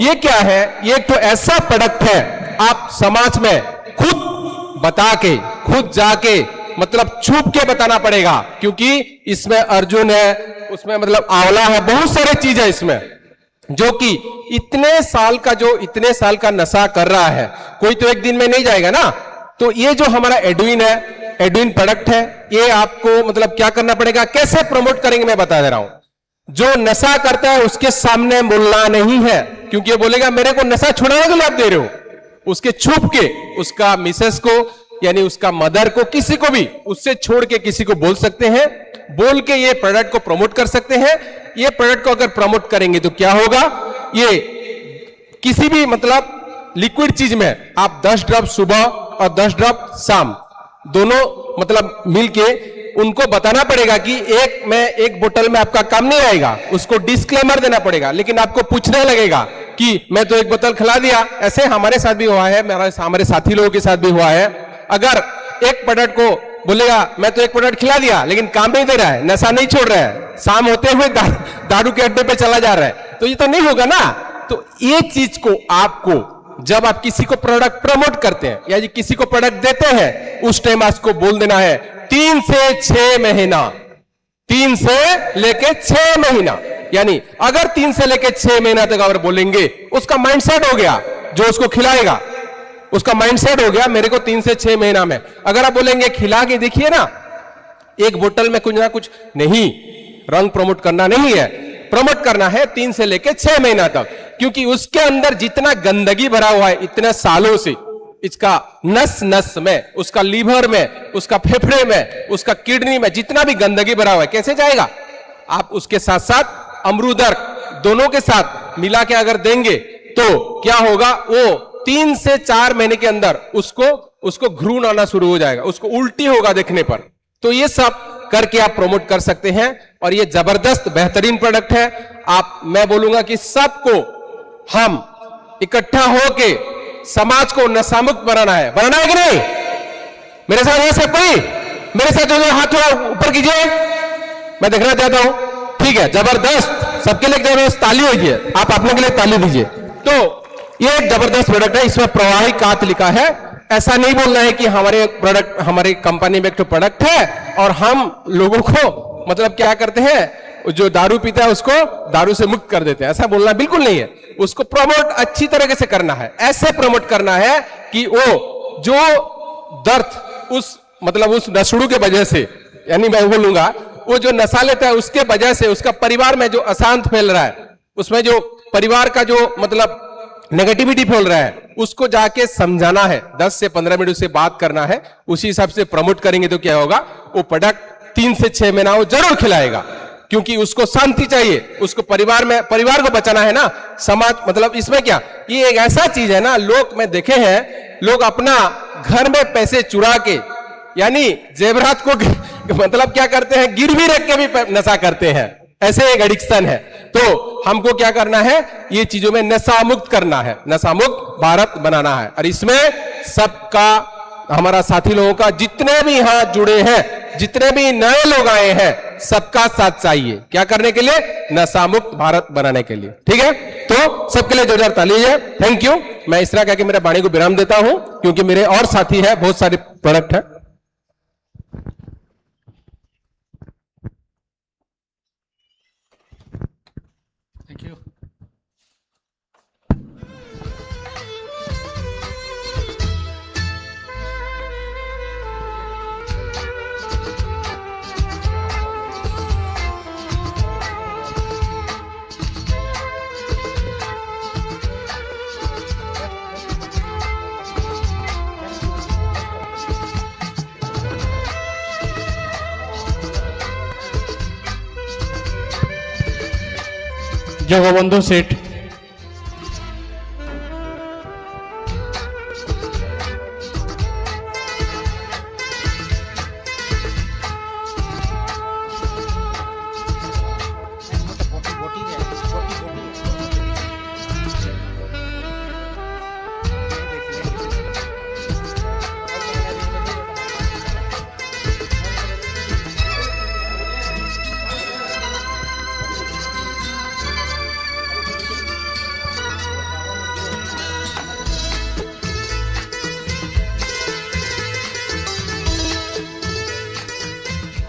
ये क्या है, ये एक तो ऐसा प्रोडक्ट है, आप समाज में खुद बता के, खुद जाके मतलब छुप के बताना पड़ेगा, क्योंकि इसमें अर्जुन है, उसमें मतलब आंवला है, बहुत सारी चीज है इसमें, जो कि इतने साल का नशा कर रहा है, कोई तो एक दिन में नहीं जाएगा ना। तो ये जो हमारा एडुइन है, एडुइन प्रोडक्ट है, ये आपको मतलब क्या करना पड़ेगा, कैसे प्रमोट करेंगे मैं बता दे रहा हूं। जो नशा करता है उसके सामने बोलना नहीं है, क्योंकि ये बोलेगा मेरे को नशा छुड़ाने के लिए आप दे रहे हो। उसके छुप के उसका मिसेस को यानी उसका मदर को, किसी को भी उससे छोड़ के किसी को बोल सकते हैं, बोल के ये प्रोडक्ट को प्रमोट कर सकते हैं। ये प्रोडक्ट को अगर प्रमोट करेंगे तो क्या होगा, ये किसी भी मतलब लिक्विड चीज में आप 10 ड्रॉप सुबह और 10 ड्रॉप शाम दोनों मतलब मिलके उनको बताना पड़ेगा कि एक बोतल में आपका काम नहीं आएगा, उसको डिस्क्लेमर देना पड़ेगा। लेकिन आपको पूछने लगेगा कि मैं तो एक बोतल खिला दिया, ऐसे हमारे साथ भी हुआ है, हमारे साथी लोगों के साथ भी हुआ है। अगर एक प्रोडक्ट को बोलेगा मैं तो एक प्रोडक्ट खिला दिया लेकिन काम नहीं दे रहा है, नशा नहीं छोड़ रहा है, शाम होते हुए दारू के अड्डे पे चला जा रहा है, तो ये तो नहीं होगा ना। तो ये चीज को आपको जब आप किसी को प्रोडक्ट प्रमोट करते हैं या किसी को प्रोडक्ट देते हैं, उस टाइम आपको बोल देना है 3 से 6 महीना, 3 से लेके 6 महीना, यानी अगर 3 से लेके 6 महीना तक अगर बोलेंगे, उसका माइंडसेट हो गया, जो उसको खिलाएगा उसका माइंडसेट हो गया मेरे को 3 से 6 महीना में। अगर आप बोलेंगे खिला के देखिए ना, एक बोतल में कुछ ना कुछ नहीं, रंग प्रमोट करना नहीं है, प्रमोट करना है 3 से लेके 6 महीना तक, क्योंकि उसके अंदर जितना गंदगी भरा हुआ है इतने सालों से, इसका नस नस में, उसका लीवर में, उसका फेफड़े में, उसका किडनी में जितना भी गंदगी भरा हुआ है, कैसे जाएगा। आप उसके साथ साथ अमरूदर दोनों के साथ मिला के अगर देंगे तो क्या होगा, वो 3 से 4 महीने के अंदर उसको घ्रूण आना शुरू हो जाएगा, उसको उल्टी होगा देखने पर। तो ये सब करके आप प्रमोट कर सकते हैं और ये जबरदस्त बेहतरीन प्रोडक्ट है। मैं बोलूंगा कि सबको हम इकट्ठा होके समाज को नशामुक्त बनाना है कि नहीं। मेरे साथ है सब कोई, मेरे साथ जो हाथ थोड़ा ऊपर कीजिए, मैं देखना चाहता हूं। ठीक है, जबरदस्त, सबके लिए जबरदस्त ताली होगी, आप अपने के लिए ताली दीजिए। तो ये एक जबरदस्त प्रोडक्ट है, इसमें प्रवाही कांत लिखा है। ऐसा नहीं बोलना है कि हमारे प्रोडक्ट, हमारी कंपनी में एक तो प्रोडक्ट है और हम लोगों को मतलब क्या करते हैं, जो दारू पीता है उसको दारू से मुक्त कर देते हैं, ऐसा बोलना बिल्कुल नहीं है। उसको प्रमोट अच्छी तरीके से करना है, ऐसे प्रमोट करना है कि वो जो दर्द उस मतलब उस नशेड़ी के वजह से, यानी मैं बोलूंगा वो जो नशा लेता है उसके वजह से उसका परिवार में जो अशांत फैल रहा है, उसमें जो परिवार का जो मतलब नेगेटिविटी फैल रहा है, उसको जाके समझाना है, 10 से 15 मिनट उससे बात करना है, उसी हिसाब से प्रमोट करेंगे तो क्या होगा, वो प्रोडक्ट 3 से 6 महीना वो जरूर खिलाएगा, क्योंकि उसको शांति चाहिए, उसको परिवार को बचाना है ना, समाज मतलब इसमें क्या, ये एक ऐसा चीज है ना, लोग मैं देखे हैं, लोग अपना घर में पैसे चुरा के यानी जेवरात को मतलब क्या करते हैं, गिरवी रख के भी नशा करते हैं, ऐसे एक एडिक्शन है। तो हमको क्या करना है, ये चीजों में नशा मुक्त करना है, नशा मुक्त भारत बनाना है। और इसमें सबका, हमारा साथी लोगों का, जितने भी यहां जुड़े हैं, जितने भी नए लोग आए हैं, सबका साथ चाहिए, क्या करने के लिए, नशा मुक्त भारत बनाने के लिए। ठीक है, तो सबके लिए जोरदार ताली है। Thank you. मैं इस तरह कह के मेरे वाणी को विराम देता हूं, क्योंकि मेरे और साथी है, बहुत सारे प्रोडक्ट है। Thank you. जगबंधु सेठ,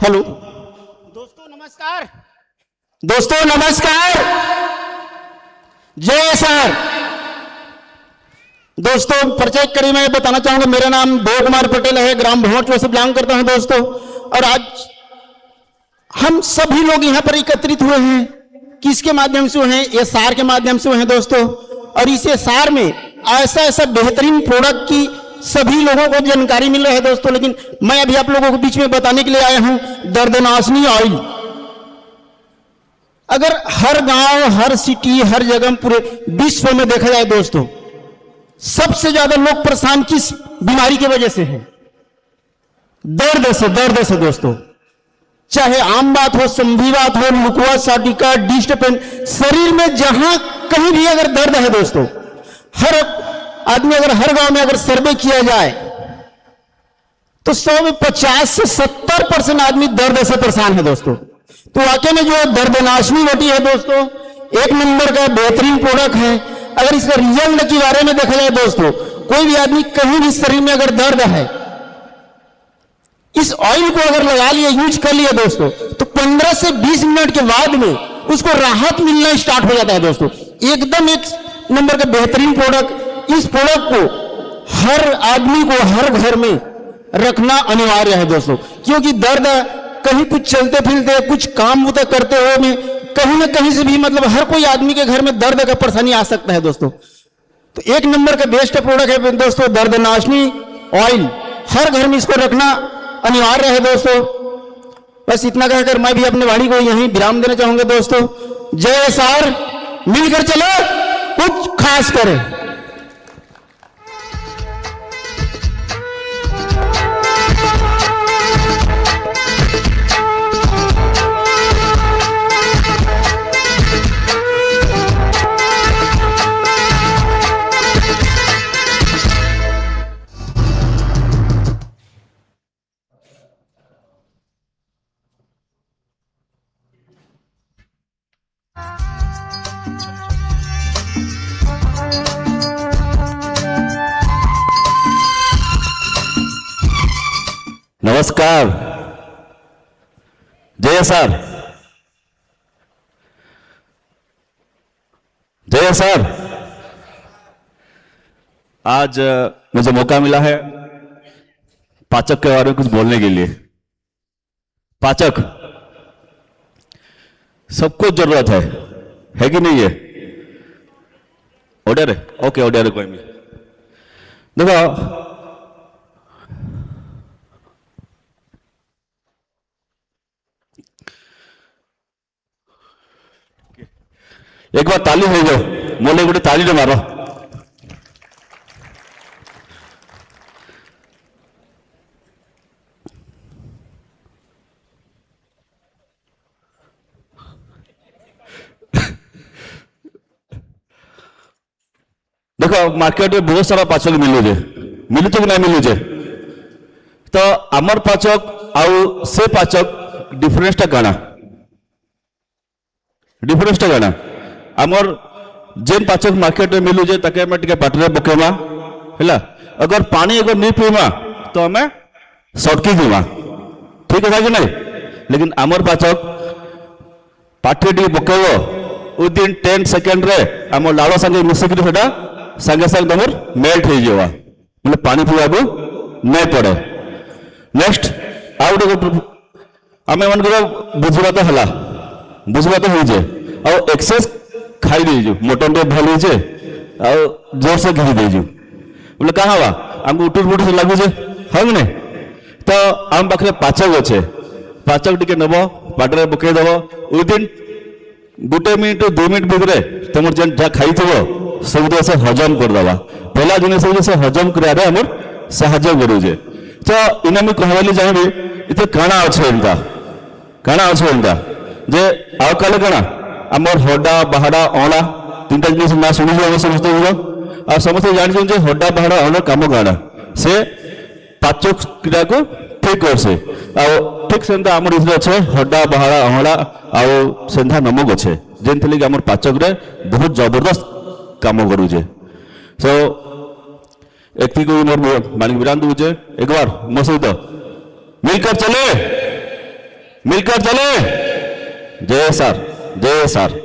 हेलो दोस्तों नमस्कार। दोस्तों नमस्कार, जय सर। दोस्तों परिचय करी मैं बताना चाहूंगा, मेरा नाम देव कुमार पटेल है, ग्राम भंवर से बिलोंग करता हूं दोस्तों। और आज हम सभी लोग यहाँ पर एकत्रित हुए हैं, किसके माध्यम से हुए हैं? एसआर के माध्यम से हुए हैं दोस्तों। और इस एसआर में ऐसा ऐसा बेहतरीन प्रोडक्ट की सभी लोगों को जानकारी मिल रहा है दोस्तों। लेकिन मैं अभी आप लोगों को बीच में बताने के लिए आया हूं दर्दनाशनी ऑयल। अगर हर गांव, हर सिटी, हर जगह पूरे विश्व में देखा जाए दोस्तों, सबसे ज्यादा लोग परेशान किस बीमारी की वजह से हैं? दर्द से दोस्तों। चाहे आम बात हो, संधि बात हो, लुकवा, साटिका, डिस्क पेन, शरीर में जहां कहीं भी अगर दर्द है दोस्तों, हर आदमी अगर हर गांव में अगर सर्वे किया जाए तो 100 में 50 से 70% आदमी दर्द से परेशान है दोस्तों। तो वाकई में जो दर्दनाशनी वटी है दोस्तों, एक नंबर का बेहतरीन प्रोडक्ट है। अगर इसका रिजल्ट के बारे में देखा जाए दोस्तों, कोई भी आदमी कहीं भी शरीर में अगर दर्द है, इस ऑयल को अगर लगा लिया, यूज कर लिया दोस्तों, तो 15 से 20 मिनट के बाद में उसको राहत मिलना स्टार्ट हो जाता है दोस्तों। एकदम एक नंबर का बेहतरीन प्रोडक्ट। इस प्रोडक्ट को हर आदमी को हर घर में रखना अनिवार्य है दोस्तों, क्योंकि दर्द कहीं कुछ चलते फिरते, कुछ काम करते हुए में कहीं ना कहीं से भी मतलब हर कोई आदमी के घर में दर्द का परेशानी आ सकता है दोस्तों। तो एक नंबर का बेस्ट प्रोडक्ट है दोस्तों दर्दनाशनी ऑयल। हर घर में इसको रखना अनिवार्य है दोस्तों। बस इतना कहकर मैं भी अपने वाणी को यहीं विराम देना चाहूंगा दोस्तों। जय सर, मिलकर चलो कुछ खास करें। नमस्कार, जय सर। जय सर, आज मुझे मौका मिला है पाचक के बारे में कुछ बोलने के लिए। पाचक सबको जरूरत है कि नहीं है? ऑर्डर है, ओके ऑर्डर है, कोई नहीं। देखो एक बार ताली हो गयो, मोले गोटे ताली मारो। देखो मार्केट में बहुत सारा पाचक मिलुजे, मिलुचे कि नहीं मिलुचे? तो आमर पाचक आउ से पाचक डिफरेंसटा काना? डिफरेंसटा काना? आमर जेन पाचक मार्केट में मिलुजे ताके हमें टिके पाटरे पकेमा हैला। अगर पानी अगर नहीं पीमा तो हमें सटकी जीमा, ठीक है कि नहीं? लेकिन आमर पाचक पाटरे टिके पकेबो विदिन 10 सेकेंड रे आम लाड़ संगे मिसिक सेटा संगे संगे तमर मेल्ट हो जावा, मतलब पानी पीवा को नहीं पड़े। नेक्स्ट आउ आम मन बुझवा तो हला, बुझवा तो हो और एक्सेस खाई दीजु, मटन रे भल होजे और जोर से घी दीजु, बोले कहाँ हवा हमको उठुर फुट से लागू जे है कि नहीं? तो आम पाखे पाचक अच्छे, पाचक टिके नब पाटरे पकई दब विदिन 1 मिनिट 2 मिनिट भितर तुम जहाँ खाई सब तो से हजम करदे। पहला जिन सब हजम कर साहाଯ୍य करुचे। तो इना मुझे कहवाली चाहिए इतने काଣା अच्छे एमता, काଣା अच्छे एमता जे आउ काले काଣା आमर हड्डा बाहाड़ा अणा 3टा जिनिस ना शुणी समस्त आ समस्त जानी हड्डा बाहाड़ा अणा कम काଣା से पाचक क्रिया को ठीक करसे। ठीक से आम अच्छे हड्डा बाहाड़ा अणा आउ सेंधा नमक अच्छे जेन कि आम पाचक रे बहुत जबरदस्त काम करुचे। सो एक मोर मालिक विराम दूचे, एक बार मो सहित मिलकर चले मिलकर चले। जय सर, जय सर।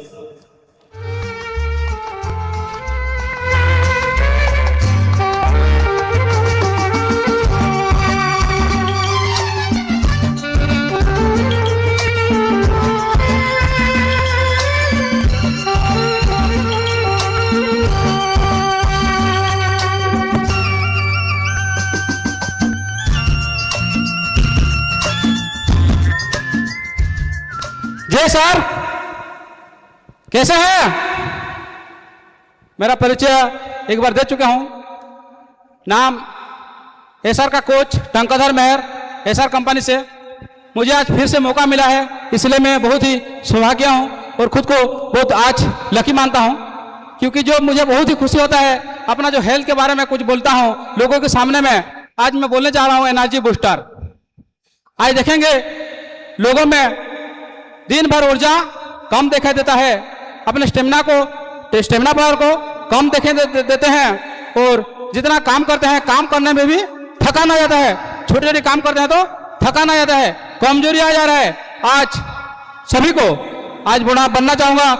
जय सर, कैसे हैं? मेरा परिचय एक बार दे चुका हूं। नाम एसआर का कोच टंकधर मेहर, एसआर कंपनी से। मुझे आज फिर से मौका मिला है, इसलिए मैं बहुत ही सौभाग्य हूं और खुद को बहुत आज लकी मानता हूं, क्योंकि जो मुझे बहुत ही खुशी होता है अपना जो हेल्थ के बारे में कुछ बोलता हूं लोगों के सामने में। आज मैं बोलने जा रहा हूं एनर्जी बूस्टर। आज देखेंगे लोगों में दिन भर ऊर्जा कम दिखाई देता है, अपने स्टेमिना पावर को कम देते हैं, और जितना काम करते हैं काम करने में भी थकान आ जाता है। छोटे छोटे काम करते हैं तो थकान आ जाता है, कमजोरी आ जा रहा है। आज सभी को आज बूढ़ा बनना चाहूंगा,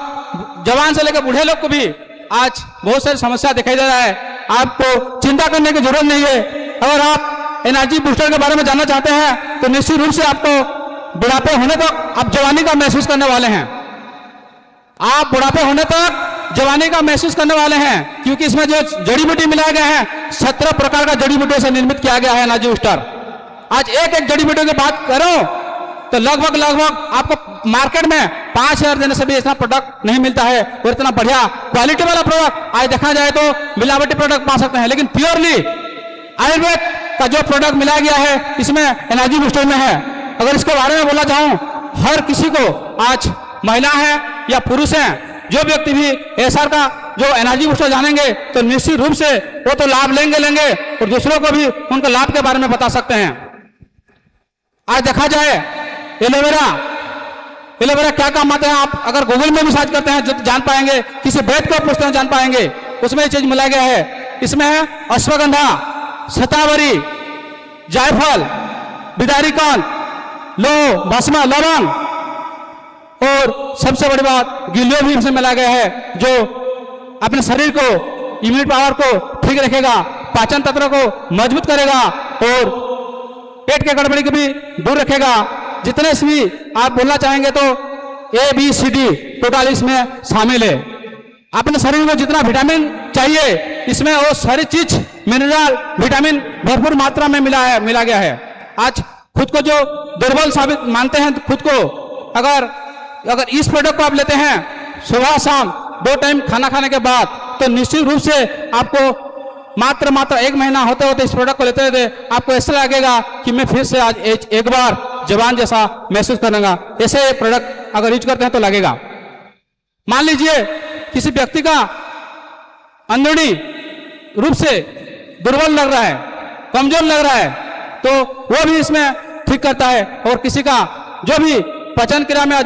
जवान से लेकर बूढ़े लोग को भी आज बहुत सारी समस्या दिखाई दे रहा है। आपको चिंता करने की जरूरत नहीं है। अगर आप एनर्जी बूस्टर के बारे में जानना चाहते हैं तो निश्चित रूप से आपको बुढ़ापे होने तक आप जवानी का महसूस करने वाले हैं। आप बुढ़ापे होने तक जवानी का महसूस करने वाले हैं, क्योंकि इसमें जो जड़ी बूटी मिलाए गए हैं 17 प्रकार का जड़ी बूटियों से निर्मित किया गया है एनर्जी बूस्टर। आज एक एक जड़ी बूटी की बात करो तो लगभग आपको मार्केट में 5,000 देने से भी इतना प्रोडक्ट नहीं मिलता है, और इतना बढ़िया क्वालिटी वाला प्रोडक्ट आज देखा जाए तो मिलावटी प्रोडक्ट पा सकते हैं, लेकिन प्योरली आयुर्वेद का जो प्रोडक्ट मिलाया गया है इसमें एनर्जी बूस्टर में है। अगर इसके बारे में बोलना चाहूं, हर किसी को आज महिला है या पुरुष हैं, जो व्यक्ति भी एसआर का जो एनर्जी बूस्टर जानेंगे तो निश्चित रूप से वो तो लाभ लेंगे और दूसरों को भी उनके लाभ के बारे में बता सकते हैं। आज देखा जाए एलोवेरा क्या काम आता है, आप अगर गूगल में भी सर्च करते हैं तो जान पाएंगे, किसी वैद्य को पूछते हैं जान पाएंगे, उसमें ये चीज मिलाया गया है। इसमें है अश्वगंधा, शतावरी, जायफल, बिदारीकान, भस्म, लवंग, और सबसे बड़ी बात गिलोय भी इसमें मिलाया गया है, जो अपने शरीर को इम्यूनिटी पावर को ठीक रखेगा, पाचन तंत्र को मजबूत करेगा और पेट के गड़बड़ी को भी दूर रखेगा। जितने भी आप बोलना चाहेंगे तो ABCD टोटल इसमें शामिल है। अपने शरीर को जितना विटामिन चाहिए इसमें वो सारी चीज मिनरल विटामिन भरपूर मात्रा में मिला गया है। आज खुद को जो दुर्बल साबित मानते हैं तो खुद को अगर इस प्रोडक्ट को आप लेते हैं सुबह शाम 2 टाइम खाना खाने के बाद, तो निश्चित रूप से आपको मात्र 1 महीना होते इस प्रोडक्ट को लेते हुए आपको ऐसा लगेगा कि मैं फिर से आज एक बार जवान जैसा महसूस करूंगा। ऐसे प्रोडक्ट अगर यूज करते हैं तो लगेगा। मान लीजिए किसी व्यक्ति का अंदरूनी रूप से दुर्बल लग रहा है, कमजोर लग रहा है, तो वो भी इसमें ठीक करता है। और किसी का जो भी पाचन क्रिया में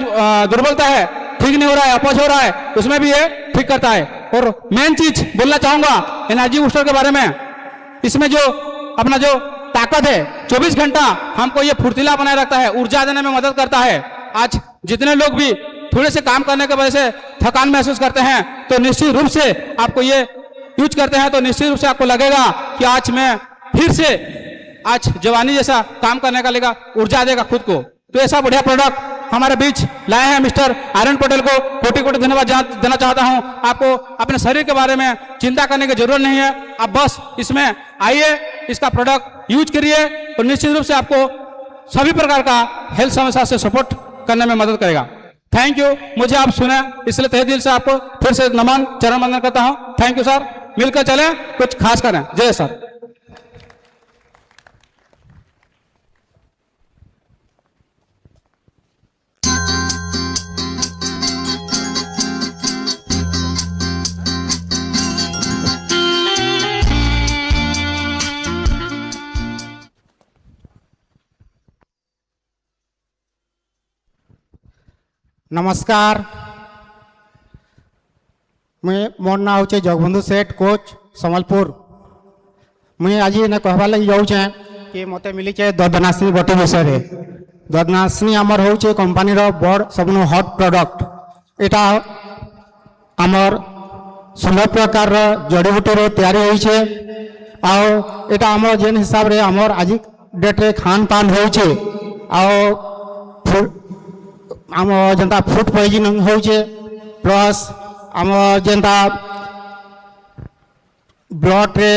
दुर्बलता है, ठीक नहीं हो रहा है, अपच हो रहा है, उसमें भी ये ठीक करता है। और मेन चीज बोलना चाहूंगा एनर्जी बूस्टर के बारे में, इसमें जो अपना जो ताकत है 24 घंटा हमको ये फुर्तीला बनाए रखता है, ऊर्जा देने में मदद करता है। आज जितने लोग भी थोड़े से काम करने की वजह से थकान महसूस करते हैं तो निश्चित रूप से आपको ये यूज करते हैं तो निश्चित रूप से आपको लगेगा कि आज मैं फिर से आज जवानी जैसा काम करने का लेगा, ऊर्जा देगा खुद को। तो ऐसा बढ़िया प्रोडक्ट हमारे बीच लाए हैं मिस्टर आर्यन पटेल को कोटि धन्यवाद देना चाहता हूं। आपको अपने शरीर के बारे में चिंता करने की जरूरत नहीं है, आप बस इसमें आइए, इसका प्रोडक्ट यूज करिए और निश्चित रूप से आपको सभी प्रकार का हेल्थ समस्या से सपोर्ट करने में मदद करेगा। थैंक यू, मुझे आप सुने इसलिए तहे दिल से आपको फिर से नमन चरण वंदन करता हूं। थैंक यू सर, मिलकर चलें, कुछ खास करें। जय सर। नमस्कार, मोर ना हो जगबंधु सेठ कोच संबलपुर। मुझे आज ने कहवा लगी जाऊँ कि मत मिली ददनासी बटी विषय ददनासिनी आमर होचे कंपनी रो बड़ सबनु हॉट प्रोडक्ट। एटा आमर सुंदर प्रकार रो जड़ीबूटी रे तैयारी होइछे। आओ एटा आमर जेन हिसाब रे आमर आज डेट रे खान पान होइछे। आओ आम जेनता फूड पॉइजनिंग होइछे प्लस आम जेनता ब्लड रे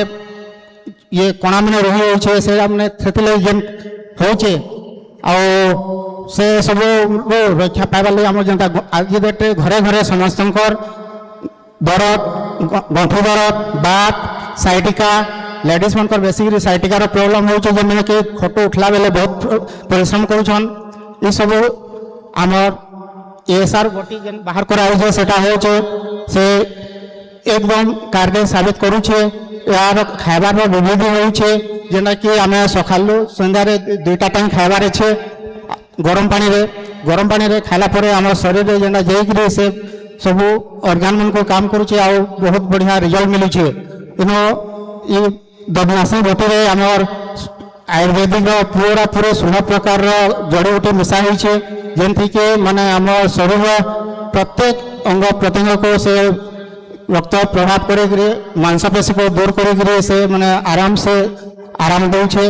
ये कणा मैंने रही होइछे से हमने थेतिले जेन होइछे आओ से सब रक्षा पाइबार लगे आम जेनता आज डेट रे घरे घरे समस्तंकर दरद गंठु दरद बात साइटिका लेडीज मनकर बेसिकली साइटिकार प्रोब्लेम होचे जे मैंने के फोटो उठला बेले बहुत परिश्रम करूछन। ये सब आमर एएसआर गोटी जेन बाहर करा होचे सेटा होचे से एकदम कार्य साबित करूछे। यार खाइबार विविध होइछे जेना कि आमे सखालु संध्या रे दुईटा टाइम खाइबार अछि गरम पानी रे खाइला परे हमर शरीर रे जेना जेइकरी से सब ऑर्गन मन को काम करूछे आ बहुत बढ़िया रिजल्ट मिलुछे। इनो ई ददनासिनी बटी रे हमर आयुर्वेदिक पूरा सुलभ प्रकार जड़ीबूटी मिसा होइछे जेनथि के माने हमर शरीर प्रत्येक अंग प्रत्यंग को से रक्त प्रभाव करे मांसपेशी को दूर करे से माने आराम दउछे।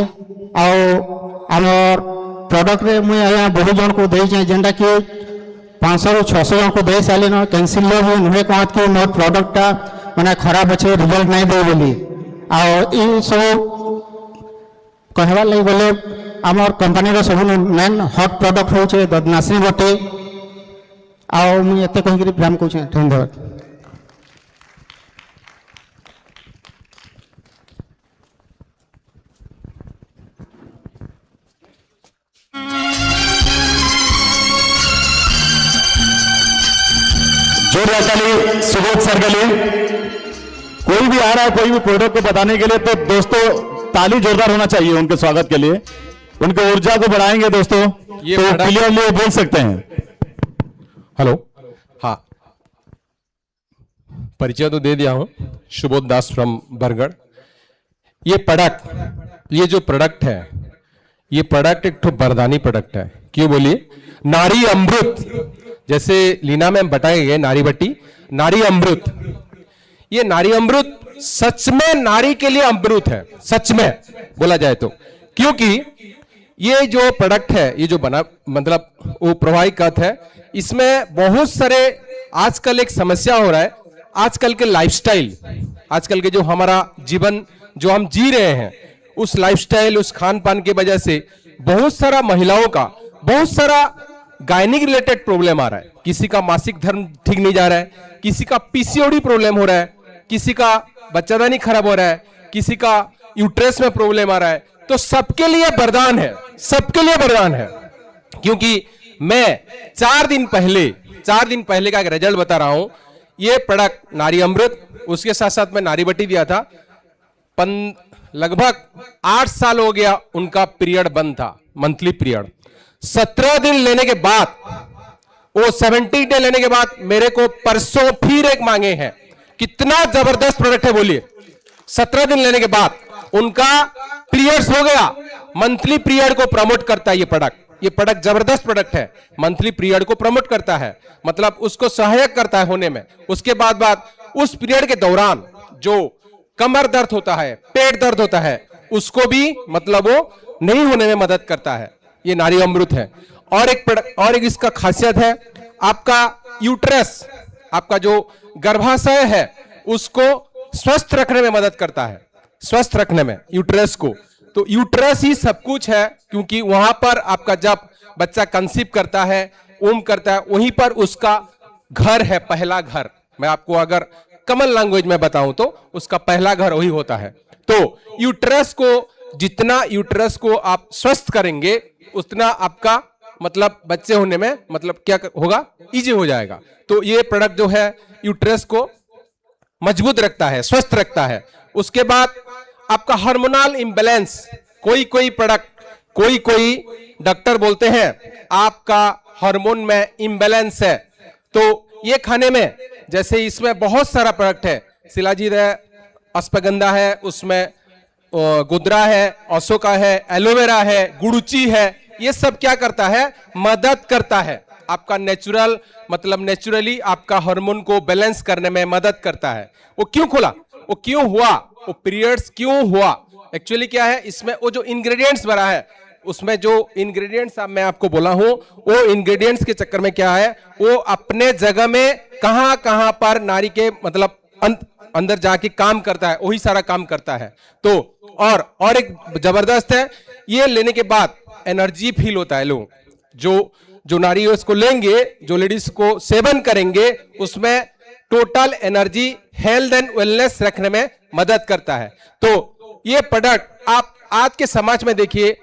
आउ हमर प्रोडक्ट रे मुई आया बहुत जन को देइछे जेंटा कि 500 ରୁ 600 जन को दे साले न कैंसिल भी नुहे कहत कि मोर प्रोडक्ट माने खराब अच्छे रिजल्ट नहीं दे बोली। आउ ई सब कहबार लगे बोले आमर कंपनी रो सब मेन हॉट प्रोडक्ट होचे ददनासिनी बटे। आउ मुई एते कहि कि ब्राम कहूँ धन्यवाद। जोरदार ताली सुबोध सर के लिए। कोई भी आ रहा है कोई भी प्रोडक्ट को बताने के लिए तो दोस्तों ताली जोरदार होना चाहिए उनके स्वागत के लिए। उनके ऊर्जा को बढ़ाएंगे दोस्तों ये तो क्लियरली बोल सकते हैं। हेलो, हाँ, परिचय तो दे दिया हूं, सुबोध दास फ्रॉम बरगढ़। ये जो प्रोडक्ट है ये प्रोडक्ट एक तो वरदानी प्रोडक्ट है। क्यों बोलिए? नारी अमृत, जैसे लीना में बताए गए नारी बट्टी, नारी अमृत। ये नारी अमृत सच में नारी के लिए अमृत है, सच में बोला जाए तो। क्योंकि ये जो प्रोडक्ट है, ये जो बना मतलब वो प्रवाहिकत है, इसमें बहुत सारे आजकल एक समस्या हो रहा है। आजकल के लाइफस्टाइल, आजकल के जो हमारा जीवन जो हम जी रहे हैं, उस लाइफस्टाइल उस खान पान की वजह से बहुत सारा महिलाओं का बहुत सारा गायनिक रिलेटेड प्रॉब्लम आ रहा है। किसी का मासिक धर्म ठीक नहीं जा रहा है, किसी का पीसीओडी प्रॉब्लम हो रहा है, किसी का बच्चादानी खराब हो रहा है, किसी का यूट्रस में प्रॉब्लम आ रहा है। तो सबके लिए वरदान है, सबके लिए वरदान है। क्योंकि मैं 4 दिन पहले का एक रिजल्ट बता रहा हूं। ये प्रोडक्ट नारी अमृत, उसके साथ साथ मैं नारी बटी दिया था। लगभग 8 साल हो गया उनका पीरियड बंद था, मंथली पीरियड। 17 दिन लेने के बाद, वो 70 डे लेने के बाद मेरे को परसों फिर एक मांगे हैं। कितना जबरदस्त प्रोडक्ट है बोलिए। 17 दिन लेने के बाद उनका पीरियड्स हो गया। मंथली पीरियड को प्रमोट करता है ये प्रोडक्ट। ये प्रोडक्ट जबरदस्त प्रोडक्ट है, मंथली पीरियड को प्रमोट करता है, मतलब उसको सहायक करता है होने में। उसके बाद उस पीरियड के दौरान जो कमर दर्द होता है, पेट दर्द होता है, उसको भी मतलब वो नहीं होने में मदद करता है। ये नारी अमृत है। और एक इसका खासियत है, आपका यूट्रस, आपका जो गर्भाशय है, उसको स्वस्थ रखने में मदद करता है, स्वस्थ रखने में यूट्रस को। तो यूट्रस ही सब कुछ है, क्योंकि वहां पर आपका जब बच्चा कंसीव करता है, ओम करता है, वहीं पर उसका घर है, पहला घर। मैं आपको अगर कॉमन लैंग्वेज में बताऊं तो उसका पहला घर वही होता है। तो यूट्रस को, जितना यूट्रस को आप स्वस्थ करेंगे, उतना आपका मतलब बच्चे होने में मतलब क्या होगा, इजी हो जाएगा। तो ये प्रोडक्ट जो है यूट्रस को मजबूत रखता है, स्वस्थ रखता है। उसके बाद आपका हार्मोनल इंबैलेंस, कोई प्रोडक्ट, कोई डॉक्टर बोलते हैं आपका हार्मोन में इंबैलेंस है, तो ये खाने में, जैसे इसमें बहुत सारा प्रोडक्ट है, शिलाजीत है, अश्वगंधा है, उसमें गुद्रा है, अशोका है, एलोवेरा है, गुड़ुची है, ये सब क्या करता है, मदद करता है आपका नेचुरल, मतलब नेचुरली आपका हार्मोन को बैलेंस करने में मदद करता है। वो क्यों खुला, वो क्यों हुआ, वो पीरियड्स क्यों हुआ, एक्चुअली क्या है इसमें वो जो इंग्रेडिएंट्स भरा है, उसमें जो इंग्रेडिएंट्स मैं आपको बोला हूं, वो इंग्रेडिएंट्स के चक्कर में क्या है, वो अपने जगह में कहां कहां पर नारी के मतलब अंदर जाके काम करता है, वही सारा काम करता है। तो और एक जबरदस्त है, ये लेने के बाद एनर्जी फील होता है। लोग जो नारी इसको लेंगे, जो लेडीज को सेवन करेंगे, उसमें total energy, health and wellness रखने में मदद करता है। तो ये प्रोडक्ट आप आज के समाज में देखिए,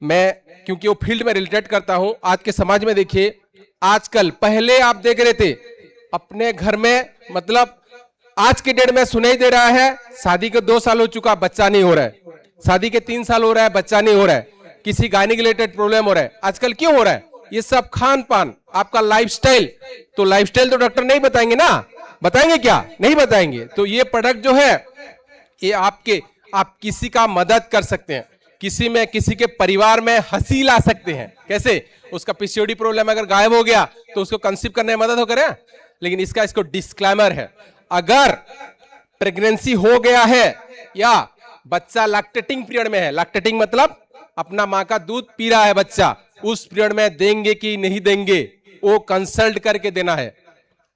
मैं क्योंकि वो फील्ड में रिलेटेड करता हूं, आज के समाज में देखिए, आजकल पहले आप देख रहे थे अपने घर में, मतलब आज के डेट में सुनाई दे रहा है शादी के 2 साल हो चुका, बच्चा नहीं हो रहा है, शादी के 3 साल हो रहा है, बच्चा नहीं हो रहा है, किसी गायनिक रिलेटेड प्रॉब्लम हो रहा है। आजकल क्यों हो रहा है, ये सब खान पान, आपका लाइफस्टाइल। तो लाइफस्टाइल तो डॉक्टर नहीं बताएंगे ना, बताएंगे क्या, नहीं बताएंगे। तो ये प्रोडक्ट जो है ये आप किसी का मदद कर सकते हैं, किसी के परिवार में हंसी ला सकते हैं। कैसे, उसका पीसीओडी प्रॉब्लम अगर गायब हो गया तो उसको कंसीव करने में मदद हो करे। लेकिन इसको डिस्क्लेमर है, अगर प्रेगनेंसी हो गया है या बच्चा लैक्टेटिंग पीरियड में है, लैक्टेटिंग मतलब अपना मां का दूध पी रहा है बच्चा, उस पीरियड में देंगे कि नहीं देंगे वो कंसल्ट करके देना है,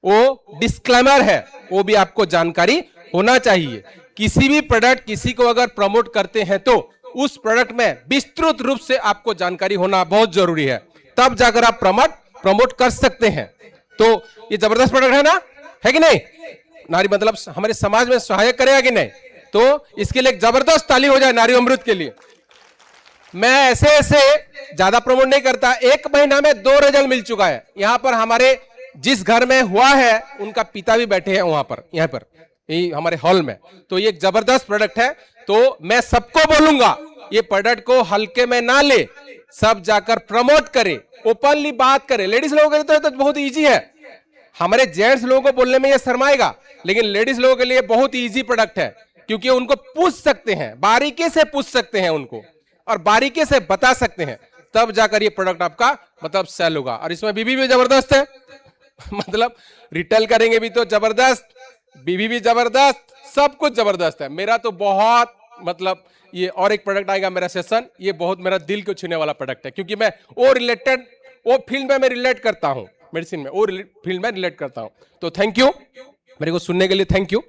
वो डिस्क्लेमर है, वो भी आपको जानकारी होना चाहिए। किसी भी प्रोडक्ट किसी को अगर प्रमोट करते हैं तो उस प्रोडक्ट में विस्तृत रूप से आपको जानकारी होना बहुत जरूरी है, तब जाकर आप प्रमोट कर सकते हैं। तो ये जबरदस्त प्रोडक्ट है ना, है कि नहीं, नारी मतलब हमारे समाज में सहायक करेगा कि नहीं। तो इसके लिए एक जबरदस्त ताली हो जाए नारी अमृत के लिए। मैं ऐसे ज्यादा प्रमोट नहीं करता, 1 महीना में 2 रिजल्ट मिल चुका है। यहां पर हमारे जिस घर में हुआ है उनका पिता भी बैठे हैं वहां पर, यहाँ पर यही हमारे हॉल में। तो ये एक जबरदस्त प्रोडक्ट है। तो मैं सबको बोलूंगा ये प्रोडक्ट को हल्के में ना ले, सब जाकर प्रमोट करे, ओपनली बात करे। लेडीज लोगों के लिए तो बहुत इजी है, हमारे जेंट्स लोगों को बोलने में ये शर्माएगा, लेकिन लेडीज लोगों के लिए बहुत इजी प्रोडक्ट है, क्योंकि उनको पूछ सकते हैं, बारीकी से पूछ सकते हैं उनको, और बारीकी से बता सकते हैं, तब जाकर ये प्रोडक्ट आपका मतलब सेल होगा। और इसमें बीबी भी जबरदस्त है मतलब रिटेल करेंगे भी तो जबरदस्त, बीबी भी जबरदस्त, सब कुछ जबरदस्त है। मेरा तो बहुत मतलब ये और एक प्रोडक्ट आएगा मेरा सेशन, ये बहुत मेरा दिल को छूने वाला प्रोडक्ट है, क्योंकि मैं वो फील्ड में मैं रिलेट करता हूं, मेडिसिन में वो फील्ड में रिलेट करता हूं। तो थैंक यू मेरे को सुनने के लिए, thank you.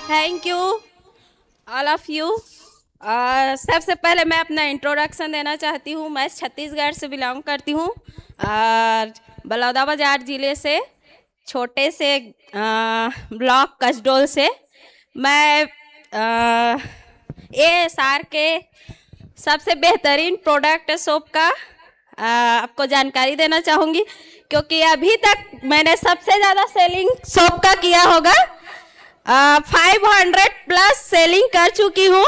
Thank you all of you. सबसे पहले मैं अपना इंट्रोडक्शन देना चाहती हूँ। मैं छत्तीसगढ़ से बिलोंग करती हूँ और बलौदाबाजार ज़िले से, छोटे से ब्लॉक कसडोल से। मैं ASR के सबसे बेहतरीन प्रोडक्ट सोप का आपको जानकारी देना चाहूँगी, क्योंकि अभी तक मैंने सबसे ज़्यादा सेलिंग सोप का किया होगा। 500 प्लस सेलिंग कर चुकी हूँ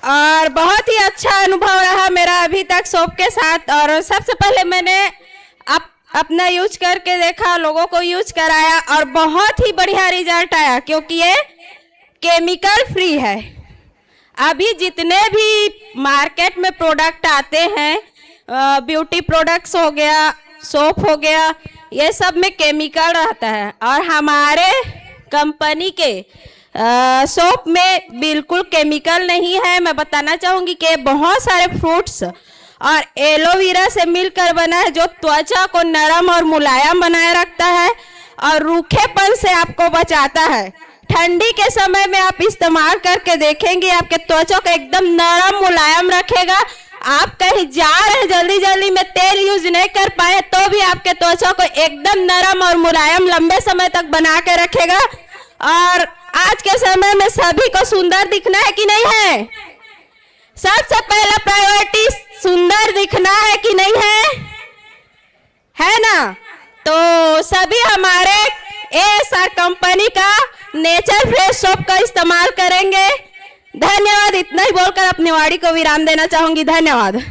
और बहुत ही अच्छा अनुभव रहा मेरा अभी तक सोप के साथ। और सबसे पहले मैंने अपना यूज करके देखा, लोगों को यूज कराया और बहुत ही बढ़िया रिजल्ट आया, क्योंकि ये केमिकल फ्री है। अभी जितने भी मार्केट में प्रोडक्ट आते हैं, ब्यूटी प्रोडक्ट्स हो गया, सोप हो गया, ये सब में केमिकल रहता है, और हमारे कंपनी के सोप में बिल्कुल केमिकल नहीं है। मैं बताना चाहूँगी कि बहुत सारे फ्रूट्स और एलोवेरा से मिलकर बना है, जो त्वचा को नरम और मुलायम बनाए रखता है और रूखेपन से आपको बचाता है। ठंडी के समय में आप इस्तेमाल करके देखेंगे, आपके त्वचा को एकदम नरम मुलायम रखेगा। आप कहीं जा रहे हैं, जल्दी जल्दी में तेल यूज नहीं कर पाए, तो भी आपके त्वचा को एकदम नरम और मुलायम लंबे समय तक बना के रखेगा। और आज के समय में सभी को सुंदर दिखना है कि नहीं है? सबसे पहला प्रायोरिटी सुंदर दिखना है कि नहीं है? है ना। तो सभी हमारे ASR कंपनी का नेचर फ्रेश सोप का इस्तेमाल करेंगे। धन्यवाद। इतना ही बोलकर अपनी वाणी को विराम देना चाहूंगी। धन्यवाद।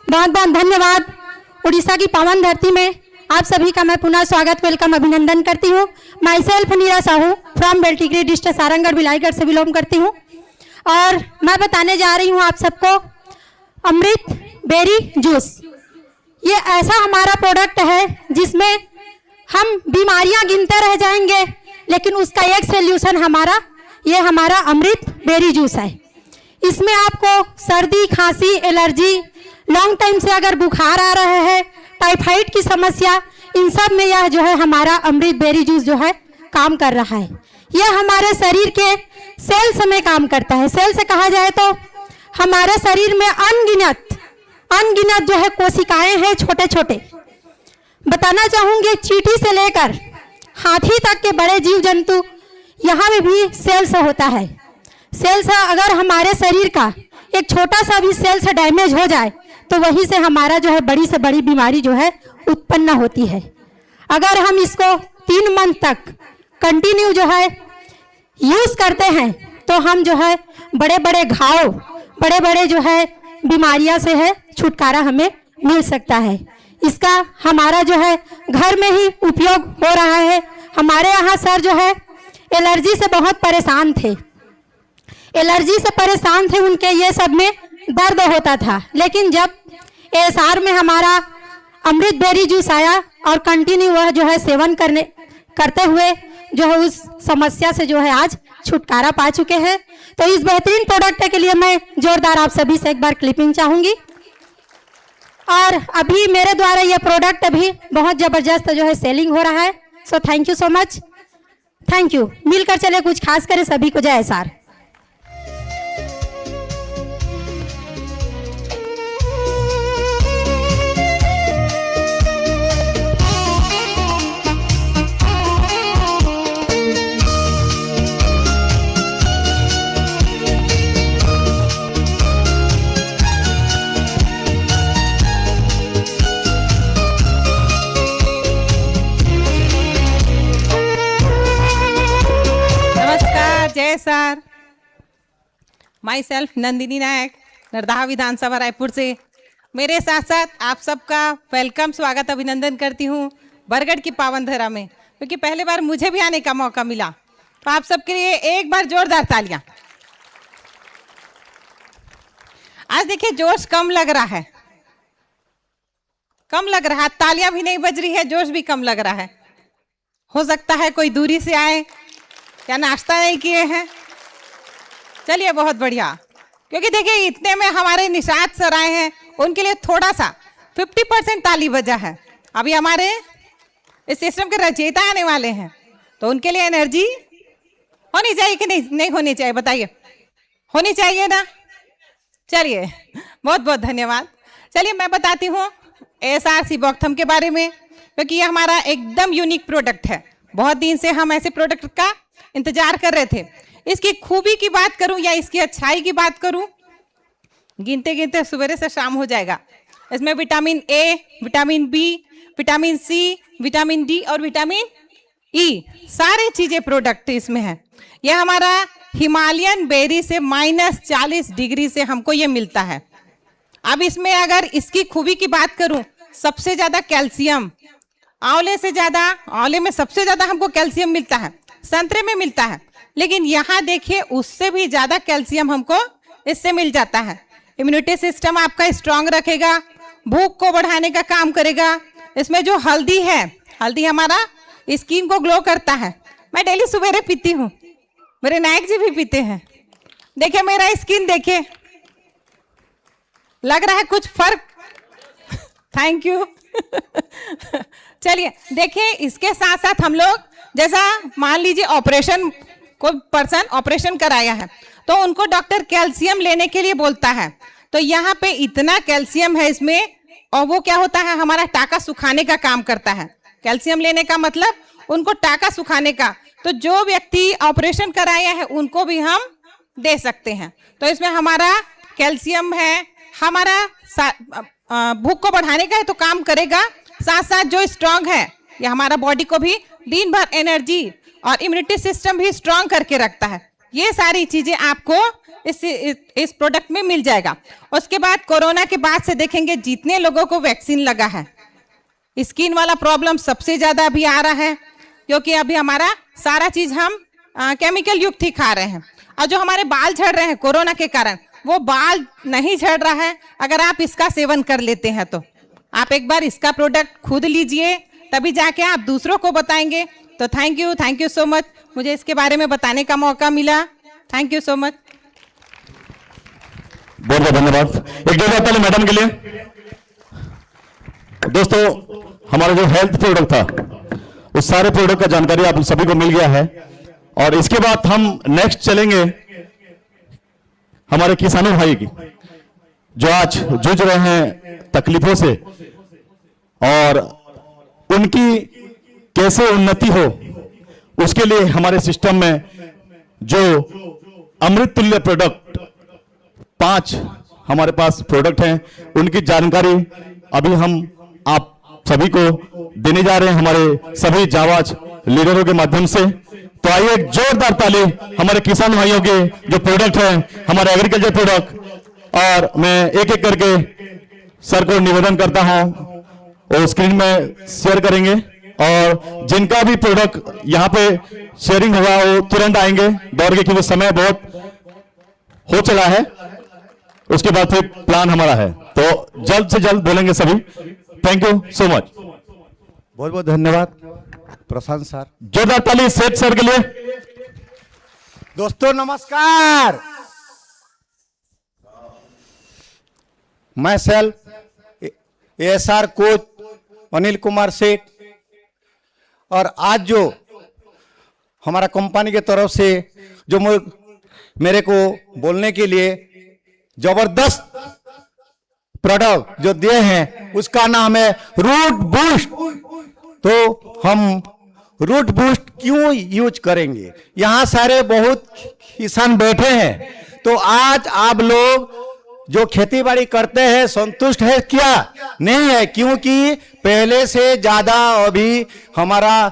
बहुत बहुत धन्यवाद। उड़ीसा की पावन धरती में आप सभी का मैं पुनः स्वागत, वेलकम, अभिनंदन करती हूँ। Myself Neera Sahu from Beltigiri district Sarangarh Bilaigarh से बिलोंग करती हूँ और मैं बताने जा रही हूँ आप सबको अमृत बेरी जूस। ये ऐसा हमारा प्रोडक्ट है जिसमें हम बीमारियां गिनते रह जाएंगे, लेकिन उसका एक सॉल्यूशन हमारा अमृत बेरी जूस है। इसमें आपको सर्दी, खांसी, एलर्जी, लॉन्ग टाइम से अगर बुखार आ रहा है, टाइफाइड की समस्या, इन सब में यह जो है हमारा अमृत बेरी जूस जो है काम कर रहा है। यह हमारे शरीर के सेल्स में काम करता है। सेल से कहा जाए तो हमारे शरीर में अनगिनत जो है कोशिकाएं हैं, छोटे छोटे। बताना चाहूंगी चींटी से लेकर हाथी तक के बड़े जीव जंतु यहाँ में भी सेल्स होता है। सेल्स अगर हमारे शरीर का एक छोटा सा भी सेल्स डैमेज हो जाए तो वहीं से हमारा जो है बड़ी से बड़ी बीमारी जो है उत्पन्न होती है। अगर हम इसको 3 मंथ तक कंटिन्यू जो है यूज करते हैं तो हम जो है बड़े बड़े घाव, बड़े बड़े जो है बीमारियां से है छुटकारा हमें मिल सकता है। इसका हमारा जो है घर में ही उपयोग हो रहा है। हमारे यहाँ सर जो है एलर्जी से बहुत परेशान थे, उनके ये सब में दर्द होता था, लेकिन जब ASR में हमारा अमृत बेरी जूस आया और कंटिन्यू वह जो है सेवन करते हुए जो है उस समस्या से जो है आज छुटकारा पा चुके हैं। तो इस बेहतरीन प्रोडक्ट के लिए मैं जोरदार आप सभी से एक बार क्लिपिंग चाहूंगी। और अभी मेरे द्वारा ये प्रोडक्ट अभी बहुत जबरदस्त जो है सेलिंग हो रहा है। So thank you so much, thank you. मिलकर चले कुछ खास करें। सभी को जय ASR। जय सर। माई सेल्फ नंदिनी नायक, नरदाहा विधानसभा रायपुर से। मेरे साथ साथ आप सबका वेलकम, स्वागत, अभिनंदन करती हूँ बरगढ़ की पावन धरा में, क्योंकि पहले बार मुझे भी आने का मौका मिला। तो आप सबके लिए एक बार जोरदार तालियां। आज देखिए जोश कम लग रहा है, तालियां भी नहीं बज रही है, जोश भी कम लग रहा है। हो सकता है कोई दूरी से आए या नाश्ता नहीं किए हैं। चलिए बहुत बढ़िया, क्योंकि देखिए इतने में हमारे निषाद सर आए हैं, उनके लिए थोड़ा सा 50% ताली बजा है। अभी हमारे इस सिस्टम के रचयिता आने वाले हैं, तो उनके लिए एनर्जी होनी चाहिए कि नहीं होनी चाहिए, बताइए। होनी चाहिए ना। चलिए बहुत बहुत धन्यवाद। चलिए मैं बताती हूँ ASR सीबोक्थम के बारे में, क्योंकि ये हमारा एकदम यूनिक प्रोडक्ट है। बहुत दिन से हम ऐसे प्रोडक्ट का इंतजार कर रहे थे। इसकी खूबी की बात करूं या इसकी अच्छाई की बात करूं, गिनते गिनते सवेरे से शाम हो जाएगा। इसमें vitamin A, vitamin B, vitamin C, vitamin D और विटामिन E, सारी चीजें प्रोडक्ट इसमें है। यह हमारा हिमालयन बेरी से -40 डिग्री से हमको ये मिलता है। अब इसमें अगर इसकी खूबी की बात करूं, सबसे ज्यादा कैल्शियम आंवले में सबसे ज्यादा हमको कैल्शियम मिलता है, संतरे में मिलता है, लेकिन यहाँ देखिए उससे भी ज्यादा कैल्शियम हमको इससे मिल जाता है। इम्यूनिटी सिस्टम आपका स्ट्रांग रखेगा, भूख को बढ़ाने का काम करेगा। इसमें जो हल्दी है, हल्दी हमारा स्किन को ग्लो करता है। मैं डेली सवेरे पीती हूँ, मेरे नायक जी भी पीते हैं। देखिए मेरा स्किन, देखिए लग रहा है कुछ फर्क। Thank you. चलिए देखिए, इसके साथ साथ हम लोग, जैसा मान लीजिए ऑपरेशन, कोई पर्सन ऑपरेशन कराया है तो उनको डॉक्टर कैल्शियम लेने के लिए बोलता है, तो यहाँ पे इतना कैल्शियम है इसमें, और वो क्या होता है, हमारा टाका सुखाने का काम करता है। कैल्शियम लेने का मतलब उनको टाका सुखाने का। तो जो व्यक्ति ऑपरेशन कराया है उनको भी हम दे सकते हैं। तो इसमें हमारा कैल्शियम है, हमारा भूख को बढ़ाने का है तो काम करेगा, साथ साथ जो स्ट्रांग है ये हमारा बॉडी को भी दिन भर एनर्जी और इम्यूनिटी सिस्टम भी स्ट्रांग करके रखता है। ये सारी चीजें आपको इस प्रोडक्ट में मिल जाएगा। उसके बाद कोरोना के बाद से देखेंगे जितने लोगों को वैक्सीन लगा है, स्किन वाला प्रॉब्लम सबसे ज्यादा अभी आ रहा है, क्योंकि अभी हमारा सारा चीज हम केमिकल युक्त ही खा रहे हैं। और जो हमारे बाल झड़ रहे हैं कोरोना के कारण, वो बाल नहीं झड़ रहा है अगर आप इसका सेवन कर लेते हैं। तो आप एक बार इसका प्रोडक्ट खुद लीजिए, तभी जाके आप दूसरों को बताएंगे। तो थैंक यू सो मच, मुझे इसके बारे में बताने का मौका मिला। Thank you so much. बहुत बहुत धन्यवाद। एक जोरदार ताली मैडम के लिए। दोस्तों, हमारा जो हेल्थ प्रोडक्ट था, उस सारे प्रोडक्ट का जानकारी आप सभी को मिल गया है। और इसके बाद हम नेक्स्ट चलेंगे हमारे किसानों भाई की, जो आज जूझ रहे हैं तकलीफों से, और उनकी कैसे उन्नति हो, उसके लिए हमारे सिस्टम में जो अमृत तुल्य प्रोडक्ट 5 हमारे पास प्रोडक्ट हैं, उनकी जानकारी अभी हम आप सभी को देने जा रहे हैं हमारे सभी जाबाज लीडरों के माध्यम से। तो आइए एक जोरदार ताली हमारे किसान भाइयों के जो प्रोडक्ट हैं, हमारे एग्रीकल्चर प्रोडक्ट। और मैं एक एक करके सर को निवेदन करता हूं, वो स्क्रीन में शेयर करेंगे, और जिनका भी प्रोडक्ट यहाँ पे शेयरिंग होगा वो तुरंत आएंगे दौड़ के, क्योंकि समय बहुत हो चला है। उसके बाद फिर प्लान हमारा है, तो जल्द से जल्द बोलेंगे सभी। Thank you so much. बहुत बहुत धन्यवाद प्रशांत सर। जोरदार ताली सेठ सर के लिए। दोस्तों नमस्कार, मैं self ASR coach Anil Kumar सेठ, और आज जो हमारा कंपनी के तरफ से जो मेरे को बोलने के लिए जबरदस्त प्रोडक्ट जो दिए हैं, उसका नाम है रूट बूस्ट। तो हम रूट बूस्ट क्यों यूज करेंगे, यहाँ सारे बहुत किसान बैठे हैं, तो आज आप लोग जो खेती बाड़ी करते हैं संतुष्ट है क्या? नहीं है, क्योंकि पहले से ज्यादा अभी हमारा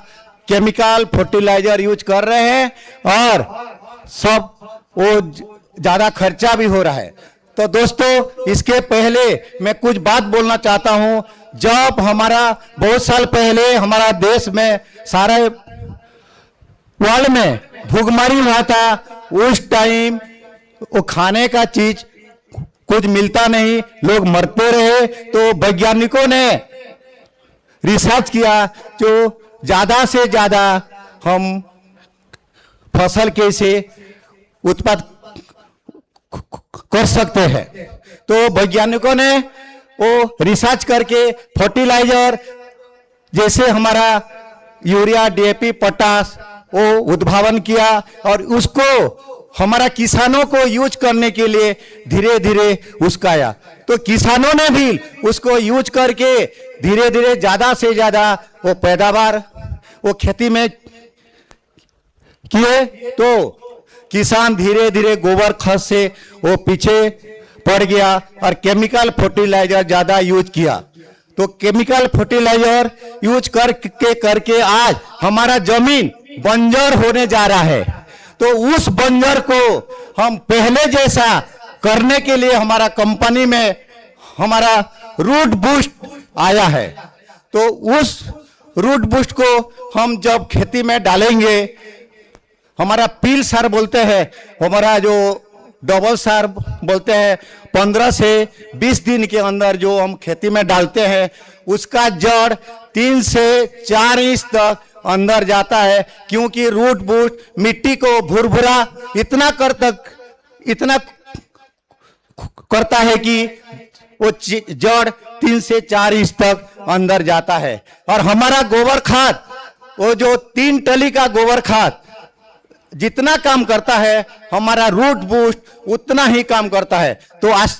केमिकल फर्टिलाइजर यूज कर रहे हैं, और सब वो ज्यादा खर्चा भी हो रहा है। तो दोस्तों, इसके पहले मैं कुछ बात बोलना चाहता हूं। जब हमारा बहुत साल पहले हमारा देश में, सारे वर्ल्ड में भूखमरी हुआ था, उस टाइम वो खाने का चीज कुछ मिलता नहीं, लोग मरते रहे। तो वैज्ञानिकों ने रिसर्च किया, जो ज्यादा से ज्यादा हम फसल कैसे उत्पादन कर सकते हैं। तो वैज्ञानिकों ने वो रिसर्च करके फर्टिलाइजर जैसे हमारा यूरिया, DAP, पोटास वो उद्भावन किया, और उसको हमारा किसानों को यूज करने के लिए धीरे धीरे उसका आया। तो किसानों ने भी उसको यूज करके धीरे धीरे ज्यादा से ज्यादा वो पैदावार वो खेती में किए। तो किसान धीरे धीरे गोबर खाद से वो पीछे पड़ गया और केमिकल फर्टिलाइजर ज्यादा यूज किया। तो केमिकल फर्टिलाइजर यूज करके आज हमारा जमीन बंजर होने जा रहा है। तो उस बंजर को हम पहले जैसा करने के लिए हमारा कंपनी में हमारा रूट बूस्ट आया है। तो उस रूट बूस्ट को हम जब खेती में डालेंगे, हमारा पील सर बोलते हैं, हमारा जो डबल सार बोलते हैं, 15 से 20 दिन के अंदर जो हम खेती में डालते हैं उसका जड़ 3 से 4 इंच तक अंदर जाता है, क्योंकि रूट बूस्ट मिट्टी को भुरभुरा इतना करता है कि वो जड़ 3 से 4 इंच तक अंदर जाता है। और हमारा गोबर खाद, वो जो 3 टली का गोबर खाद जितना काम करता है, हमारा रूट बूस्ट उतना ही काम करता है। तो आज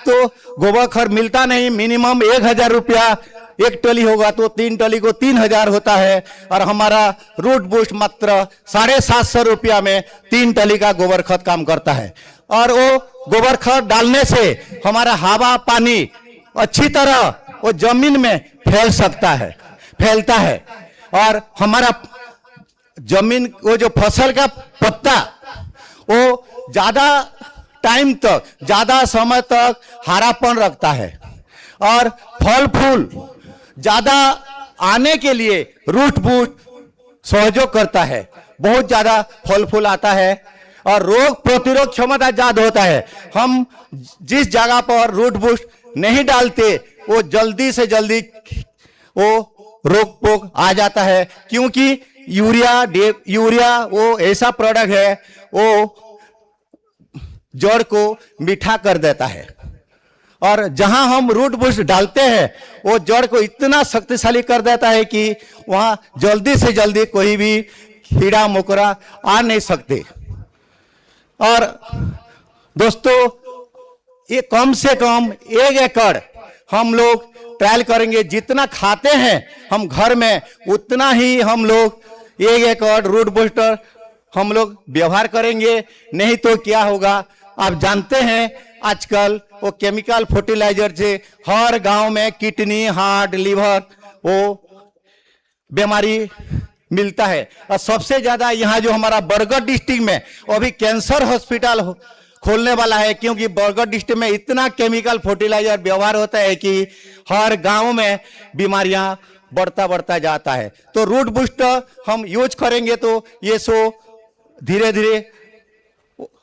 तो गोबर खाद मिलता नहीं, मिनिमम 1000 रुपया एक टली होगा तो 3 टली को 3000 होता है, और हमारा रूट बूस्ट मात्र 750 रुपया में 3 टली का गोबर खाद काम करता है। और वो गोबर खाद डालने से हमारा हवा पानी अच्छी तरह वो जमीन में फैलता है, और हमारा जमीन वो जो फसल का पत्ता वो ज्यादा टाइम तक, ज्यादा समय तक हरापन रखता है, और फल फूल ज्यादा आने के लिए रूट बूस्ट सहयोग करता है। बहुत ज्यादा फल फूल आता है और रोग प्रतिरोध क्षमता ज्यादा होता है। हम जिस जगह पर रूट बूस्ट नहीं डालते वो जल्दी से जल्दी वो रोग पोक आ जाता है, क्योंकि यूरिया वो ऐसा प्रोडक्ट है वो जड़ को मीठा कर देता है, और जहां हम रूट बूस्ट डालते हैं वो जड़ को इतना शक्तिशाली कर देता है कि वहां जल्दी से जल्दी कोई भी कीड़ा मकोड़ा आ नहीं सकते। और दोस्तों, ये कम से कम 1 एकड़ हम लोग ट्रायल करेंगे। जितना खाते हैं हम घर में उतना ही हम लोग 1 एकड़ रूट बूस्टर हम लोग व्यवहार करेंगे। नहीं तो क्या होगा, आप जानते हैं आजकल वो केमिकल फर्टिलाइजर से हर गांव में किडनी, हार्ट, लीवर वो बीमारी मिलता है। और सबसे ज्यादा यहाँ जो हमारा बरगढ़ डिस्ट्रिक्ट में अभी कैंसर हॉस्पिटल खोलने वाला है, क्योंकि बरगढ़ डिस्ट्रिक्ट में इतना केमिकल फर्टिलाइजर व्यवहार होता है कि हर गांव में बीमारियां बढ़ता जाता है। तो रूट बूस्टर हम यूज करेंगे तो ये सो धीरे धीरे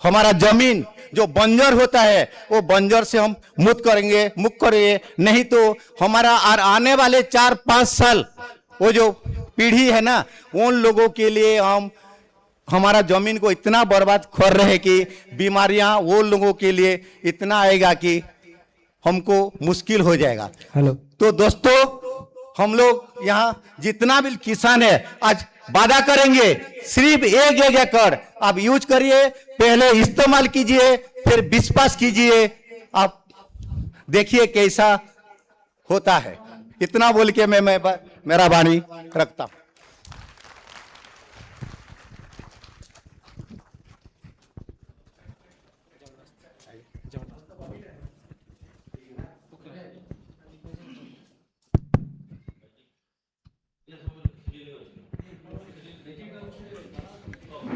हमारा जमीन जो बंजर होता है वो बंजर से हम मुक्त करेंगे। नहीं तो हमारा आने वाले 4-5 साल वो जो पीढ़ी है ना, उन लोगों के लिए हम हमारा जमीन को इतना बर्बाद कर रहे हैं कि बीमारियां वो लोगों के लिए इतना आएगा कि हमको मुश्किल हो जाएगा। हेलो, तो दोस्तों, हम लोग यहाँ जितना भी किसान है आज वादा करेंगे, सिर्फ 1 एकड़ आप यूज करिए, पहले इस्तेमाल कीजिए, फिर विश्वास कीजिए, आप देखिए कैसा होता है। इतना बोल के मैं मेरा वाणी रखता हूं।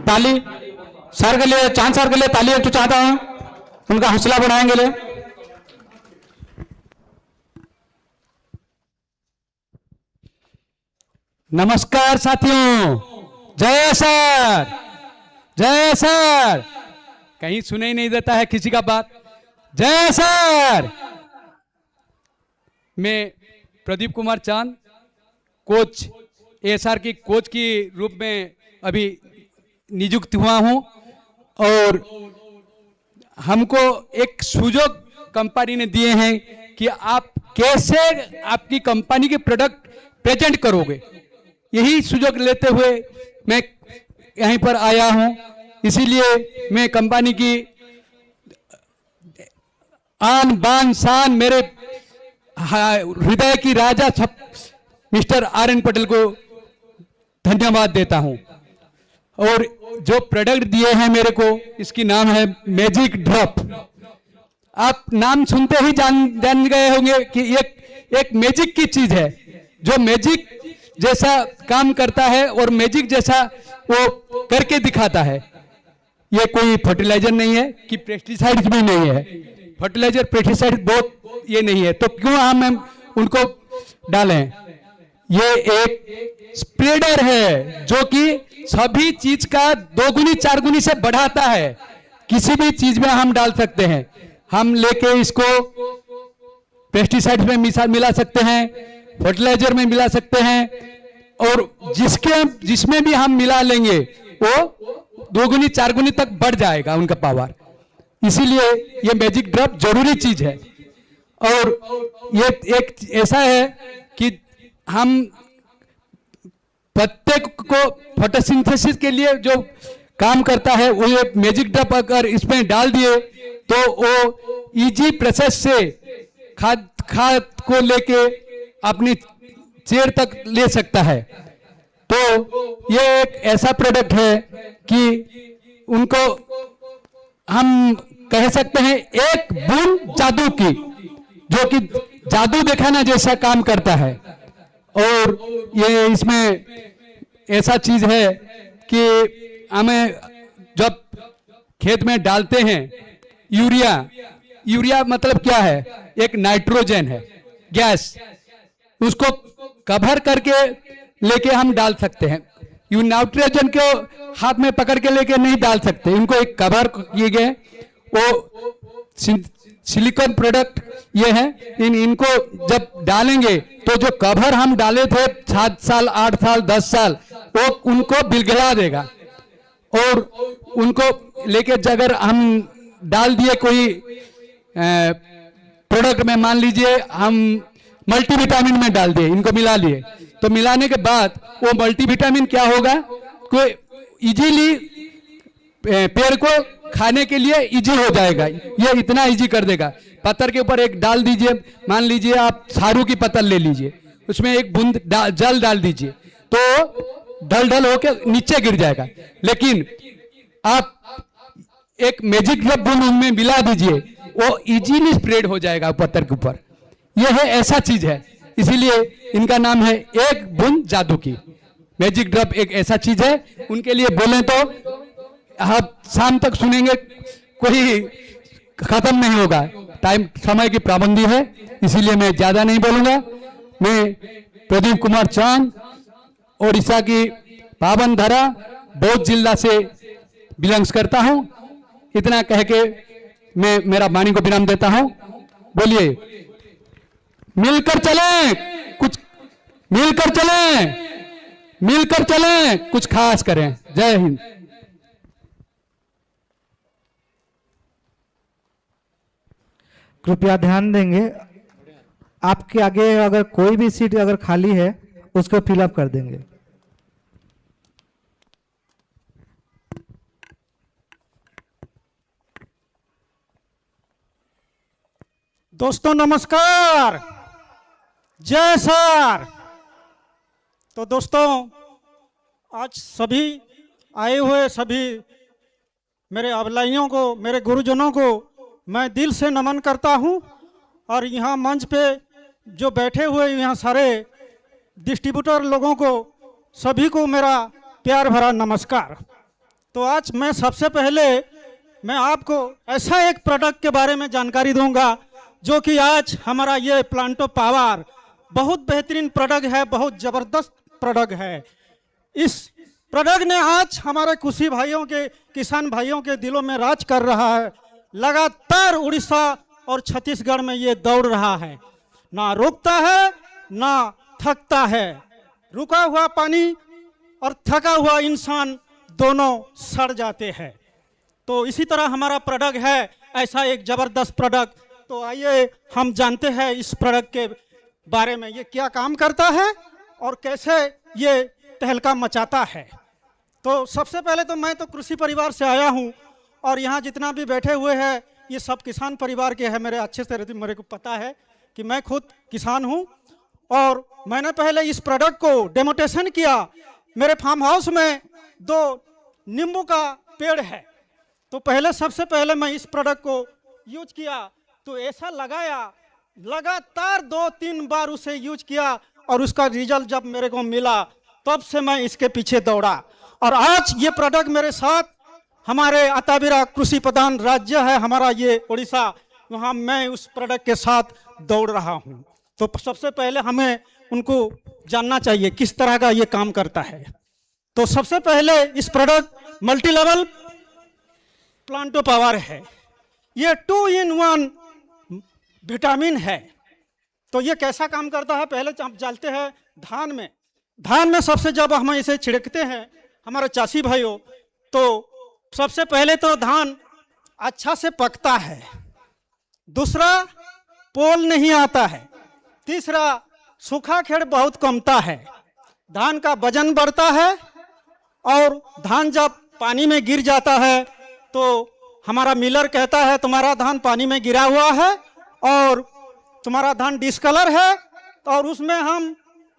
ताली सर के लिए, चांद सर के लिए ताली एक तो चाहता हूं, उनका हौसला बढ़ाएंगे लिए। नमस्कार साथियों, जय सर, जय सर। कहीं सुनाई नहीं देता है किसी का बात। जय सर। मैं प्रदीप कुमार चांद, कोच एएसआर की कोच की रूप में अभी नियुक्त हुआ हूं, और हमको एक सुযোগ कंपनी ने दिए हैं कि आप कैसे आपकी कंपनी के प्रोडक्ट प्रेजेंट करोगे। यही सुযোগ लेते हुए मैं यहीं पर आया हूं। इसीलिए मैं कंपनी की आन बान शान, मेरे हृदय की राजा मिस्टर RN पटेल को धन्यवाद देता हूं। और जो प्रोडक्ट दिए हैं मेरे को, इसकी नाम है मैजिक ड्रॉप। आप नाम सुनते ही जान गए होंगे कि एक मैजिक की चीज है, जो मैजिक जैसा काम करता है और मैजिक जैसा वो करके दिखाता है। ये कोई फर्टिलाइजर नहीं है कि पेस्टिसाइड भी नहीं है। फर्टिलाइजर पेस्टिसाइड बहुत ये नहीं है, तो क्यों हम उनको डालें। ये एक स्प्रेडर है जो कि सभी चीज का 2 गुनी 4 गुनी से बढ़ाता है, किसी भी चीज में हम डाल सकते हैं। हम लेके इसको पेस्टिसाइड में मिला सकते हैं, फर्टिलाइजर में मिला सकते हैं, और जिसमें भी हम मिला लेंगे वो 2 गुनी 4 गुनी तक बढ़ जाएगा उनका पावर। इसीलिए ये मैजिक ड्रॉप जरूरी चीज है। और ये एक ऐसा है कि हम पत्ते को फोटोसिंथेसिस के लिए जो काम करता है वो ये मैजिक ड्रॉप अगर इसमें डाल दिए तो वो इजी प्रोसेस से खाद को लेके अपनी चेर तक ले सकता है। तो ये एक ऐसा प्रोडक्ट है कि उनको हम कह सकते हैं एक बूंद जादू की, जो कि जादू दिखाना जैसा काम करता है। और ये इसमें ऐसा चीज है कि हमें जब खेत में डालते हैं यूरिया मतलब क्या है, एक नाइट्रोजन है गैस, उसको कवर करके लेके हम डाल सकते हैं। यू नाइट्रोजन को हाथ में पकड़ के लेके नहीं डाल सकते, इनको एक कवर किए गए, वो सिलिकॉन प्रोडक्ट ये है। इनको जब डालेंगे तो जो कवर हम डाले थे 7 साल 8 साल 10 साल वो उनको बिलगला देगा। और उनको लेके अगर हम डाल दिए कोई प्रोडक्ट में, मान लीजिए हम मल्टीविटामिन में डाल दिए, इनको मिला लिए, तो मिलाने के बाद वो मल्टीविटामिन क्या होगा, कोई इजीली पेड़ को खाने के लिए इजी हो जाएगा। ये इतना इजी कर देगा। पत्थर के ऊपर एक डाल दीजिए, मान लीजिए आप सारू की पत्थर ले लीजिए, उसमें एक बूंद जल डाल दीजिए तो ढल ढल होकर नीचे गिर जाएगा। लेकिन आप एक मैजिक ड्रॉप बूंद उनमें मिला दीजिए, वो इजीली स्प्रेड हो जाएगा पत्थर के ऊपर। यह है ऐसा चीज है, इसीलिए इनका नाम है एक बूंद जादू की। मैजिक ड्रॉप एक ऐसा चीज है, उनके लिए बोलें तो आप शाम तक सुनेंगे, कोई खत्म नहीं होगा। टाइम समय की पाबंदी है, इसीलिए मैं ज्यादा नहीं बोलूंगा। मैं प्रदीप कुमार चांद, ओडिशा की पावनधारा बौद्ध जिला से बिलोंग्स करता हूं। इतना कह के मैं मेरा वाणी को विराम देता हूं। बोलिए, मिलकर चलें, कुछ मिलकर चलें, मिलकर चलें, कुछ खास करें। जय हिंद। कृपया ध्यान देंगे, आपके आगे अगर कोई भी सीट अगर खाली है उसको फिलअप कर देंगे। दोस्तों नमस्कार, जय सर। तो दोस्तों, आज सभी आए हुए सभी मेरे अबलाइयों को, मेरे गुरुजनों को मैं दिल से नमन करता हूं। और यहाँ मंच पे जो बैठे हुए यहाँ सारे डिस्ट्रीब्यूटर लोगों को, सभी को मेरा प्यार भरा नमस्कार। तो आज मैं सबसे पहले मैं आपको ऐसा एक प्रोडक्ट के बारे में जानकारी दूंगा जो कि आज हमारा ये प्लांटो पावर बहुत बेहतरीन प्रोडक्ट है, बहुत ज़बरदस्त प्रोडक्ट है। इस प्रोडक्ट ने आज हमारे कृषि भाइयों के, किसान भाइयों के दिलों में राज कर रहा है। लगातार उड़ीसा और छत्तीसगढ़ में ये दौड़ रहा है, ना रुकता है ना थकता है। रुका हुआ पानी और थका हुआ इंसान दोनों सड़ जाते हैं। तो इसी तरह हमारा प्रोडक्ट है, ऐसा एक ज़बरदस्त प्रोडक्ट। तो आइए हम जानते हैं इस प्रोडक्ट के बारे में, ये क्या काम करता है और कैसे ये तहलका मचाता है। तो सबसे पहले तो मैं तो कृषि परिवार से आया हूँ और यहाँ जितना भी बैठे हुए हैं ये सब किसान परिवार के हैं। मेरे अच्छे से मेरे को पता है कि मैं खुद किसान हूँ और मैंने पहले इस प्रोडक्ट को डेमोटेशन किया। मेरे फार्म हाउस में 2 नींबू का पेड़ है, तो पहले सबसे पहले मैं इस प्रोडक्ट को यूज किया तो ऐसा लगाया, लगातार 2-3 बार उसे यूज किया और उसका रिजल्ट जब मेरे को मिला तब से मैं इसके पीछे दौड़ा। और आज ये प्रोडक्ट मेरे साथ, हमारे अताबिरा कृषि प्रधान राज्य है हमारा ये उड़ीसा, वहाँ मैं उस प्रोडक्ट के साथ दौड़ रहा हूँ। तो सबसे पहले हमें उनको जानना चाहिए किस तरह का ये काम करता है। तो सबसे पहले इस प्रोडक्ट मल्टी लेवल प्लांटो पावर है। ये 2 in 1 विटामिन है। तो ये कैसा काम करता है, पहले आप डालते हैं धान में सबसे जब हम इसे छिड़कते हैं हमारे चासी भाइयों, तो सबसे पहले तो धान अच्छा से पकता है, दूसरा पोल नहीं आता है, तीसरा सूखा खेड़ बहुत कमता है, धान का वजन बढ़ता है, और धान जब पानी में गिर जाता है तो हमारा मिलर कहता है तुम्हारा धान पानी में गिरा हुआ है और तुम्हारा धान डिस्कलर है, और उसमें हम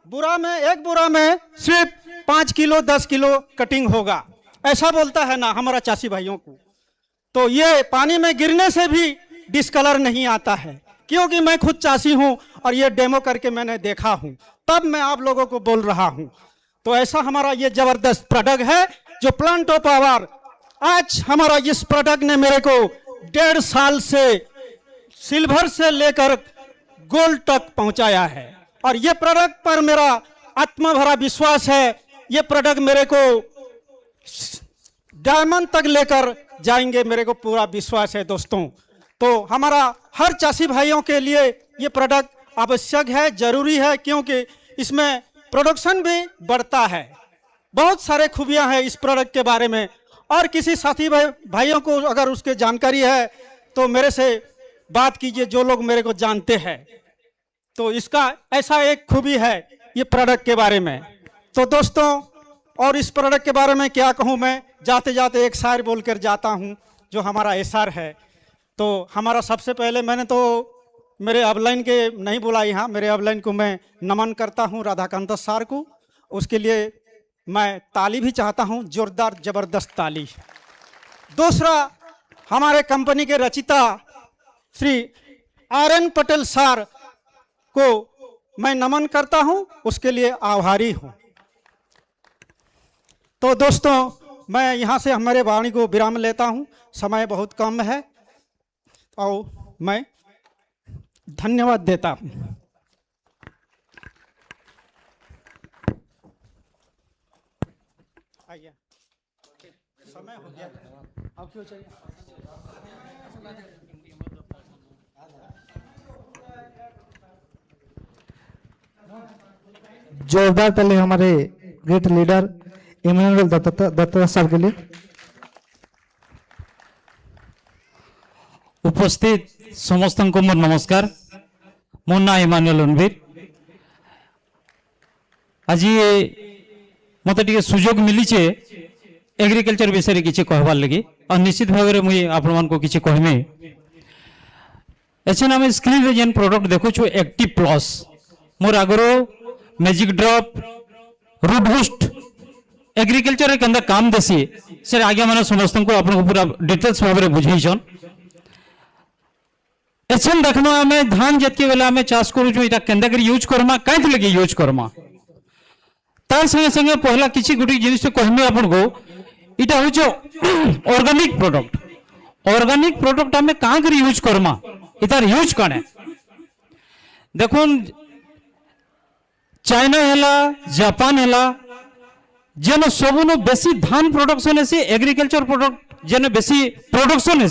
एक बुरा में सिर्फ 5 किलो 10 किलो कटिंग होगा, ऐसा बोलता है ना हमारा चासी भाइयों को। तो ये पानी में गिरने से भी डिस्कलर नहीं आता है, क्योंकि मैं खुद चासी हूं और ये डेमो करके मैंने देखा हूं, तब मैं आप लोगों को बोल रहा हूं। तो ऐसा हमारा ये जबरदस्त प्रोडक्ट है जो प्लांटो पावर। आज हमारा इस प्रोडक्ट ने मेरे को 1.5 साल से सिल्वर से लेकर गोल्ड तक पहुंचाया है, और ये प्रोडक्ट पर मेरा आत्मा भरा विश्वास है। ये प्रोडक्ट मेरे को डायमंड तक लेकर जाएंगे, मेरे को पूरा विश्वास है दोस्तों। तो हमारा हर चासी भाइयों के लिए ये प्रोडक्ट आवश्यक है, जरूरी है, क्योंकि इसमें प्रोडक्शन भी बढ़ता है। बहुत सारे खूबियां हैं इस प्रोडक्ट के बारे में, और किसी साथी भाइयों को अगर उसके जानकारी है तो मेरे से बात कीजिए, जो लोग मेरे को जानते हैं। तो इसका ऐसा एक खूबी है ये प्रोडक्ट के बारे में। तो दोस्तों, और इस प्रोडक्ट के बारे में क्या कहूँ, मैं जाते जाते एक शायर बोलकर जाता हूँ जो हमारा एसआर है। तो हमारा सबसे पहले मैंने तो मेरे अपलाइन के नहीं बोला यहाँ, मेरे अपलाइन को मैं नमन करता हूँ राधाकांत सर को, उसके लिए मैं ताली भी चाहता हूँ, जोरदार जबरदस्त ताली। दूसरा, हमारे कंपनी के रचिता श्री RN पटेल सर को मैं नमन करता हूँ, उसके लिए आभारी हूँ। तो दोस्तों, मैं यहाँ से हमारे वाणी को विराम लेता हूँ, समय बहुत कम है, और मैं धन्यवाद देता हूँ। आइए, समय हो गया, अब क्यों चाहिए? जोरदार ताली हमारे great leader Emmanuel Datta sir के लिए। उपस्थित समस्त को मोर नमस्कार। मोर ना इमानुएल रणवीर। आज मत टे सुजोग मिली एग्रीकल्चर विषय किसी कहबार लगी, और निश्चित भाव में मुझे आपण मान को किसी कहमी। एछन आम स्क्रीन रे जेन प्रोडक्ट देखु एक्टिव प्लस, मोर आगरो magic drop, root boost agriculture के काम देसी से आगे मैंने समस्त को आपको पूरा डिटेल्स भाव में बुझेछन। एछन देखना आम धान जितके बेले आम चाष करूँ इटा केंदा कर यूज करमा, कहीं लगे यूज करमा, तार संगे संगे पहला किसी गोटे जिनिस कहमी आपन को, इटा हूँ ऑर्गेनिक प्रोडक्ट। ऑर्गेनिक प्रोडक्ट आम कहाँ कर यूज करमा, इतार यूज कने देखुन चाइना हैला, जापान हैला, जेन सबुनु बेसी धान प्रोडक्शन है, एग्रीकल्चर प्रोडक्ट जेन बेसी प्रोडक्शन है,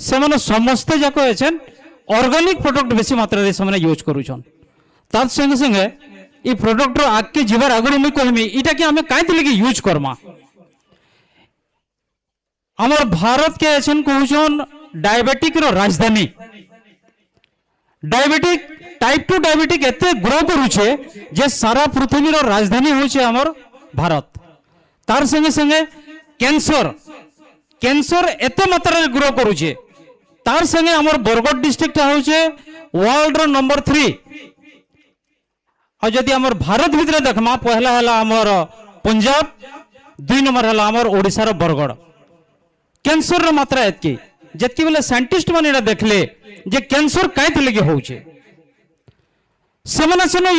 से माने समस्त जाक एछन ऑर्गेनिक प्रोडक्ट बेसी मात्रा रे से यूज करूछन। तार संगे संगे ई प्रोडक्ट आगे जीवार आगु मुई कहमी इटा कि हमें काहे लगी यूज करमा। हमर भारत के एछन कहूछन डायबिटिक रो राजधानी। डायबिटिक टाइप 2 डायबिटिक एते ग्रो करूछे जे सारा पृथ्वी रो राजधानी होछे हमर भारत। तार संगे संगे कैंसर एते मात्रा रे ग्रो करूछे। तार संगे हमर बरगढ़ डिस्ट्रिक्ट होछे वर्ल्ड रो नंबर 3। और जदि हमर भारत भीतर देखमा, पहला हला हमर पंजाब, 2 नंबर हला हमर ओडिसा रो बरगढ़। कैंसर रो मात्रा एतकी जतकी बेले साइंटिस्ट माने देखले जे कैंसर काहे लगे होउछे, सेमाने सेने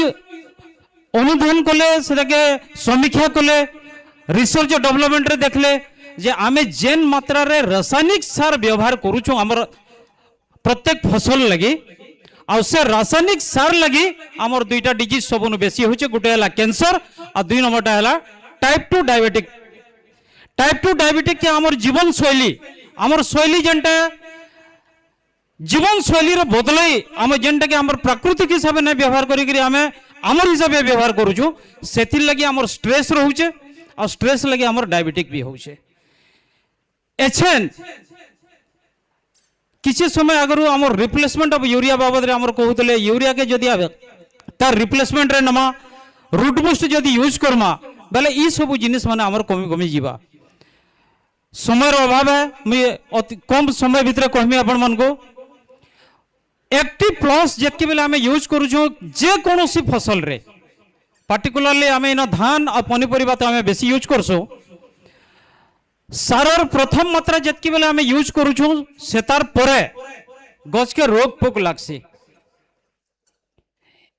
अनुधान कले, सेटाके समीक्षा कले, रिसर्च डेवलपमेंट रे देखले जे आमे जेन मात्रा रे रासायनिक सार व्यवहार करूछो हमर प्रत्येक फसल लगी, आ से रासायनिक सार लगी हमर 2टा डिजीज सबनु बेसी होचे। गोटे हला कैंसर और 2 नंबरटा हला टाइप 2 डायबिटिक। टाइप 2 डायबिटिक के हमर जीवन शैली आमर शैली जेनटा जीवन शैली रे बदलई आम जेनटा कि आमर प्राकृतिक हिसाब ने व्यवहार करी आमे आमर हिसाब व्यवहार करूछु सेथिर लगी आमर स्ट्रेस रहउचे और स्ट्रेस लगी आमर डायबिटिक भी होउचे एछेन किसी समय अगर आमर रिप्लेसमेंट ऑफ यूरिया बाबद रे आमर कहउतले यूरिया के जदी आबे तार रिप्लेसमेंट रे नमा रूट बूस्ट जदी यूज करमा बेले ई सब जिनिस माने आमर कमी कमी जीवा समय अभाव है मुझे अति कम समय भितर कहमी आपण मन को एक्टिव प्लस जितके बेले आम यूज करूँ जे कौन सी फसल रे पार्टिकुलरली आम इन धान और पनीपरिया तो आम बेसी यूज करसु सारर प्रथम मात्रा जितके बेले आम यूज करूँ से तार परे गछ के रोग पोक लागसी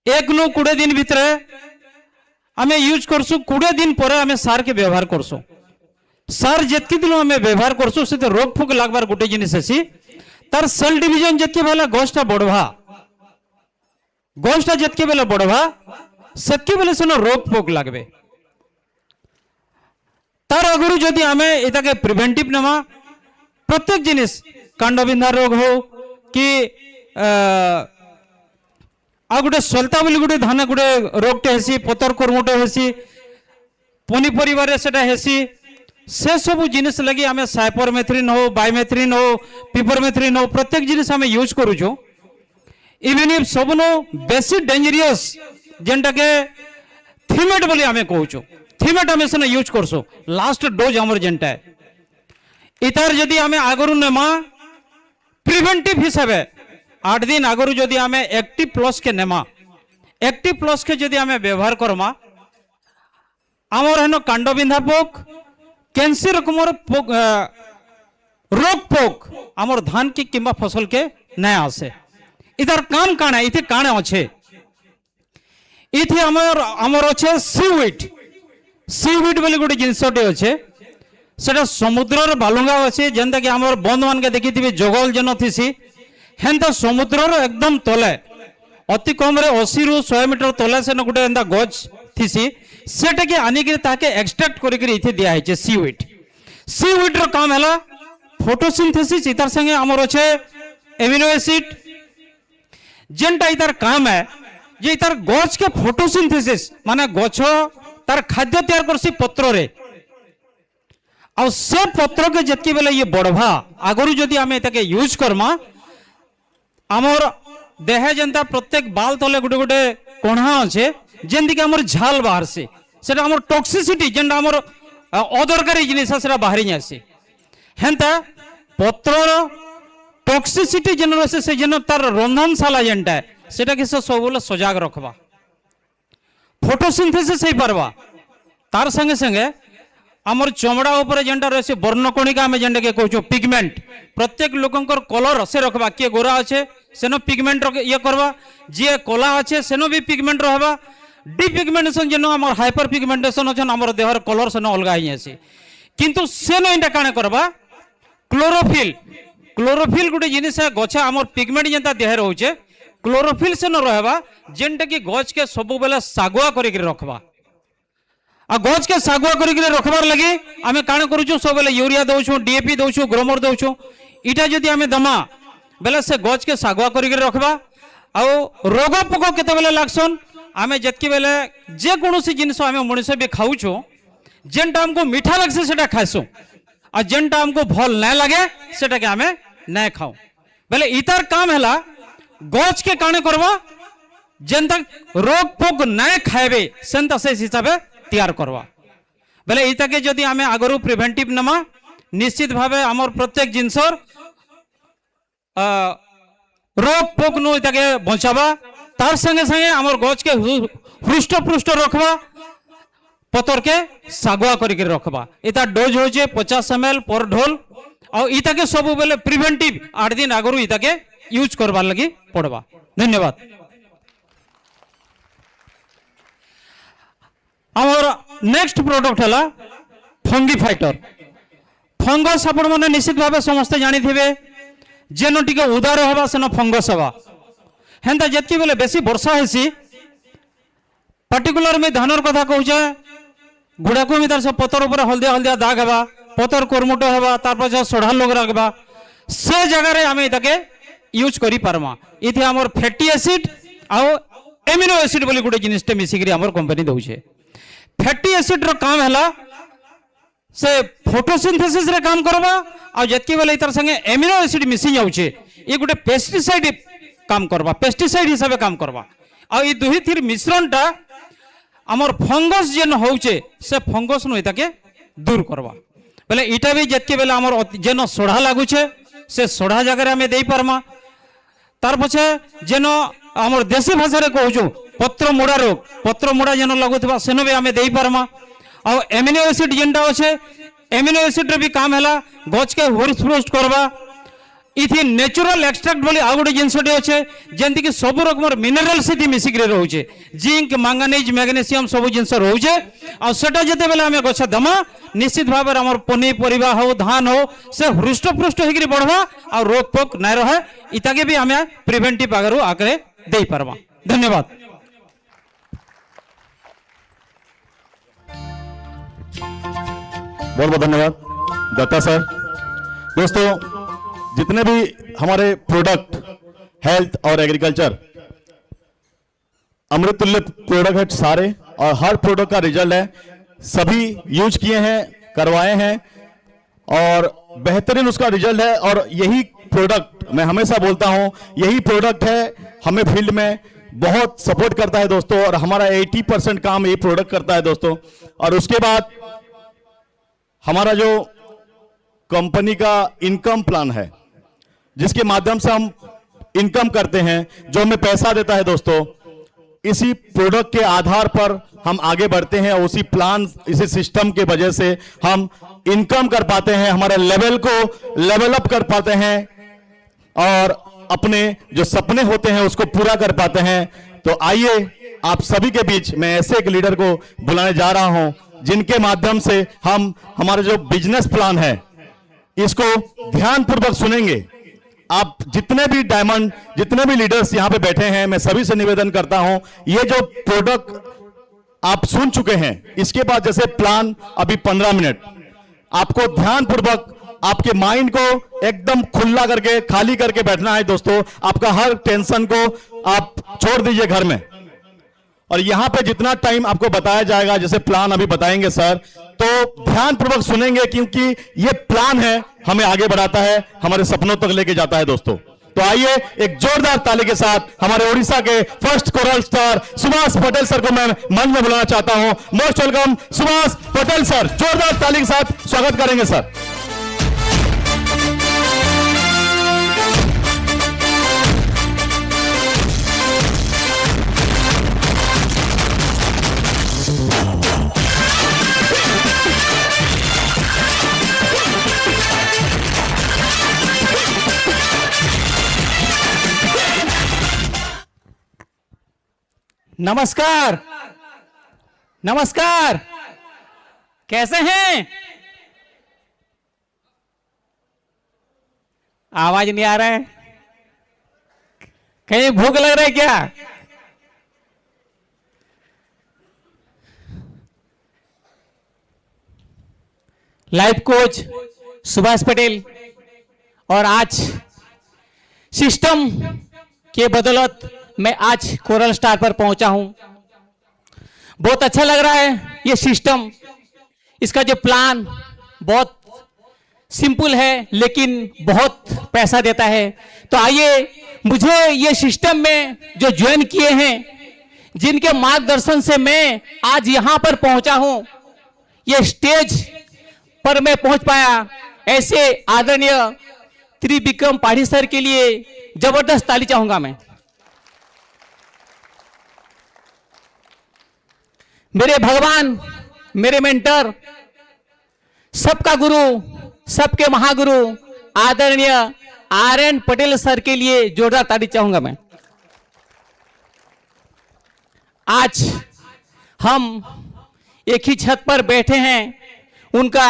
1-20 दिन भितर आम यूज करसु 20 दिन पर आम सार के व्यवहार करसु सार जितके दिन आम व्यवहार करसु से रोग पोक लागबार गोटे जिनिस अछि तार सेल डिवीजन जितके बेले गछटा बढ़वा गछटा जितके बेले बढ़वा सेतके बेले सेनो रोग पोक लागबे तार अगरु जदि आमे एताके प्रिवेंटिव नमा प्रत्येक जिनिस कांडबिंधा रोग हो कि आ गोटे सलता बोली गोटे धान गोटे रोगटे हेसी पतर कर्मटे हेसी पनीपरिया रे सेटा हेसी से सब जिनिस लगी आम साइपरमेथ्रिन हो बाइमेथ्रिन हो पिपरमेथ्रिन हो प्रत्येक जिनिस आम यूज करूँ इवन इफ सबनो बेसी डेंजरियस जेनटा के थीमेट बोली आम कहूँ थीमेट आम से यूज करसु लास्ट डोज आमर जेनटा इतार जदि आम आगरू नेमा प्रिवेंटिव हिसाब 8 दिन आगरू जदि आम एक्टिव प्लस के नेमा एक्टिव प्लस के जदि आम व्यवहार करमा आमर हेन कांडबिंधा पोक कैंसी रकमर रोग पोक आमर धान की किंबा फसल के नया आसे इधर काम काना इथे काने अच्छे इथे आमर अच्छे सीवीड बोली गोटे जिनसटे अच्छे सेटा समुद्रर बालुंगा अच्छे जेनता कि आमर बंद मान के देखी जगल जन थीसी हेन्ता समुद्रर एकदम तले अति कम रे 80 ରୁ 100 मीटर तले से गोटे एंता गछ थीसी सेटा के आनी के ताके एक्सट्रैक्ट करी करी इथे दिया है सीवीड रो काम हैला फोटोसिंथेसिस इतार संगे हमर अछि एमिनो एसिड जेनटा इतार काम है जे इतार गछ के फोटोसिंथेसिस माने गछ तार खाद्य तैयार करसी पत्र रे आ से पत्र के जतके बेले ये बढ़वा आगरु जदी आमे ताके यूज करमा हमर देह जनता प्रत्येक बाल तले गोटे गोटे कोणा अच्छे जेंति हमर झाल बाहर से सेटा हमर टॉक्सिसिटी जेंटा हमर अदरकारी जिनिस सेटा बाहरी आसी हेंता पत्रर टॉक्सिसिटी जेन रसे से जेन तार रंधनशाला जेंटा सेटा कि सब बोले सजाग रखबा फोटोसिंथेसिस हो पारबा तार संगे संगे हमर चमड़ा ऊपर जेंटा रसे वर्णकणिका आम जेंटा के कहूँ पिगमेंट प्रत्येक लोकंकर कलर से रखबा किए गोरा अच्छे सेनो पिगमेंट ये करवा जी कला अच्छे सेनो भी पिगमेंट रहबा डिपिगमेंटेशन जेन आम हाइपर पिगमेंटेशन अच्छे आम देहर कलर सेन अलग ही आसी किंतु सेन एटा काण करबा क्लोरोफिल गोटे जिनिस गछ आम पिगमेंट जेनता देह रोचे क्लोरोफिल सेन रहबा जेनटा कि गछ के सब बेले सागुआ करके रखबा आ गछ के सागुआ करके रखबार लगी आम काण करूँ सब बेले यूरिया दौछू डीएपी दौछू ग्रोमर दौछू इटा जदि आम दमा बेले से गछ के सागुआ करके रखबा आ रोग पोक केते बेले लागसन आम जितके बेले जेकोसी जिनस आम मनीष भी खाऊँ जेनटा आमको मीठा लगसे सेटा खाइसु आ जेनटा आमको भल ना लगे सेटा के आमे ना खाऊ बेले इतार काम हैला गछ के काणे करबा जेनता रोग पोक ना खाएबे सेंता से हिसाब तैयार करवा बेले इता के जदि आमे आगरु प्रिवेंटिव नमा निश्चित भावे आमर प्रत्येक जिनसर रोग पोक नु इता के बचाबा तार संगे संगे आमर गछ के हृष्ट पृष्ठ रखबा पतर के सागुआ करके रखबा इता डोज होचे 50 ml पर ढोल और इता के सब बेले प्रिवेंटिव 8 दिन आगरु इता के यूज करबार लगी पड़बा। धन्यवाद। आमर नेक्स्ट प्रोडक्ट है फंगी फाइटर फंगस आपण मैंने निश्चित भाव समस्ते जानी थे जेन टी उदार हवा सेन फंगस हवा हेन्ता जितकी बेले बेसी वर्षा हेसी पार्टिकुलर में धानर कथा कहूचे घोड़ा को तार सब पतर ऊपर हल्दिया हल्दिया दाग हवा पतर कोरमुटो हेबा तार पाछे सोढ़ा लोग रखबा से जगह रे आमे ताके यूज करी पारमा। इथे हमर फैटी एसिड आउ एमिनो एसिड बोली गुटे जिनिसटे मिसिकरी हमर कंपनी दउछे। फैटी एसिड रो काम हला से फोटोसिंथेसिस रे काम करबा आ जतकी बेले इतर संगे एमिनो एसिड मिसी जाउछे ये गुटे पेस्टिसाइड काम करबा, पेस्टिसाइड हिसाब काम करबा। आ ई दुही थिर मिश्रणटा हमर फंगस जेन होउछे से फंगस नु इताके दूर करबा। बोले इटा भी जतकी बेले हमर जेन सोढ़ा लागुछे से सोढ़ा जगह हमें देई पारमा। तार पछे जेन हमर देसी भाषा रे कहूछु पत्र मोड़ा रोग, पत्र मोड़ा जेन लागुथबा सेनो भी हमें देई पारमा। आ एमिनो एसिड जेनटा अछि एमिनो एसिड रे भी काम हैला गछ के हरित करबा। इथि नेचुरल एक्सट्रैक्ट बोली आ गोटे जिनसटे अच्छे जेंति कि सब रकम मिनरल्स इथि मिसिक रे रहउछे, जिंक मैंगनीज मैग्नीशियम सब जिनस रहउछे। आ सेटा जते बेले हमें गछ दमा निश्चित भाव में हमर पनीपरिबा हो धान हो से हृष्टपुष्ट होकरी बढ़वा आ रोग पोक नै रहे इताके भी हमें प्रिवेंटिव आगरु आकरे देई परबा। धन्यवाद। बहुत बहुत धन्यवाद दत्ता सर। दोस्तों जितने भी हमारे प्रोडक्ट हेल्थ और एग्रीकल्चर अमृत तुल्य प्रोडक्ट है सारे, और हर प्रोडक्ट का रिजल्ट है, सभी यूज किए हैं, करवाए हैं और बेहतरीन उसका रिजल्ट है। और यही प्रोडक्ट मैं हमेशा बोलता हूं, यही प्रोडक्ट है हमें फील्ड में बहुत सपोर्ट करता है दोस्तों, और हमारा 80% काम यही प्रोडक्ट करता है दोस्तों। और उसके बाद हमारा जो कंपनी का इनकम प्लान है जिसके माध्यम से हम इनकम करते हैं, जो हमें पैसा देता है दोस्तों, इसी प्रोडक्ट के आधार पर हम आगे बढ़ते हैं। और उसी प्लान इसी सिस्टम के वजह से हम इनकम कर पाते हैं, हमारे लेवल को लेवल अप कर पाते हैं और अपने जो सपने होते हैं उसको पूरा कर पाते हैं। तो आइए आप सभी के बीच मैं ऐसे एक लीडर को बुलाने जा रहा हूं जिनके माध्यम से हम हमारा जो बिजनेस प्लान है इसको ध्यानपूर्वक सुनेंगे। आप जितने भी डायमंड जितने भी लीडर्स यहां पे बैठे हैं, मैं सभी से निवेदन करता हूं, ये जो प्रोडक्ट आप सुन चुके हैं इसके बाद जैसे प्लान अभी 15 मिनट आपको ध्यानपूर्वक आपके माइंड को एकदम खुला करके खाली करके बैठना है दोस्तों। आपका हर टेंशन को आप छोड़ दीजिए घर में, और यहां पे जितना टाइम आपको बताया जाएगा जैसे प्लान अभी बताएंगे सर, तो ध्यानपूर्वक सुनेंगे क्योंकि ये प्लान है हमें आगे बढ़ाता है, हमारे सपनों तक लेके जाता है दोस्तों। तो आइए एक जोरदार ताली के साथ हमारे उड़ीसा के first coral star Subhash Patel sir को मैं मंच में बुलाना चाहता हूं। Most welcome Subhash Patel sir, जोरदार ताली के साथ स्वागत करेंगे सर। नमस्कार, नमस्कार, कैसे हैं? आवाज नहीं आ रहा है? कहीं भूख लग रहा है क्या? लाइफ कोच सुभाष पटेल, और आज सिस्टम के बदौलत मैं आज कोरल स्टार पर पहुंचा हूं। बहुत अच्छा लग रहा है ये सिस्टम, इसका जो प्लान बहुत सिंपल है लेकिन बहुत पैसा देता है। तो आइए, मुझे ये सिस्टम में जो ज्वाइन किए हैं, जिनके मार्गदर्शन से मैं आज यहां पर पहुंचा हूं, ये स्टेज पर मैं पहुंच पाया, ऐसे आदरणीय त्रिविक्रम पाठी सर के लिए जबरदस्त ताली चाहूंगा मैं। मेरे भगवान, मेरे मेंटर, सबका गुरु, सबके महागुरु आदरणीय RN पटेल सर के लिए जोरदार ताली चाहूंगा मैं। आज हम एक ही छत पर बैठे हैं, उनका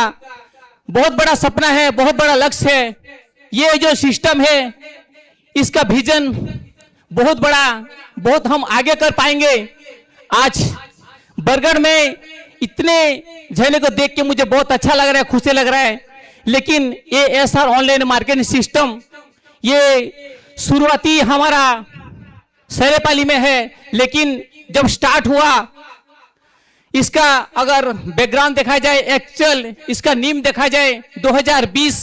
बहुत बड़ा सपना है, बहुत बड़ा लक्ष्य है। ये जो सिस्टम है इसका विजन बहुत बड़ा, बहुत हम आगे कर पाएंगे। आज बरगढ़ में इतने झरने को देख के मुझे बहुत अच्छा लग रहा है, खुशी लग रहा है। लेकिन ये एएसआर ऑनलाइन मार्केटिंग सिस्टम ये शुरुआती हमारा सरेपाली में है, लेकिन जब स्टार्ट हुआ, इसका अगर बैकग्राउंड देखा जाए, एक्चुअल इसका नींव देखा जाए, 2020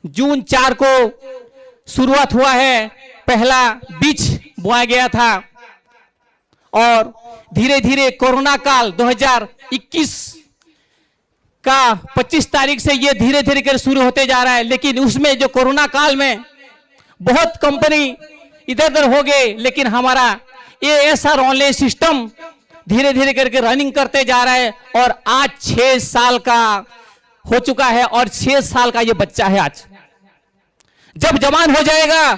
जून 4 को शुरुआत हुआ है, पहला बीज बोया गया था और धीरे धीरे कोरोना काल 2021 का 25 तारीख से ये धीरे धीरे कर शुरू होते जा रहा है। लेकिन उसमें जो कोरोना काल में बहुत कंपनी इधर उधर हो गए, लेकिन हमारा एएसआर ऑनलाइन सिस्टम धीरे धीरे करके रनिंग करते जा रहा है और आज 6 साल का हो चुका है और 6 साल का ये बच्चा है। आज जब जवान हो जाएगा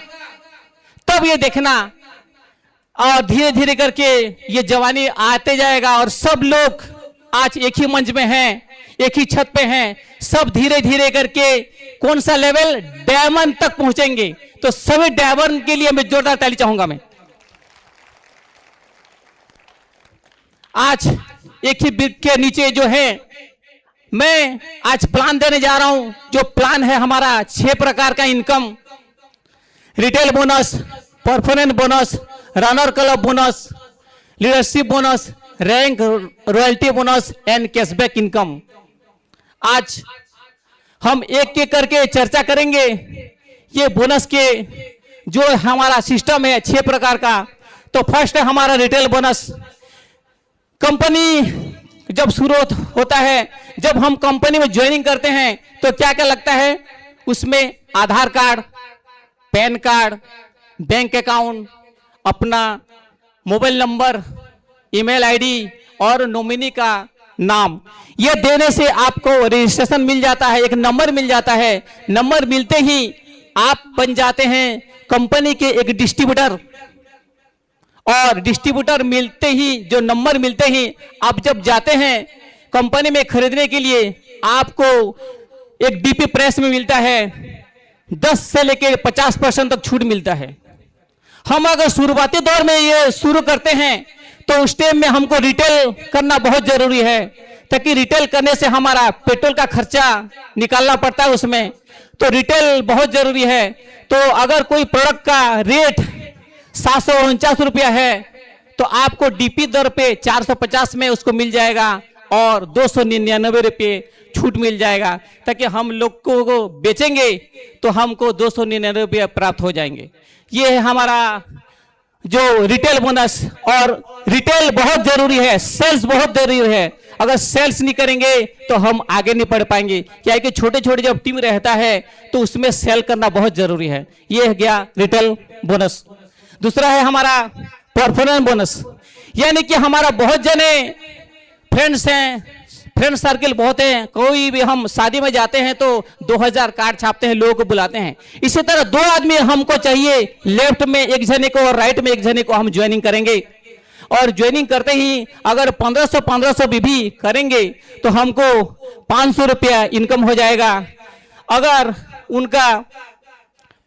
तब ये देखना, और धीरे धीरे करके ये जवानी आते जाएगा और सब लोग आज एक ही मंच में हैं, एक ही छत पे हैं, सब धीरे धीरे करके कौन सा लेवल, डायमंड तक पहुंचेंगे। तो सभी डायमंड के लिए मैं जोरदार ताली चाहूंगा। मैं आज एक ही ब्रिज के नीचे जो है, मैं आज प्लान देने जा रहा हूं। जो प्लान है हमारा 6 प्रकार का income, retail bonus, performance bonus, runner club bonus, leadership bonus, rank royalty bonus and cashback income. आज हम एक एक करके चर्चा करेंगे ये बोनस के जो हमारा सिस्टम है 6 प्रकार का। तो फर्स्ट है हमारा रिटेल बोनस। कंपनी जब शुरू होता है, जब हम कंपनी में ज्वाइनिंग करते हैं तो क्या क्या लगता है, उसमें Aadhaar card, PAN card, bank account, अपना मोबाइल नंबर, ईमेल आईडी और नॉमिनी का नाम, ये देने से आपको रजिस्ट्रेशन मिल जाता है, एक नंबर मिल जाता है। नंबर मिलते ही आप बन जाते हैं कंपनी के एक डिस्ट्रीब्यूटर, और डिस्ट्रीब्यूटर मिलते ही, जो नंबर मिलते ही आप जब जाते हैं कंपनी में खरीदने के लिए, आपको एक डीपी प्रेस में मिलता है 10 से लेकर 50% तक छूट मिलता है। हम अगर शुरुआती दौर में ये शुरू करते हैं तो उस टाइम में हमको रिटेल करना बहुत जरूरी है, ताकि रिटेल करने से हमारा पेट्रोल का खर्चा निकालना पड़ता है उसमें, तो रिटेल बहुत जरूरी है। तो अगर कोई प्रोडक्ट का रेट 749 रुपया है तो आपको डीपी दर पे 450 में उसको मिल जाएगा और 299 रुपये छूट मिल जाएगा, ताकि हम लोग को बेचेंगे तो हमको 299 रुपये प्राप्त हो जाएंगे। ये है हमारा जो रिटेल बोनस। और रिटेल बहुत जरूरी है, सेल्स बहुत जरूरी है। अगर सेल्स नहीं करेंगे तो हम आगे नहीं बढ़ पाएंगे, क्या है कि छोटे छोटे जब टीम रहता है तो उसमें सेल करना बहुत जरूरी है। ये गया रिटेल बोनस। दूसरा है हमारा परफॉर्मेंस बोनस, यानी कि हमारा बहुत जने फ्रेंड्स हैं, फ्रेंड सर्किल बहुत हैं, कोई भी हम शादी में जाते हैं तो 2000 कार्ड छापते हैं, लोगों को बुलाते हैं। इसी तरह 2 आदमी हमको चाहिए, लेफ्ट में एक जने को और राइट में एक जने को हम ज्वाइनिंग करेंगे। और ज्वाइनिंग करते ही अगर 1500 भी करेंगे तो हमको 500 रुपया इनकम हो जाएगा। अगर उनका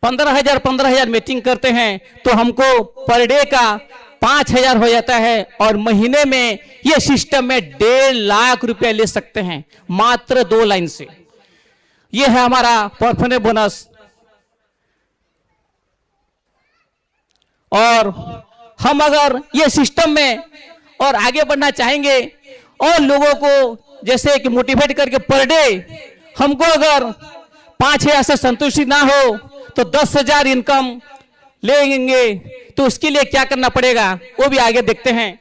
15,000 मीटिंग करते हैं तो हमको पर डे का 5,000 हो जाता है, और महीने में ये सिस्टम में 1.5 लाख रुपया ले सकते हैं मात्र 2 लाइन से। ये है हमारा परफॉर्मेंस बोनस। और हम अगर ये सिस्टम में और आगे बढ़ना चाहेंगे और लोगों को जैसे कि मोटिवेट करके पर डे हमको अगर 5,000 से संतुष्टि ना हो तो 10,000 इनकम लेंगे, तो उसके लिए क्या करना पड़ेगा वो भी आगे देखते हैं।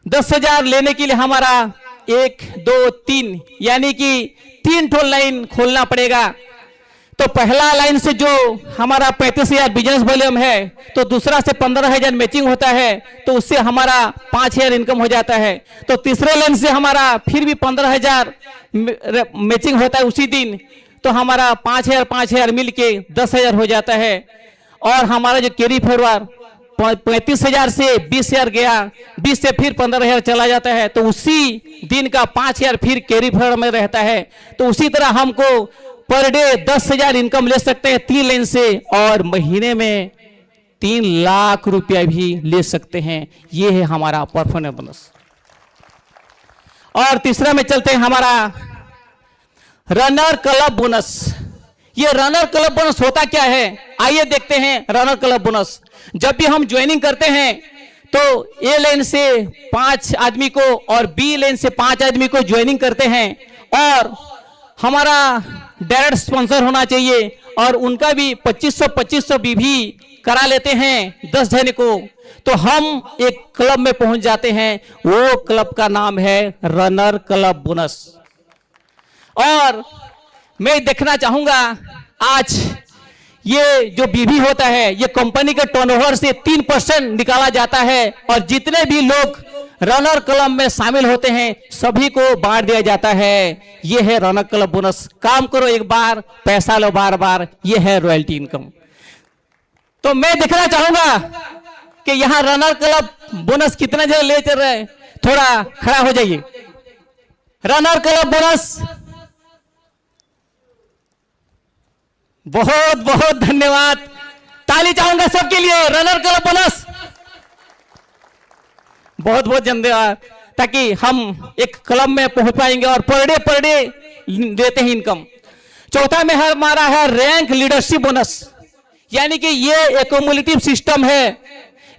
10,000 लेने के लिए हमारा 1, 2, 3 यानी कि 3 ठो लाइन खोलना पड़ेगा। तो पहला लाइन से जो हमारा 35,000 बिजनेस वॉल्यूम है, तो दूसरा से 15,000 मैचिंग होता है, तो उससे हमारा 5,000 इनकम हो जाता है। तो तीसरे लाइन से हमारा फिर भी 15,000 मैचिंग होता है उसी दिन, तो हमारा 5,000 मिल के 10,000 हो जाता है। और हमारा जो कैरी फॉरवर्ड 35,000 से 20,000 गया, 20 से फिर 15,000 चला जाता है, तो उसी दिन का 5,000 फिर कैरी फॉरवर्ड में रहता है। तो उसी तरह हमको पर डे 10,000 इनकम ले सकते हैं 3 लाइन से, और महीने में 3 लाख रुपया भी ले सकते हैं। ये है हमारा परफॉर्मेंस बोनस। और तीसरा में चलते हैं हमारा रनर क्लब बोनस। ये रनर क्लब बोनस होता क्या है, आइए देखते हैं। रनर क्लब बोनस जब भी हम ज्वाइनिंग करते हैं तो ए लेन से 5 आदमी को और बी लेन से 5 आदमी को ज्वाइनिंग करते हैं और हमारा डायरेक्ट स्पॉन्सर होना चाहिए और उनका भी 2500 भी करा लेते हैं 10 जने को, तो हम एक क्लब में पहुंच जाते हैं। वो क्लब का नाम है रनर क्लब बोनस। और मैं देखना चाहूंगा आज ये जो बीवी होता है ये कंपनी के टर्नओवर से 3% निकाला जाता है और जितने भी लोग रनर क्लब में शामिल होते हैं सभी को बांट दिया जाता है। ये है रनर क्लब बोनस। काम करो एक बार, पैसा लो बार बार, ये है रॉयल्टी इनकम। तो मैं देखना चाहूंगा कि यहां रनर क्लब बोनस कितना जगह ले चल रहा है, थोड़ा खड़ा हो जाइए। रनर क्लब बोनस, बहुत बहुत धन्यवाद, ताली चाहूंगा सबके लिए। रनर क्लब बोनस बहुत बहुत धन्यवाद, ताकि हम एक क्लब में पहुंच पाएंगे और पर डे देते हैं इनकम। चौथा में हमारा है रैंक लीडरशिप बोनस, यानी कि ये एक्युमुलेटिव सिस्टम है।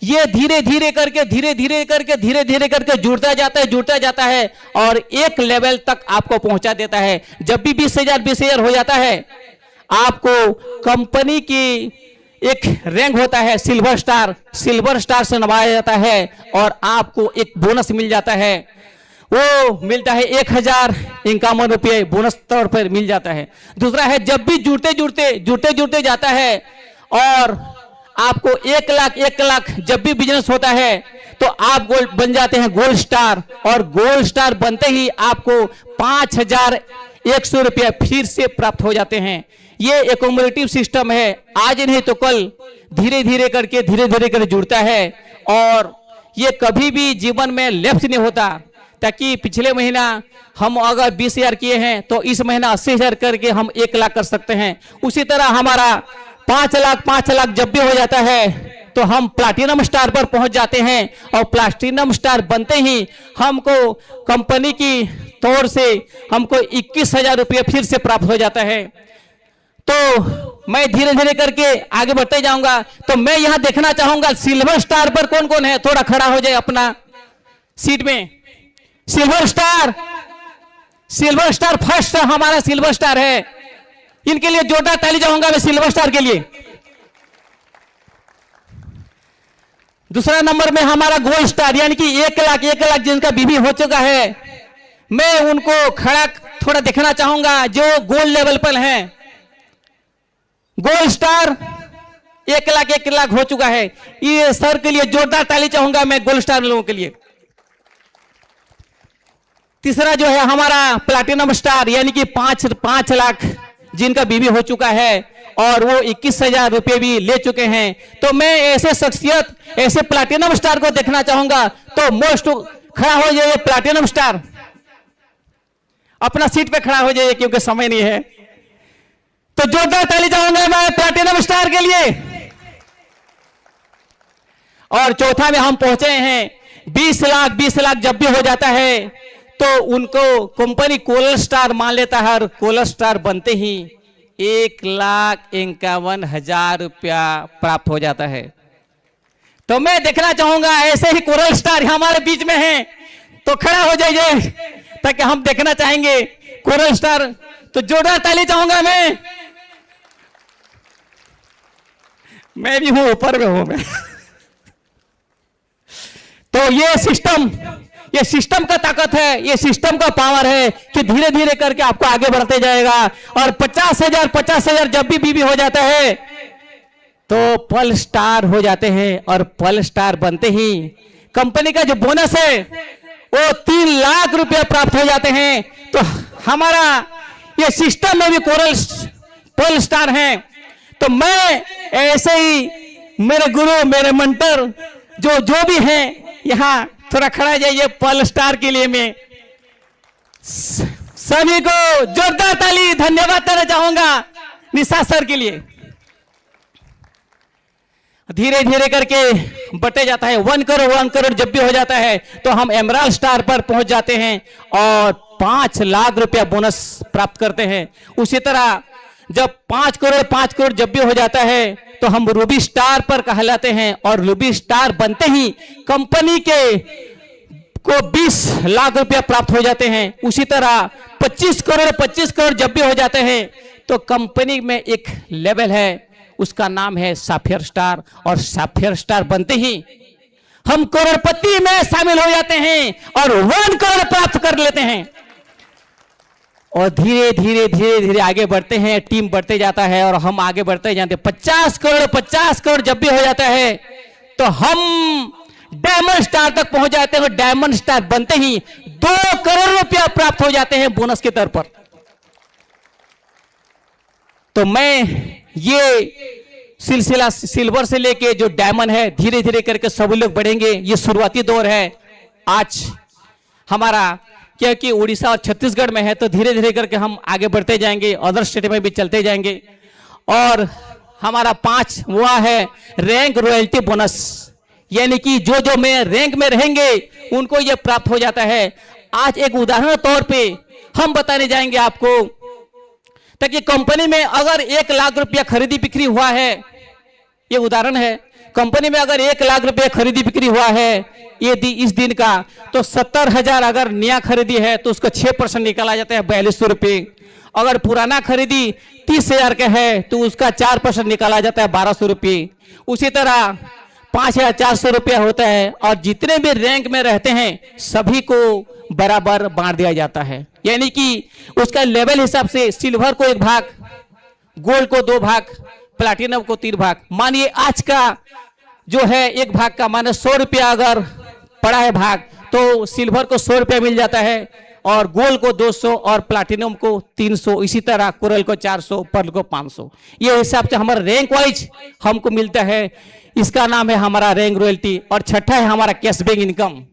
ये धीरे धीरे करके जुड़ता जाता है और एक लेवल तक आपको पहुंचा देता है। जब भी 20,000 हो जाता है आपको कंपनी की एक रैंक होता है सिल्वर स्टार से नवाजा जाता है और आपको एक बोनस मिल जाता है। वो मिलता है 1,051 रुपये बोनस तौर पर मिल जाता है। दूसरा है जब भी जुड़ते जाता है और आपको 1 लाख जब भी बिजनेस होता है तो आप गोल्ड बन जाते हैं गोल्ड स्टार, और गोल्ड स्टार बनते ही आपको 5,100 रुपया फिर से प्राप्त हो जाते हैं। ये एक्युमुलेटिव सिस्टम है, आज नहीं तो कल धीरे धीरे करके जुड़ता है और ये कभी भी जीवन में लैप्स नहीं होता। ताकि पिछले महीना हम अगर 20,000 किए हैं तो इस महीना 80,000 करके हम 1 लाख कर सकते हैं। उसी तरह हमारा 5 लाख जब भी हो जाता है तो हम प्लैटिनम स्टार पर पहुंच जाते हैं और प्लैटिनम स्टार बनते ही हमको कंपनी की तौर से हमको 21,000 रुपये फिर से प्राप्त हो जाता है। तो मैं धीरे धीरे करके आगे बढ़ते जाऊंगा। तो मैं यहां देखना चाहूंगा सिल्वर स्टार पर कौन कौन है, थोड़ा खड़ा हो जाए अपना सीट में। सिल्वर स्टार फर्स्ट हमारा सिल्वर स्टार है, इनके लिए जोरदार ताली चाहूंगा मैं सिल्वर स्टार के लिए। दूसरा नंबर में हमारा गोल्ड स्टार, यानी कि 1 लाख जिनका बीवी हो चुका है, मैं उनको खड़ा थोड़ा देखना चाहूंगा जो गोल्ड लेवल पर हैं। गोल्ड स्टार 1 लाख हो चुका है, ये सर के लिए जोरदार ताली चाहूंगा मैं गोल्ड स्टार लोगों के लिए। तीसरा जो है हमारा प्लैटिनम स्टार, यानी कि 5 लाख जिनका बीवी हो चुका है और वो 21,000 रुपये भी ले चुके हैं। तो मैं ऐसे शख्सियत, ऐसे प्लैटिनम स्टार को देखना चाहूंगा। तो मोस्ट खड़ा हो जाइए प्लैटिनम स्टार, अपना सीट पे खड़ा हो जाइए क्योंकि समय नहीं है। तो जोरदार ताली चाहूंगा मैं प्लैटिनम स्टार के लिए। और चौथा में हम पहुंचे हैं 20 लाख जब भी हो जाता है तो उनको कंपनी कोलर स्टार मान लेता है और कोलर स्टार बनते ही 1,51,000 रुपया प्राप्त हो जाता है। तो मैं देखना चाहूंगा ऐसे ही कोरल स्टार हमारे बीच में हैं, तो खड़ा हो जाइए ताकि हम देखना चाहेंगे कोरल स्टार। तो जोरदार ताली चाहूंगा मैं भी हूं, ऊपर में हूं मैं। तो ये सिस्टम का ताकत है, ये सिस्टम का पावर है कि धीरे धीरे करके आपको आगे बढ़ते जाएगा। और 50,000 जब भी बीवी हो जाता है तो पल स्टार हो जाते हैं और पल स्टार बनते ही कंपनी का जो बोनस है वो 3 लाख रुपया प्राप्त हो जाते हैं। तो हमारा ये सिस्टम में भी पल स्टार है। तो मैं ऐसे ही मेरे गुरु, मेरे मेंटर जो भी हैं यहाँ थोड़ा खड़ा जाइए पल स्टार के लिए। मैं सभी को जोरदार ताली धन्यवाद देना चाहूंगा निशा सर के लिए। धीरे धीरे करके बढ़ते जाता है। 1 करोड़ जब भी हो जाता है तो हम एमराल्ड स्टार पर पहुंच जाते हैं और 5 लाख रुपया बोनस प्राप्त करते हैं। उसी तरह जब 5 करोड़ जब भी हो जाता है तो हम रूबी स्टार पर कहलाते हैं और रूबी स्टार बनते ही कंपनी के को 20 लाख रुपया प्राप्त हो जाते हैं। उसी तरह 25 करोड़ जब भी हो जाते हैं तो कंपनी में एक लेवल है, उसका नाम है साफियर स्टार, और साफियर स्टार बनते ही हम करोड़पति में शामिल हो जाते हैं और 1 करोड़ प्राप्त कर लेते हैं। और धीरे धीरे आगे बढ़ते हैं, टीम बढ़ते जाता है और हम आगे बढ़ते जाते हैं। 50 करोड़ जब भी हो जाता है तो हम डायमंड स्टार तक पहुंच जाते हैं और डायमंड स्टार बनते ही 2 करोड़ रुपया प्राप्त हो जाते हैं बोनस के तौर पर। तो मैं ये सिलसिला सिल्वर से लेके जो डायमंड है, धीरे धीरे करके सभी लोग बढ़ेंगे। ये शुरुआती दौर है आज हमारा, क्योंकि उड़ीसा और छत्तीसगढ़ में है तो धीरे धीरे करके हम आगे बढ़ते जाएंगे, अदर स्टेट में भी चलते जाएंगे। और हमारा 5 हुआ है रैंक रॉयल्टी बोनस, यानी कि जो में रैंक में रहेंगे उनको ये प्राप्त हो जाता है। आज एक उदाहरण तौर पे हम बताने जाएंगे आपको, ताकि कंपनी में अगर 1 लाख रुपया खरीदी बिक्री हुआ है, ये उदाहरण है, कंपनी में अगर 1 लाख रुपया खरीदी बिक्री हुआ है ये इस दिन का, तो 70,000 अगर नया खरीदी है तो उसका 6% निकाला जाता है 4200 रुपये। अगर पुराना खरीदी 30,000 का है तो उसका 4% निकाला जाता है 1200 रुपये। उसी तरह 5,400 रुपया होता है और जितने भी रैंक में रहते हैं सभी को बराबर बांट दिया जाता है, यानी कि उसका लेवल हिसाब से सिल्वर को 1 भाग, गोल्ड को 2 भाग, प्लैटिनम को 3 भाग। मानिए आज का जो है 1 भाग का माने 100 रुपया अगर पड़ा है भाग, तो सिल्वर को 100 रुपया मिल जाता है और गोल्ड को 200 और प्लैटिनम को 300, इसी तरह कोरल को 400, पर्ल को 500। ये हिसाब से हमारा रैंक वाइज हमको मिलता है। इसका नाम है हमारा रैंक रॉयल्टी। और छठा है हमारा कैशबैक इनकम,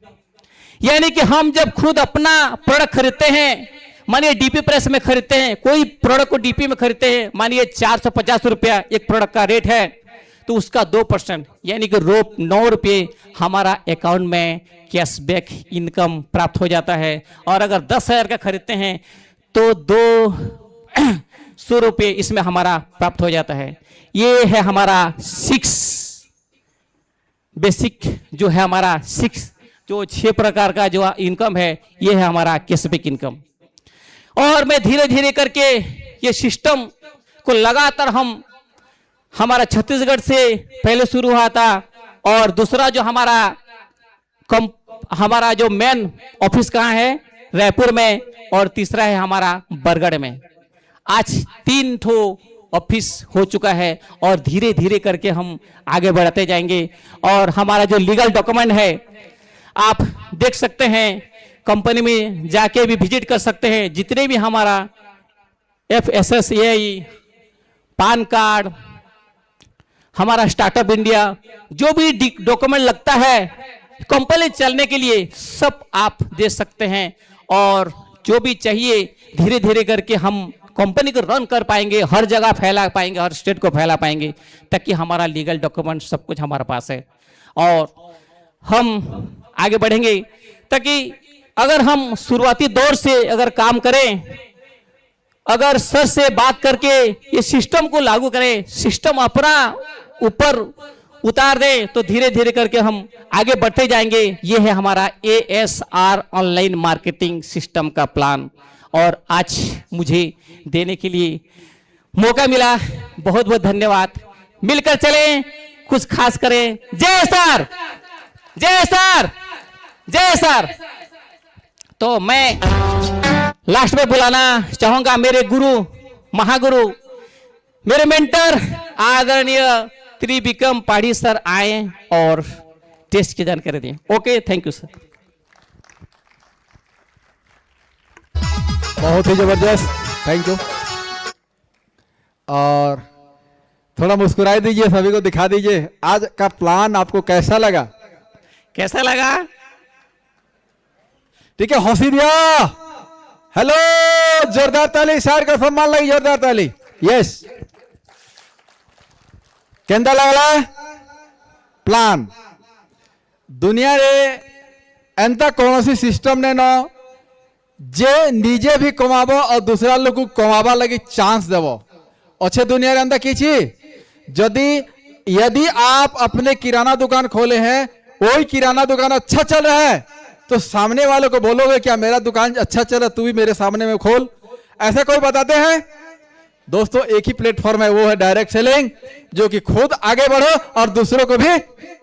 यानी कि हम जब खुद अपना प्रोडक्ट खरीदते हैं, मानिए डीपी प्रेस में खरीदते हैं, कोई प्रोडक्ट को डीपी में खरीदते हैं, मानिए 450 रुपया एक प्रोडक्ट का रेट है, तो उसका 2% यानी कि 9 रुपये हमारा अकाउंट में कैशबैक इनकम प्राप्त हो जाता है। और अगर 10,000 का खरीदते हैं तो 200 रुपये इसमें हमारा प्राप्त हो जाता है। ये है हमारा 6 बेसिक, जो है हमारा 6 प्रकार का जो इनकम है, ये है हमारा कैशबैक इनकम। और मैं धीरे धीरे करके ये सिस्टम को लगातार हमारा छत्तीसगढ़ से पहले शुरू हुआ था, और दूसरा जो हमारा जो मेन ऑफिस कहाँ है, रायपुर में, और तीसरा है हमारा बरगढ़ में। आज 3 ठो ऑफिस हो चुका है और धीरे धीरे करके हम आगे बढ़ते जाएंगे। और हमारा जो लीगल डॉक्यूमेंट है आप देख सकते हैं, कंपनी में जाके भी विजिट कर सकते हैं। जितने भी हमारा FSSAI, पान कार्ड, हमारा स्टार्टअप इंडिया, जो भी डॉक्यूमेंट लगता है कंपनी चलने के लिए, सब आप दे सकते हैं। और जो भी चाहिए धीरे धीरे करके हम कंपनी को रन कर पाएंगे, हर जगह फैला पाएंगे, हर स्टेट को फैला पाएंगे, ताकि हमारा लीगल डॉक्यूमेंट सब कुछ हमारे पास है। और हम आगे बढ़ेंगे, ताकि अगर हम शुरुआती दौर से अगर काम करें, अगर सर से बात करके ये सिस्टम को लागू करें, सिस्टम अपना ऊपर उतार दें, तो धीरे धीरे करके हम आगे बढ़ते जाएंगे। ये है हमारा ASR ऑनलाइन मार्केटिंग सिस्टम का प्लान। और आज मुझे देने के लिए मौका मिला, बहुत बहुत धन्यवाद। मिलकर चलें, कुछ खास करें। जय सर, जय सर, जय सर। तो मैं लास्ट में बुलाना चाहूंगा मेरे गुरु, महागुरु, मेरे मेंटर आदरणीय त्रिविक्रम पाढ़ी सर आए और टेस्ट की जानकारी दें। Okay, thank you sir. बहुत ही जबरदस्त, थैंक यू। और थोड़ा मुस्कुराई दीजिए, सभी को दिखा दीजिए आज का प्लान आपको कैसा लगा। कैसा लगा? ठीक है, हौसली दिया। हेलो, जोरदार ताली, सर का सम्मान लगी, जोरदार ताली। यस, केंदा लगा ପ୍ଲାନ୍ ଦୁନିଆରେ ଏନ୍ତା କୌଣସି ସିଷ୍ଟମ ନେନ जे निजे भी कमाबो और दूसरा लोग को कमाबा लगी चांस देवो अच्छे दुनिया के अंदर किसी यदि आप अपने किराना दुकान खोले हैं, वही किराना दुकान अच्छा चल रहा है तो सामने वालों को बोलोगे क्या मेरा दुकान अच्छा चल रहा है, तू भी मेरे सामने में खोल, ऐसा कोई बताते हैं? दोस्तों एक ही प्लेटफॉर्म है, वो है डायरेक्ट सेलिंग, जो कि खुद आगे बढ़ो और दूसरों को भी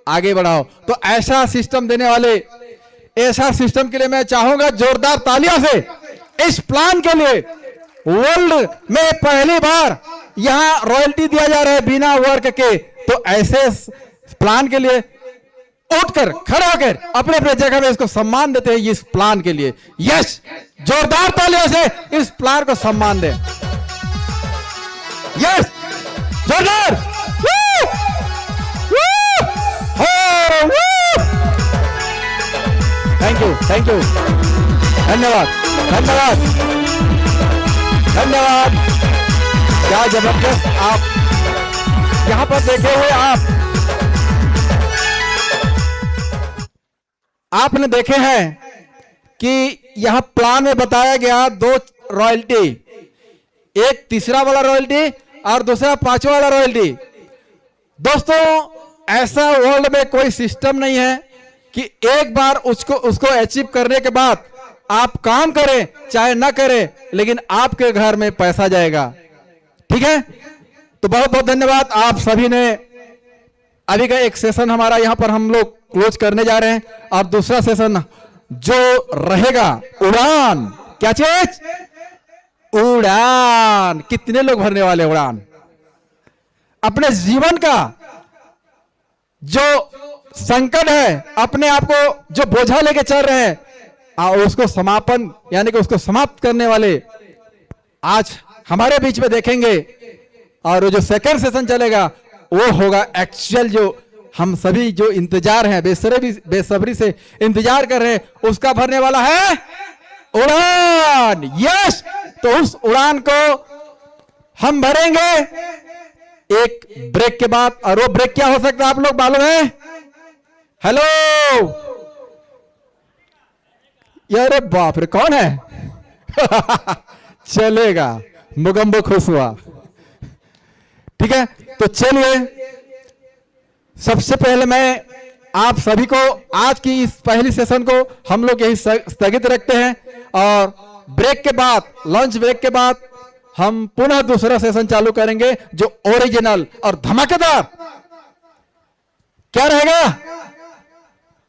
आगे बढ़ाओ। तो ऐसा सिस्टम देने वाले, ऐसा सिस्टम के लिए मैं चाहूंगा जोरदार तालियों से। इस प्लान के लिए वर्ल्ड में पहली बार यहां रॉयल्टी दिया जा रहा है बिना वर्क के, तो ऐसे प्लान के लिए उठकर खड़ा होकर अपने अपने जगह में इसको सम्मान देते हैं इस प्लान के लिए। यस, जोरदार तालियों से इस प्लान को सम्मान दें। यस, जोरदार। थैंक यू, थैंक यू, धन्यवाद, धन्यवाद, धन्यवाद। क्या जबरदस्त आप यहां पर देखे हुए आपने देखे हैं कि यहां प्लान में बताया गया 2 रॉयल्टी, एक तीसरा वाला रॉयल्टी और दूसरा 5वां वाला रॉयल्टी। दोस्तों ऐसा वर्ल्ड में कोई सिस्टम नहीं है कि एक बार उसको अचीव करने के बाद आप काम करें चाहे ना करें, लेकिन आपके घर में पैसा जाएगा। ठीक है, तो बहुत बहुत धन्यवाद आप सभी ने। अभी का एक सेशन हमारा यहां पर हम लोग क्लोज करने जा रहे हैं और दूसरा सेशन जो रहेगा उड़ान। क्या चीज? उड़ान। कितने लोग भरने वाले उड़ान? अपने जीवन का जो संकट है, अपने आप को जो बोझा लेके चल रहे हैं, उसको समापन यानी कि उसको समाप्त करने वाले आज हमारे बीच में देखेंगे। और वो जो सेकंड सेशन चलेगा वो होगा एक्चुअल, जो हम सभी जो इंतजार हैं, बेसब्री से इंतजार कर रहे हैं, उसका भरने वाला है उड़ान। यस, तो उस उड़ान को हम भरेंगे एक ब्रेक के बाद। और वो ब्रेक क्या हो सकता है आप लोग मालूम है? हेलो, यार बाप रे, कौन है? चलेगा, मुगम्बो खुश हुआ। ठीक है, तो चलिए सबसे पहले मैं आप सभी को आज की इस पहली सेशन को हम लोग यही स्थगित रखते हैं और ब्रेक के बाद, लंच ब्रेक के बाद हम पुनः दूसरा सेशन चालू करेंगे जो ओरिजिनल और धमाकेदार क्या रहेगा?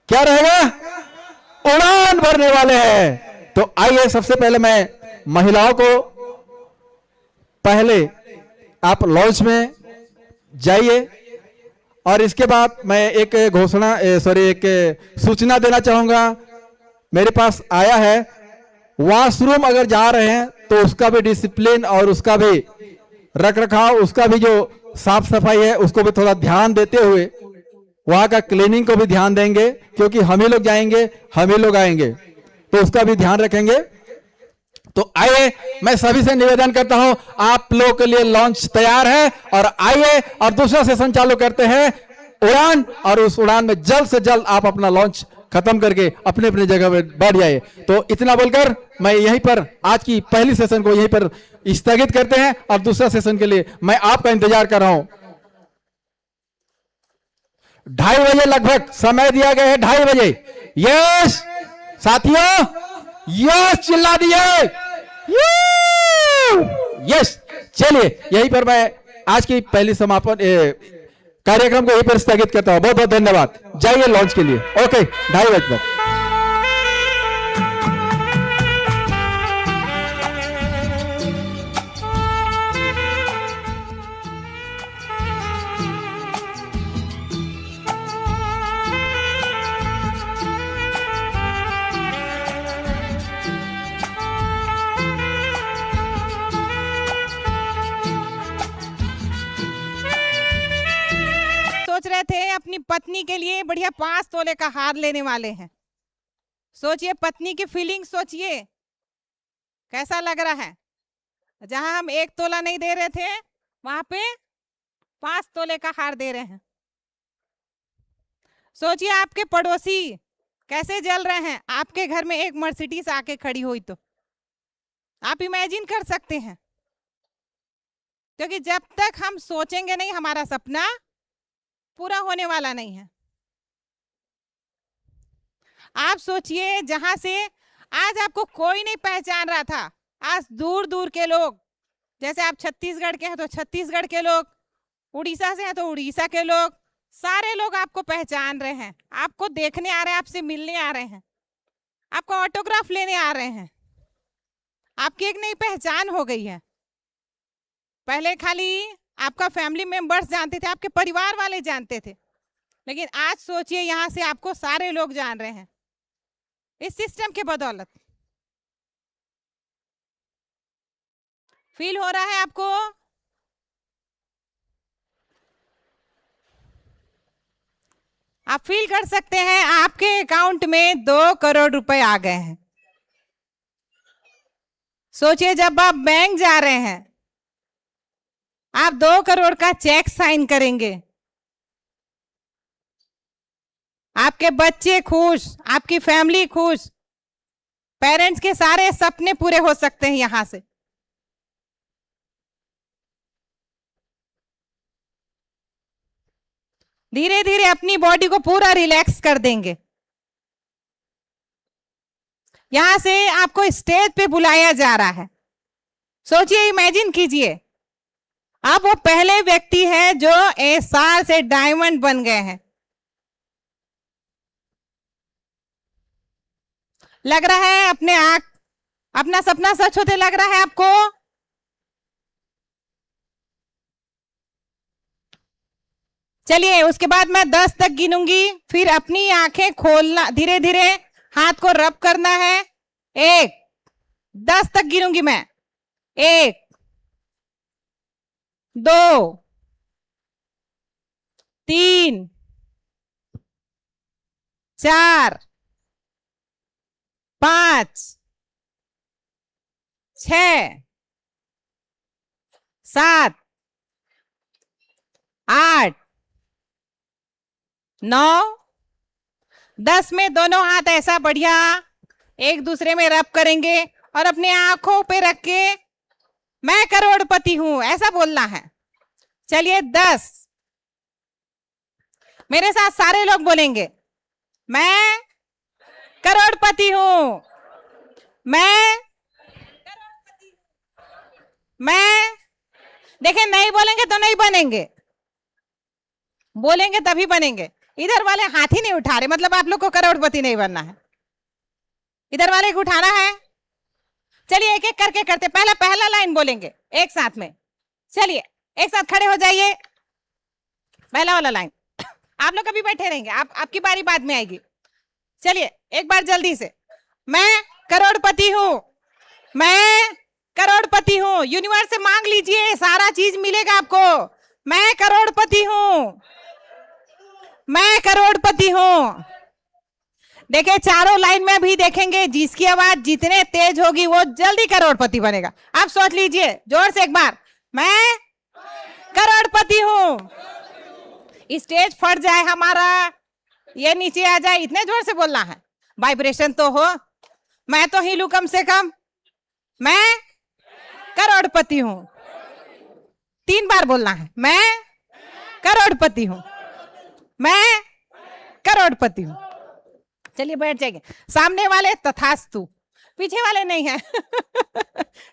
क्या रहेगा? उड़ान भरने वाले हैं। तो आइए सबसे पहले मैं महिलाओं को, पहले आप लॉन्च में जाइए और इसके बाद मैं एक एक सूचना देना चाहूंगा। मेरे पास आया है, वॉशरूम अगर जा रहे हैं तो उसका भी डिसिप्लिन और उसका भी रख रखाव, उसका भी जो साफ सफाई है उसको भी थोड़ा ध्यान देते हुए वहां का क्लीनिंग को भी ध्यान देंगे, क्योंकि हम ही लोग जाएंगे हम ही लोग आएंगे, तो उसका भी ध्यान रखेंगे। तो आइए मैं सभी से निवेदन करता हूं, आप लोगों के लिए लॉन्च तैयार है और आइए और दूसरा सेशन चालू करते हैं उड़ान। और उस उड़ान में जल्द से जल्द आप अपना लॉन्च खत्म करके अपने अपने जगह में बैठ जाइए। तो इतना बोलकर मैं यहीं पर आज की पहली सेशन को यहीं पर स्थगित करते हैं और दूसरा सेशन के लिए मैं आपका इंतजार कर रहा हूं। 2:30 बजे लगभग समय दिया गया है, 2:30 बजे। यस साथियों, यस चिल्ला दिए, यस। चलिए यहीं पर मैं आज की पहली समापन कार्यक्रम को यहीं पर स्थगित करता हूं। बहुत बहुत धन्यवाद। जाइए लॉन्च के लिए। ओके, 2:30 बजे तक। सोच रहे थे अपनी पत्नी के लिए बढ़िया 5 तोले का हार लेने वाले हैं। सोचिए पत्नी की फीलिंग, सोचिए कैसा लग रहा है। जहां हम 1 तोला नहीं दे रहे थे, वहां पे 5 तोले का हार दे रहे हैं। सोचिए आपके पड़ोसी कैसे जल रहे हैं, आपके घर में एक मर्सिडीज आके खड़ी हुई तो आप इमेजिन कर सकते हैं। क्योंकि जब तक हम सोचेंगे नहीं, हमारा सपना पूरा होने वाला नहीं है। आप सोचिए, जहां से आज आपको कोई नहीं पहचान रहा था, आज दूर दूर के लोग, जैसे आप छत्तीसगढ़ के हैं तो छत्तीसगढ़ के लोग, उड़ीसा से हैं तो उड़ीसा के लोग, सारे लोग आपको पहचान रहे हैं, आपको देखने आ रहे हैं, आपसे मिलने आ रहे हैं, आपको ऑटोग्राफ लेने आ रहे हैं। आपकी एक नई पहचान हो गई है। पहले खाली आपका फैमिली मेंबर्स जानते थे, आपके परिवार वाले जानते थे, लेकिन आज सोचिए यहां से आपको सारे लोग जान रहे हैं इस सिस्टम के बदौलत। फील हो रहा है आपको? आप फील कर सकते हैं आपके अकाउंट में 2 करोड़ रुपए आ गए हैं। सोचिए, जब आप बैंक जा रहे हैं, आप 2 करोड़ का चेक साइन करेंगे, आपके बच्चे खुश, आपकी फैमिली खुश, पेरेंट्स के सारे सपने पूरे हो सकते हैं यहां से। धीरे धीरे अपनी बॉडी को पूरा रिलैक्स कर देंगे। यहां से आपको स्टेज पे बुलाया जा रहा है। सोचिए, इमेजिन कीजिए, आप वो पहले व्यक्ति हैं जो एस्सार से डायमंड बन गए हैं। लग रहा है अपना सपना सच होते लग रहा है आपको? चलिए, उसके बाद मैं 10 तक गिनूंगी, फिर अपनी आंखें खोलना, धीरे धीरे हाथ को रब करना है। 1, 10 तक गिनूंगी मैं। 1, 2, 3, 4, 5, 6, 7, 8, 9, 10 में दोनों हाथ ऐसा बढ़िया एक दूसरे में रब करेंगे और अपने आंखों पे रख के मैं करोड़पति हूं ऐसा बोलना है। चलिए 10, मेरे साथ सारे लोग बोलेंगे, मैं करोड़पति हूं, मैं देखिए, नहीं बोलेंगे तो नहीं बनेंगे, बोलेंगे तभी बनेंगे। इधर वाले हाथ ही नहीं उठा रहे, मतलब आप लोग को करोड़पति नहीं बनना है। इधर वाले को उठाना है। चलिए एक एक करके करते, पहला लाइन बोलेंगे एक साथ में। चलिए एक साथ खड़े हो जाइए। पहला वाला लाइन, आप लोग कभी बैठे रहेंगे, आपकी बारी बाद में आएगी। चलिए एक बार जल्दी से, मैं करोड़पति हूं, मैं करोड़पति हूं। यूनिवर्स से मांग लीजिए, सारा चीज मिलेगा आपको। मैं करोड़पति हूं, मैं करोड़पति हूं। देखिए चारों लाइन में भी देखेंगे, जिसकी आवाज जितने तेज होगी वो जल्दी करोड़पति बनेगा। आप सोच लीजिए जोर से एक बार, मैं करोड़पति हूं। स्टेज फट जाए हमारा, ये नीचे आ जाए, इतने जोर से बोलना है, वाइब्रेशन तो हो। मैं तो हिलू कम से कम, मैं करोड़पति हूं। 3 बार बोलना है, मैं करोड़पति हूं, मैं करोड़पति हूं। चलिए बैठ जाएंगे। सामने वाले तथास्तु, पीछे वाले नहीं है।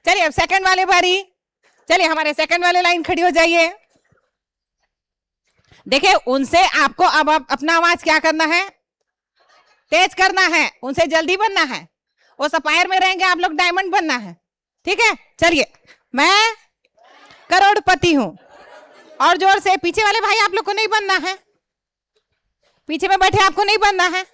चलिए अब सेकंड वाले बारी। चलिए हमारे सेकंड वाले लाइन खड़ी हो जाइए। देखिए उनसे आपको अब अपना आवाज क्या करना है, तेज करना है, उनसे जल्दी बनना है। वो सफायर में रहेंगे, आप लोग डायमंड बनना है, ठीक है। चलिए, मैं करोड़पति हूं। और जोर से, पीछे वाले भाई आप लोग को नहीं बनना है, पीछे में बैठे आपको नहीं बनना है।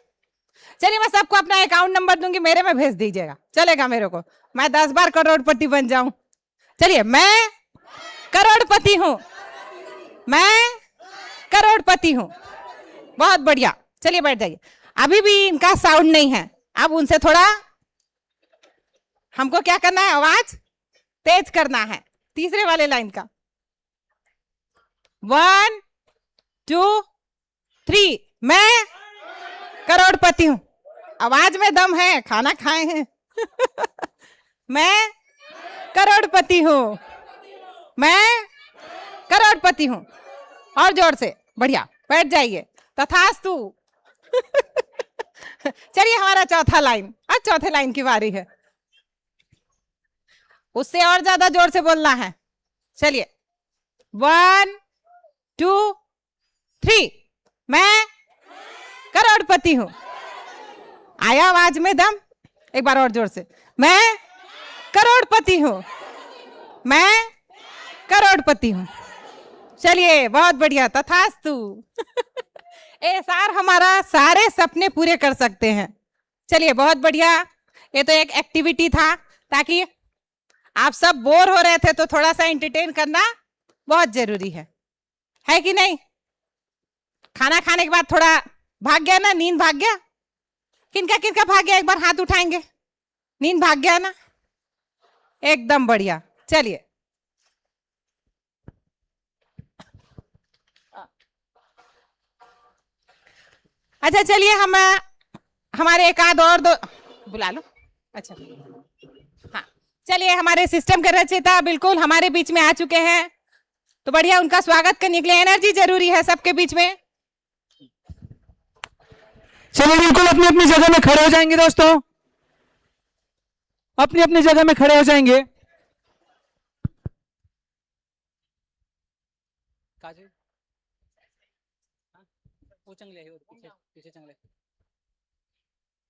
चलिए मैं सबको अपना अकाउंट नंबर दूंगी, मेरे में भेज दीजिएगा, चलेगा मेरे को, मैं 10 बार करोड़पति बन जाऊं। चलिए, मैं करोड़पति हूं, मैं करोड़पति हूं। बहुत बढ़िया। चलिए बैठ जाइए। अभी भी इनका साउंड नहीं है, अब उनसे थोड़ा हमको क्या करना है, आवाज तेज करना है। तीसरे वाले लाइन का 1, 2, 3, मैं करोड़पति हूँ। आवाज में दम है, खाना खाए हैं। मैं करोड़पति हूँ, मैं करोड़पति हूँ। और जोर से, बढ़िया, बैठ जाइए। तथास्तु। चलिए हमारा चौथा लाइन, आज चौथे लाइन की बारी है। उससे और ज्यादा जोर से बोलना है। चलिए 1 2 3। मैं करोड़पति हूं। आया आवाज में दम? एक बार और जोर से। मैं करोड़पति हूं, मैं करोड़पति हूं। चलिए बहुत बढ़िया, तथास्तु। एसआर हमारा सारे सपने पूरे कर सकते हैं। चलिए बहुत बढ़िया। ये तो एक एक्टिविटी था, ताकि आप सब बोर हो रहे थे तो थोड़ा सा एंटरटेन करना बहुत जरूरी है कि नहीं? खाना खाने के बाद थोड़ा भाग गया ना, नींद भाग गया? किनका किनका भाग गया? एक बार हाथ उठाएंगे। नींद भाग गया ना? एकदम बढ़िया। चलिए अच्छा, चलिए हम हमारे एक आध और दो बुला लो। अच्छा हाँ, चलिए हमारे सिस्टम के रचयिता बिल्कुल हमारे बीच में आ चुके हैं, तो बढ़िया, उनका स्वागत करने के लिए एनर्जी जरूरी है सबके बीच में। चलिए बिल्कुल अपनी अपनी जगह में खड़े हो जाएंगे दोस्तों, अपनी अपनी जगह में खड़े हो जाएंगे।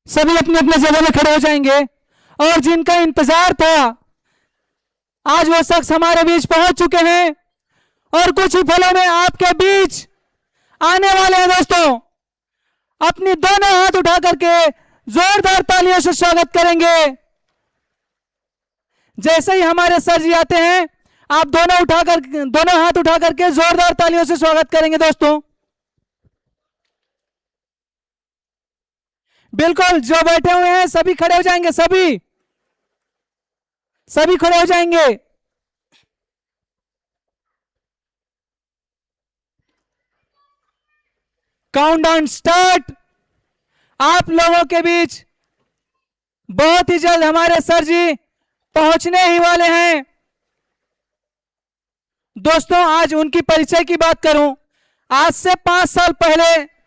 सभी अपनी अपनी जगह में खड़े हो जाएंगे। और जिनका इंतजार था, आज वो शख्स हमारे बीच पहुंच चुके हैं और कुछ ही पलों में आपके बीच आने वाले हैं। दोस्तों अपनी दोनों हाथ उठा करके जोरदार तालियों से स्वागत करेंगे। जैसे ही हमारे सर जी आते हैं, आप दोनों हाथ उठा करके जोरदार तालियों से स्वागत करेंगे। दोस्तों बिल्कुल, जो बैठे हुए हैं सभी खड़े हो जाएंगे, सभी खड़े हो जाएंगे। Countdown start. आप लोगों के बीच बहुत ही जल्द हमारे सर जी पहुंचने ही वाले हैं। दोस्तों आज उनकी परिचय की बात करूं, आज से 5 साल पहले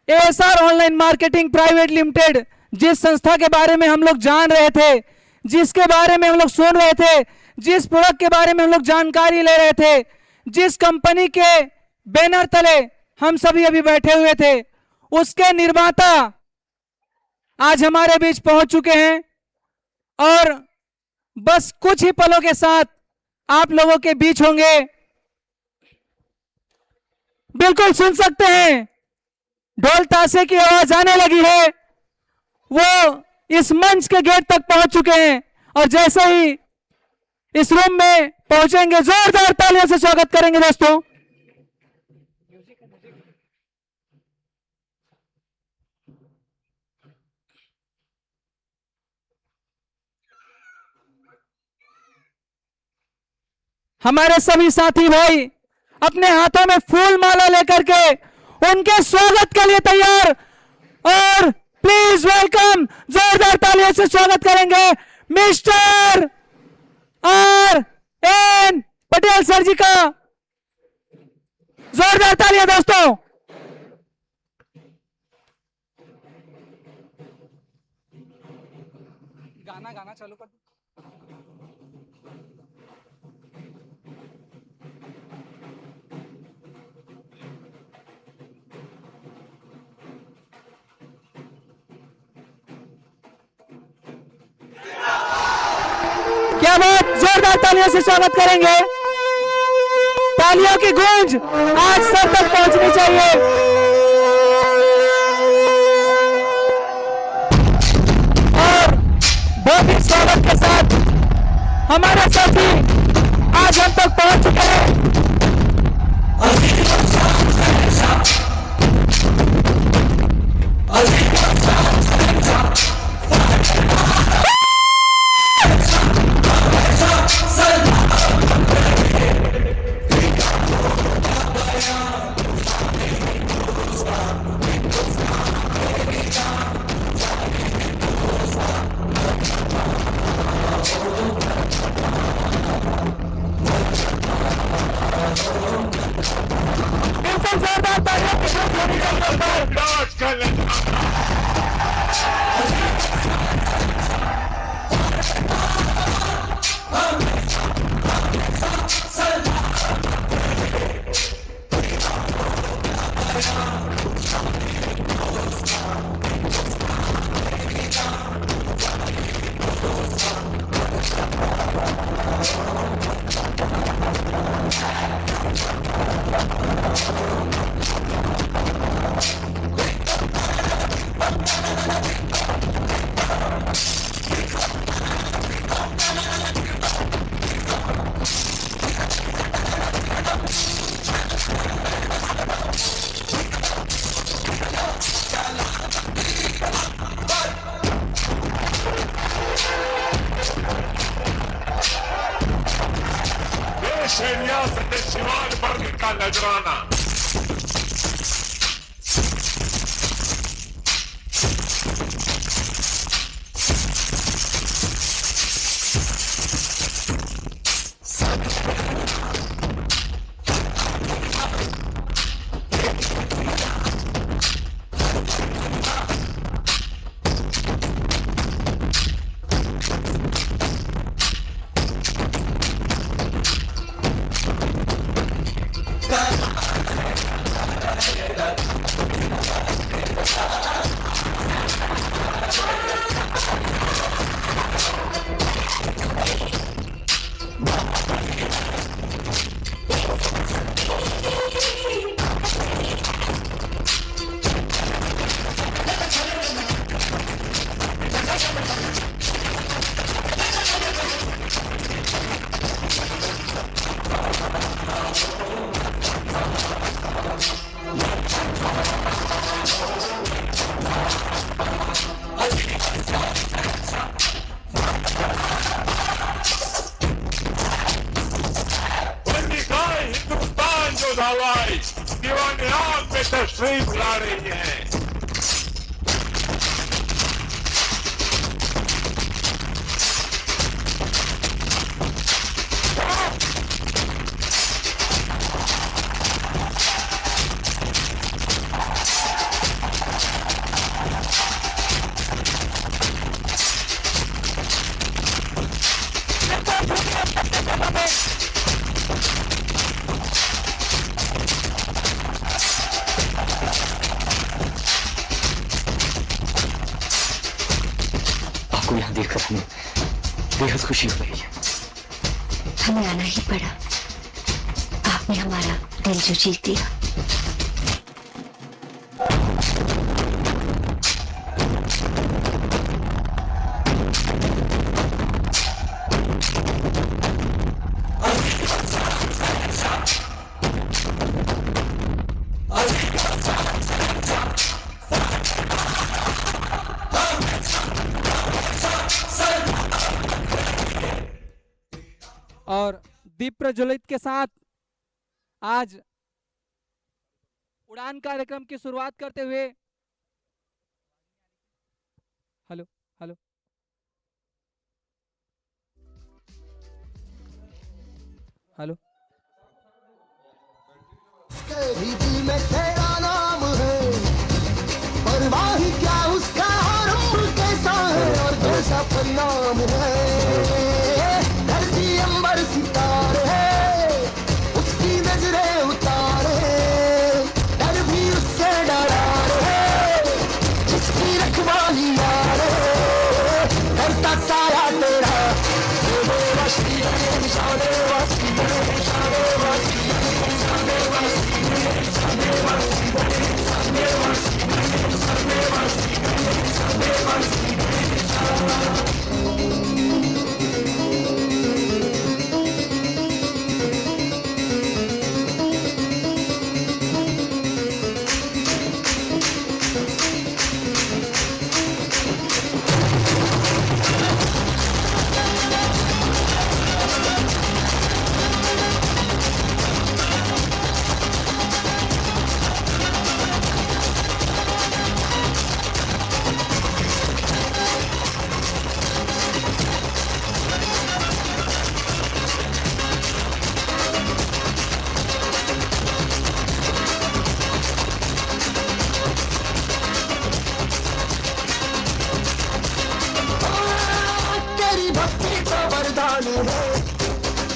ASR online marketing private limited, जिस संस्था के बारे में हम लोग जान रहे थे, जिसके बारे में हम लोग सुन रहे थे, जिस प्रोडक्ट के बारे में हम लोग जानकारी ले रहे थे, जिस कंपनी के बैनर तले हम सभी अभी बैठे हुए थे, उसके निर्माता आज हमारे बीच पहुंच चुके हैं। और बस कुछ ही पलों के साथ आप लोगों के बीच होंगे। बिल्कुल सुन सकते हैं, ढोल ताशे की आवाज आने लगी है। वो इस मंच के गेट तक पहुंच चुके हैं और जैसे ही इस रूम में पहुंचेंगे, जोरदार तालियों से स्वागत करेंगे। दोस्तों हमारे सभी साथी भाई अपने हाथों में फूल माला लेकर के उनके स्वागत के लिए तैयार, और प्लीज वेलकम, जोरदार तालियों से स्वागत करेंगे mister RN Patel sir ji का। जोरदार तालियां दोस्तों। गाना चालू कर। क्या बात, जोरदार तालियों से स्वागत करेंगे। तालियों की गूंज आज सर तक पहुंचनी चाहिए। और बहुत ही स्वागत के साथ हमारे साथी आज हम तक पहुंच चुके हैं। देश है रियासत शिमाल वर्ग का नजराना। हवाई दीवाने आग में तशरीफ ला रही है। आपको यहाँ देखकर हमें बेहद खुशी हो रही है। हमें आना ही पड़ा, आपने हमारा दिल जो जीत दिया। और दीप प्रज्वलित के साथ आज उड़ान कार्यक्रम की शुरुआत करते हुए हेलो हेलो हेलो भी दिल में तेरा नाम है, परवाह ही क्या उसका आरंभ कैसा है और कैसा परिणाम है। धरती अंबर सितारे है, उसकी नजरें उतारे, डर भी उससे डरा रे, जिसकी रखवाली यार करता सारा तेरा।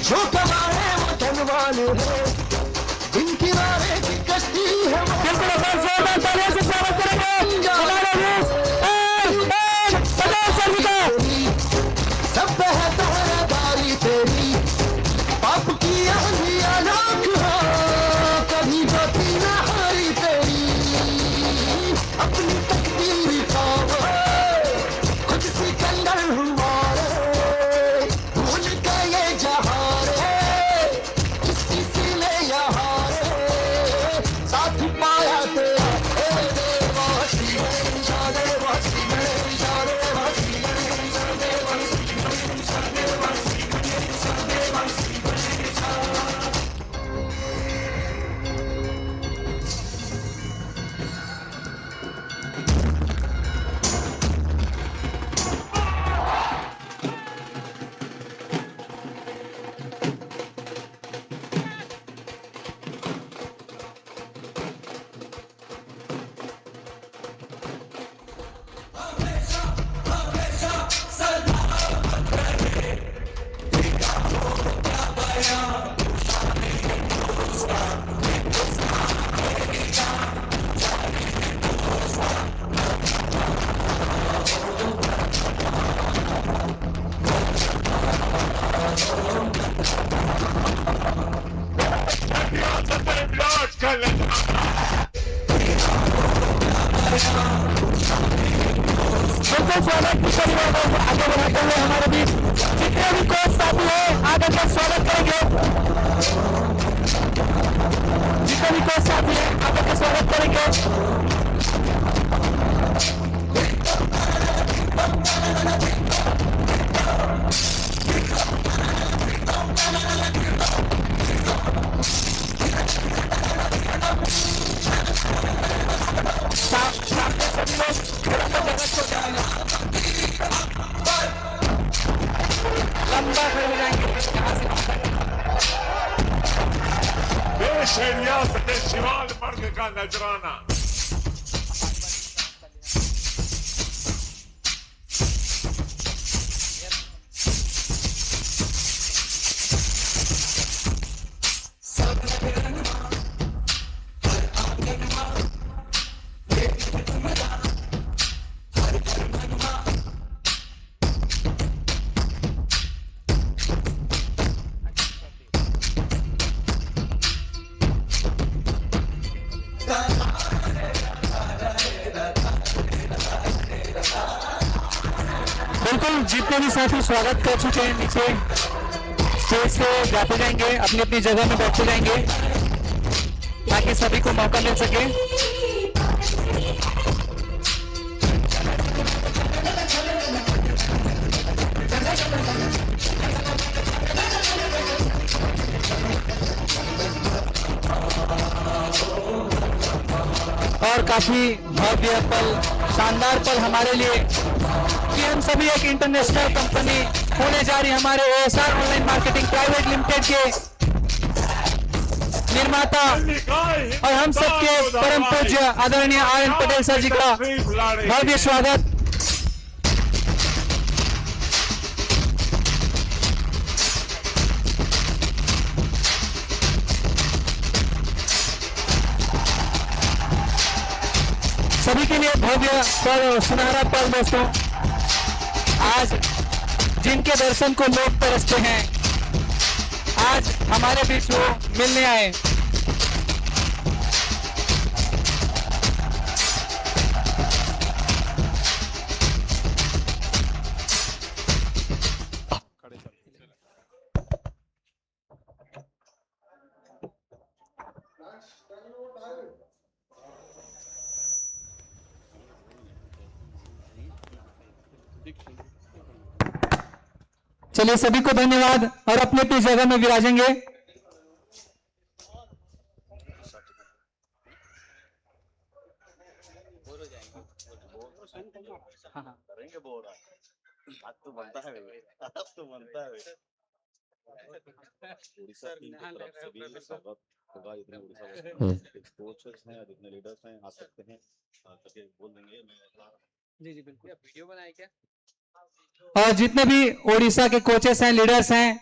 जो कमाए वो धनवान है, दिन किनारे की कश्ती है वो। स्वागत करेंगे सब है पहरेदारी तेरी, पाप की आंधियां लाख हो, कभी गति न हारी तेरी। अपनी तकदीर का खुद सिकंदर हुआ रे, भूल के ये जहां रे, लौट कर बिल्कुल स्वागत की आगे बढ़ाते हुए हमारे बीच जितने भी कोच साथी हैं आगे का स्वागत करेंगे। जितने भी कोच साथी हैं आगे का स्वागत करेंगे। देश है रियासत शिमाल मर्द का नजराना। बिल्कुल जितने भी साथी स्वागत कर चुके हैं नीचे स्टेज से जाते जाएंगे, अपनी अपनी जगह में बैठते जाएंगे ताकि सभी को मौका मिल सके। और काफी भव्य पल, शानदार पल हमारे लिए कि हम सभी एक इंटरनेशनल कंपनी होने जा रही है। हमारे OSR online marketing private limited के निर्माता और हम सबके परम पूज्य आदरणीय RN पटेल सर जी का भव्य स्वागत। सभी के लिए भव्य पर सुनहरा पल दोस्तों। आज जिनके दर्शन को लोग तरसते हैं, आज हमारे बीच वो मिलने आए। चलिए सभी को धन्यवाद और अपने अपनी जगह में विराजेंगे। उड़ीसा टीम की तरफ से भी स्वागत होगा। जितने उड़ीसा कोचेस हैं, जितने लीडर्स हैं आ सकते हैं, करके बोल देंगे। जी जी बिल्कुल। वीडियो बनाए क्या? और जितने भी उड़ीसा के कोचेस हैं, लीडर्स हैं,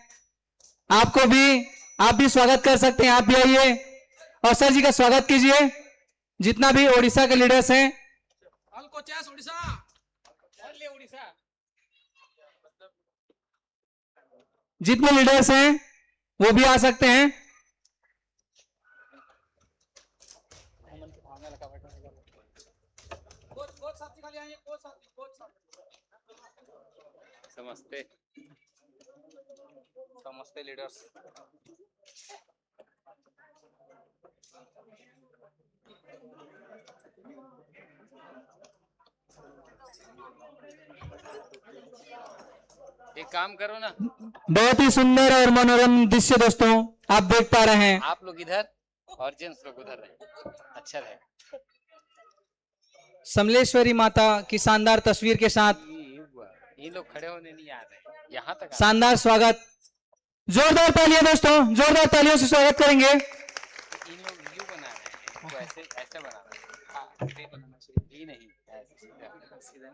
आपको भी, आप भी स्वागत कर सकते हैं। आप भी आइए और सर जी का स्वागत कीजिए। जितना भी उड़ीसा के लीडर्स हैं, ऑल कोचेस उड़ीसा, जितने लीडर्स हैं वो भी आ सकते हैं। नमस्ते नमस्ते लीडर्स। एक काम करो ना, बहुत ही सुंदर और मनोरम दृश्य दोस्तों आप देख पा रहे हैं। आप लोग इधर और जेंट्स लोग उधर रहे, अच्छा रहे। समलेश्वरी माता की शानदार तस्वीर के साथ ये लोग खड़े होने नहीं आ रहे, यहाँ तक शानदार स्वागत। जोरदार तालियां दोस्तों, जोरदार तालियों से स्वागत करेंगे। इन लोग व्यू बना रहे हैं, इनको ऐसे ऐसे बना रहे हैं। हाँ, ये नहीं ऐसे सीधा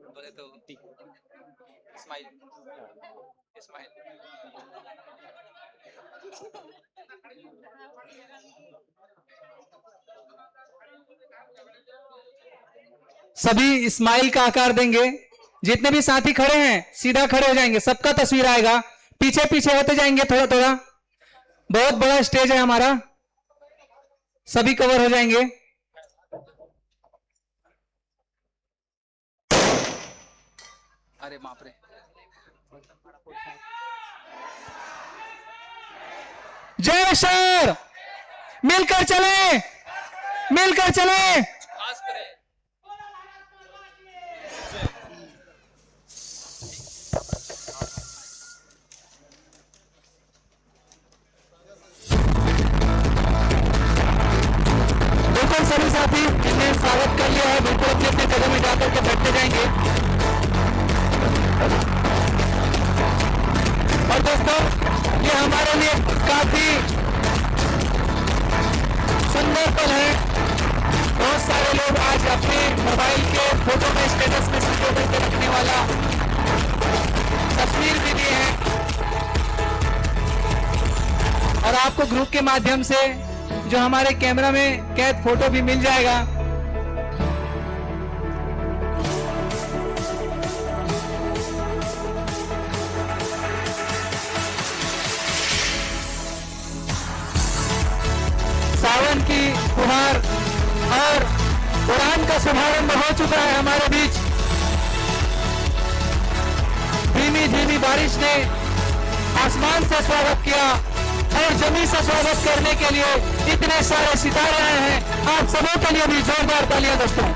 बोले तो स्माइल स्माइल। सभी स्माइल का आकार देंगे। जितने भी साथी खड़े हैं सीधा खड़े हो जाएंगे, सबका तस्वीर आएगा। पीछे पीछे होते जाएंगे थोड़ा थोड़ा। बहुत बड़ा स्टेज है हमारा, सभी कवर हो जाएंगे। अरे बाप रे। जय सर, मिलकर चले, मिलकर चले। बिल्कुल सभी साथी जिन्हें स्वागत कर लिया है बिल्कुल अपने अपने जगह में जाकर के बैठते जाएंगे। और दोस्तों ये हमारे लिए काफी सुंदर पल है। बहुत सारे लोग आज अपने मोबाइल के फोटो में स्टेटस में सिक्योर करके रखने वाला तस्वीर भी दिए हैं और आपको ग्रुप के माध्यम से जो हमारे कैमरा में कैद फोटो भी मिल जाएगा। सावन की फुहार और उड़ान का शुभारंभ हो चुका है हमारे बीच। धीमी धीमी बारिश ने आसमान से स्वागत किया और जमीन से स्वागत करने के लिए इतने सारे सितारे आए हैं। आप सबों के लिए भी जोरदार तालियां दोस्तों।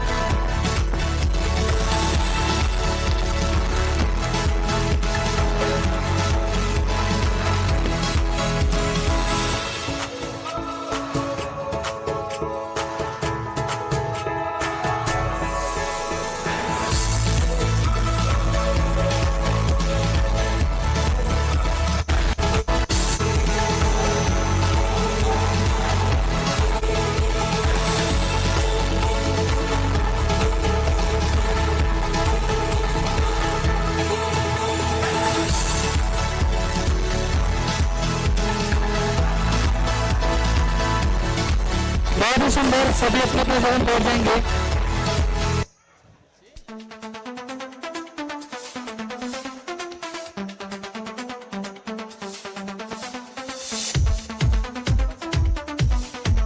बहुत ही सुंदर, सभी अपने अपने जगह पहुंच जाएंगे।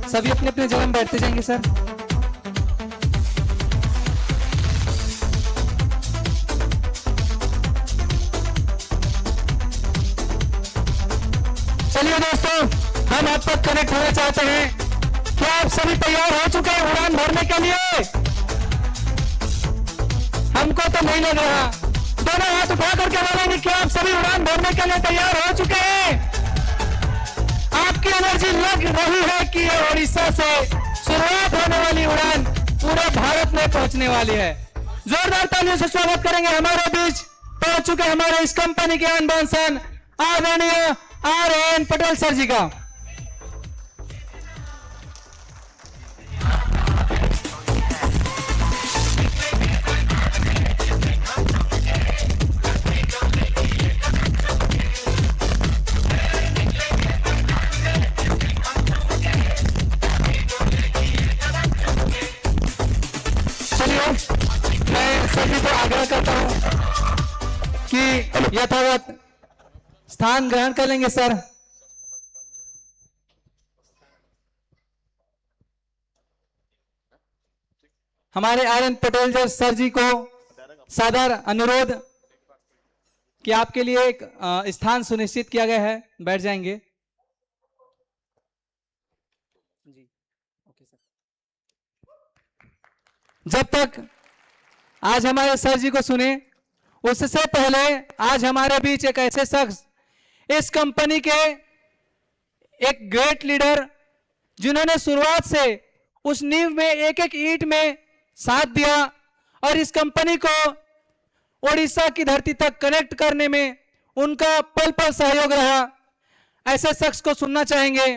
सभी अपने अपने जगह में बैठते जाएंगे सर। चलिए दोस्तों, हम आप तक कनेक्ट होना चाहते हैं। क्या आप सभी तैयार हो चुके हैं उड़ान भरने के लिए? हमको तो नहीं लग रहा। दोनों हाथ उठा करके बोलेंगे क्या आप सभी उड़ान भरने के लिए तैयार हो चुके हैं? आपकी एनर्जी लग रही है कि ये उड़ीसा से शुरुआत होने वाली उड़ान पूरे भारत में पहुंचने वाली है। जोरदार तालियों से स्वागत करेंगे। हमारे बीच पहुंच चुके हमारे इस कंपनी के अनबन सन आदरणीय RN पटेल सर जी का। मैं सभी को आग्रह करता हूं कि यथावत स्थान ग्रहण कर लेंगे सर। हमारे RN पटेल सर जी को सादर अनुरोध कि आपके लिए एक स्थान सुनिश्चित किया गया है, बैठ जाएंगे। जी ओके सर। जब तक आज हमारे सर जी को सुने, उससे पहले आज हमारे बीच एक ऐसे शख्स, इस कंपनी के एक ग्रेट लीडर, जिन्होंने शुरुआत से उस नींव में एक एक ईंट में साथ दिया और इस कंपनी को ओडिशा की धरती तक कनेक्ट करने में उनका पल पल सहयोग रहा। ऐसे शख्स को सुनना चाहेंगे।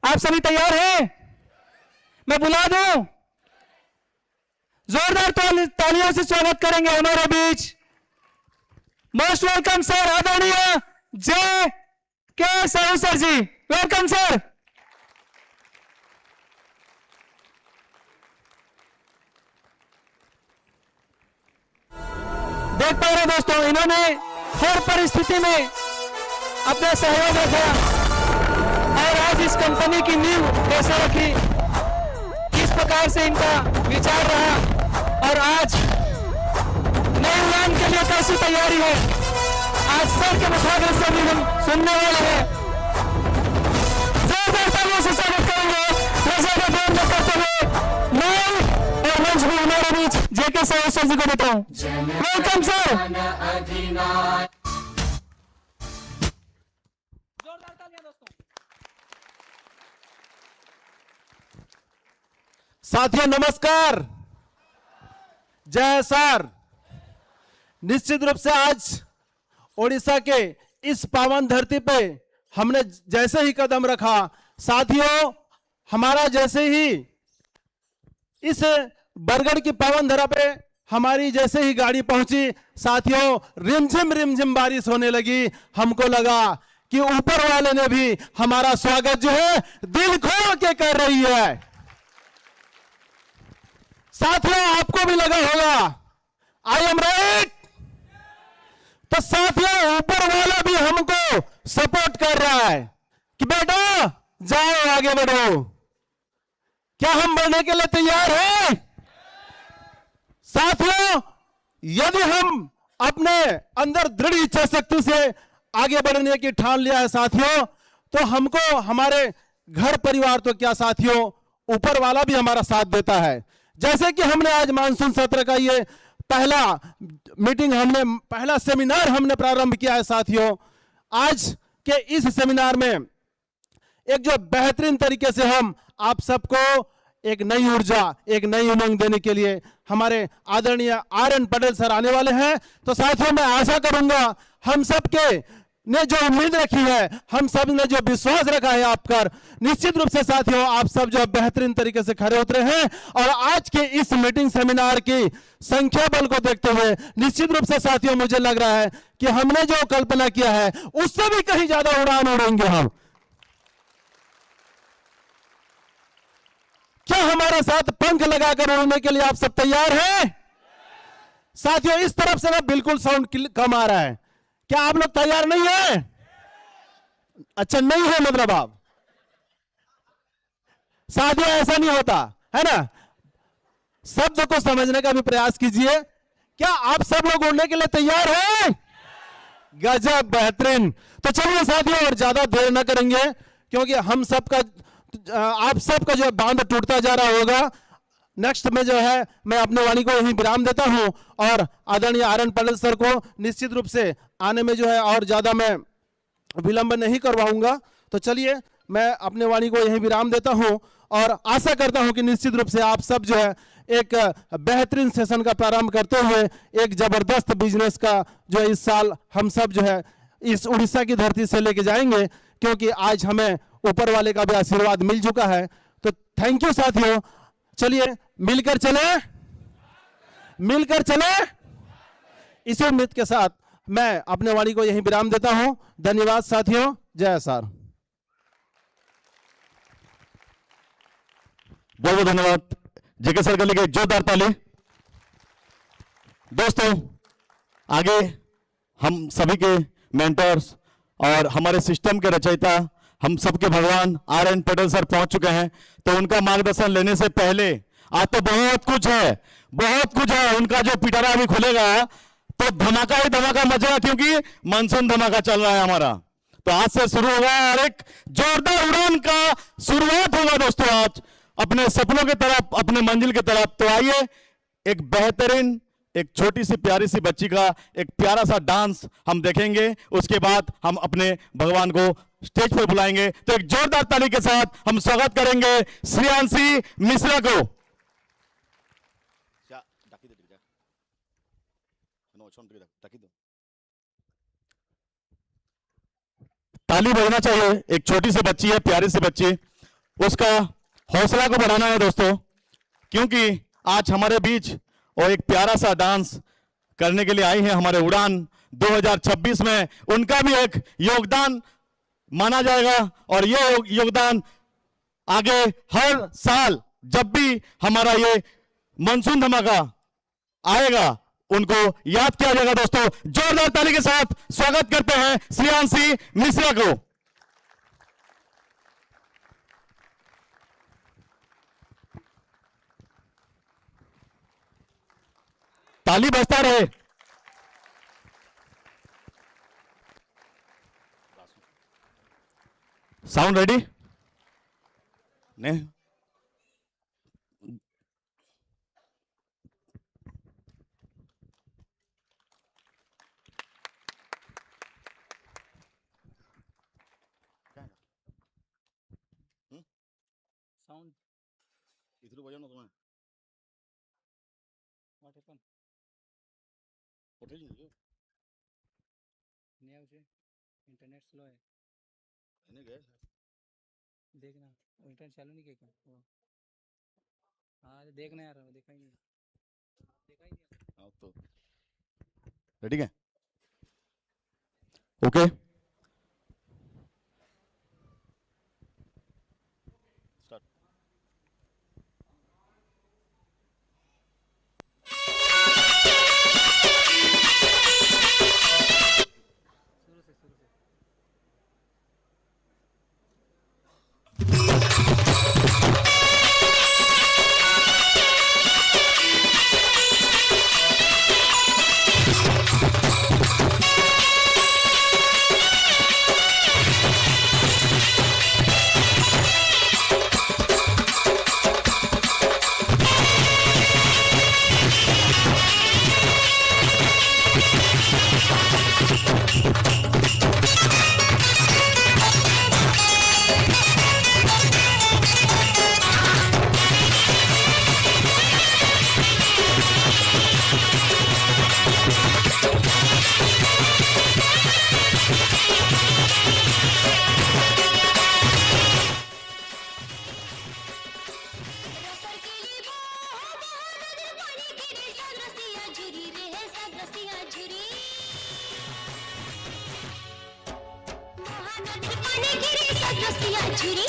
आप सभी तैयार हैं? मैं बुला दूं? जोरदार तालियों से स्वागत करेंगे हमारे बीच। मोस्ट वेलकम सर, आदरणीय जय के साहू सर जी, वेलकम सर। देख पा रहे दोस्तों, इन्होंने हर परिस्थिति में अपना सहयोग रखा और आज इस कंपनी की नींव कैसे रखी, किस प्रकार से इनका विचार रहा और आज नए उड़ान के लिए कैसी तैयारी है, आज सर के मुखाग्र से भी हम सुनने वाले हैं। जोरदार तालियों से स्वागत करेंगे। ज्यादा देर न करते हुए मैं और मंच में हमारे बीच जेके साहू सर जी को देता हूँ। Welcome sir. साथियों नमस्कार, जय सर। निश्चित रूप से आज ओडिशा के इस पावन धरती पे हमने जैसे ही कदम रखा, साथियों हमारा जैसे ही इस बरगढ़ की पावन धरा पे हमारी जैसे ही गाड़ी पहुंची, साथियों रिमझिम बारिश होने लगी। हमको लगा कि ऊपर वाले ने भी हमारा स्वागत जो है दिल खोल के कर रही है। साथियों आपको भी लगा होगा, आई एम राइट। तो साथियों ऊपर वाला भी हमको सपोर्ट कर रहा है कि बेटा जाओ आगे बढ़ो। क्या हम बढ़ने के लिए तैयार हैं? साथियों यदि हम अपने अंदर दृढ़ इच्छा शक्ति से आगे बढ़ने की ठान लिया है साथियों, तो हमको हमारे घर परिवार तो क्या साथियों, ऊपर वाला भी हमारा साथ देता है। जैसे कि हमने आज मानसून सत्र का ये पहला मीटिंग, हमने पहला सेमिनार हमने प्रारंभ किया है साथियों। आज के इस सेमिनार में एक जो बेहतरीन तरीके से हम आप सबको एक नई ऊर्जा, एक नई उमंग देने के लिए हमारे आदरणीय RN पटेल सर आने वाले हैं। तो साथियों मैं आशा करूंगा हम सबके ने जो उम्मीद रखी है, हम सब ने जो विश्वास रखा है आप पर, निश्चित रूप से साथियों आप सब जो बेहतरीन तरीके से खड़े उतरे हैं। और आज के इस मीटिंग सेमिनार की संख्या बल को देखते हुए निश्चित रूप से साथियों मुझे लग रहा है कि हमने जो कल्पना किया है उससे भी कहीं ज्यादा उड़ान उड़ेंगे हम। क्या हमारे साथ पंख लगाकर उड़ने के लिए आप सब तैयार हैं? साथियों इस तरफ से ना बिल्कुल साउंड कम आ रहा है, क्या आप लोग तैयार नहीं है? अच्छा नहीं है मतलब आप साथियों, ऐसा नहीं होता है ना। शब्द को समझने का भी प्रयास कीजिए। क्या आप सब लोग उड़ने के लिए तैयार हैं? गजब, बेहतरीन। तो चलिए साथियों और ज्यादा देर न करेंगे, क्योंकि हम सबका आप सबका जो बांध टूटता जा रहा होगा। नेक्स्ट में जो है मैं अपने वाणी को यहीं विराम देता हूं और आदरणीय RN पटेल सर को निश्चित रूप से आने में जो है और ज्यादा मैं विलंब नहीं करवाऊंगा। तो चलिए मैं अपने वाणी को यहीं विराम देता हूं और आशा करता हूं कि निश्चित रूप से आप सब जो है एक बेहतरीन सेशन का प्रारंभ करते हुए एक जबरदस्त बिजनेस का जो है इस साल हम सब जो है इस उड़ीसा की धरती से लेके जाएंगे, क्योंकि आज हमें ऊपर वाले का भी आशीर्वाद मिल चुका है। तो थैंक यू साथियों। चलिए मिलकर चले। इसी उम्मीद के साथ मैं अपने वाणी को यहीं विराम देता हूं। धन्यवाद साथियों, जय सर। बहुत बहुत धन्यवाद जेके सर के लिए जोरदार ताली। दोस्तों आगे हम सभी के मेंटर्स और हमारे सिस्टम के रचयिता, हम सबके भगवान RN पटेल सर पहुंच चुके हैं। तो उनका मार्गदर्शन लेने से पहले आज तो बहुत कुछ है। उनका जो पिटारा अभी खुलेगा तो धमाका ही धमाका मचेगा, क्योंकि मानसून धमाका चल रहा है हमारा। तो आज से शुरू होगा और एक जोरदार उड़ान का शुरुआत होगा दोस्तों आज अपने सपनों की तरफ, अपने मंजिल की तरफ। तो आइए एक बेहतरीन, एक छोटी सी प्यारी सी बच्ची का एक प्यारा सा डांस हम देखेंगे। उसके बाद हम अपने भगवान को स्टेज पर बुलाएंगे। तो एक जोरदार ताली के साथ हम स्वागत करेंगे श्रेयांशी मिश्रा को। ताली बजना चाहिए। एक छोटी सी बच्ची है, प्यारी सी बच्ची, उसका हौसला को बढ़ाना है दोस्तों, क्योंकि आज हमारे बीच और एक प्यारा सा डांस करने के लिए आई है हमारे उड़ान 2026 में। उनका भी एक योगदान माना जाएगा और ये योगदान आगे हर साल जब भी हमारा ये मानसून धमाका आएगा उनको याद किया जाएगा। दोस्तों जोरदार ताली के साथ स्वागत करते हैं श्रेयांशी मिश्रा को। ताली बजता रहे। Sound ready? नहीं साउंड इधर बजाओ ना तुम्हें। व्हाट हैपन होटल जी नहीं उसे इंटरनेट स्लो है इन्हें गए देखना इंटरनेट चालू नहीं किया क्या? हाँ देखना यार देखा ही नहीं हाँ तो रेडी क्या? Okay start. झुरी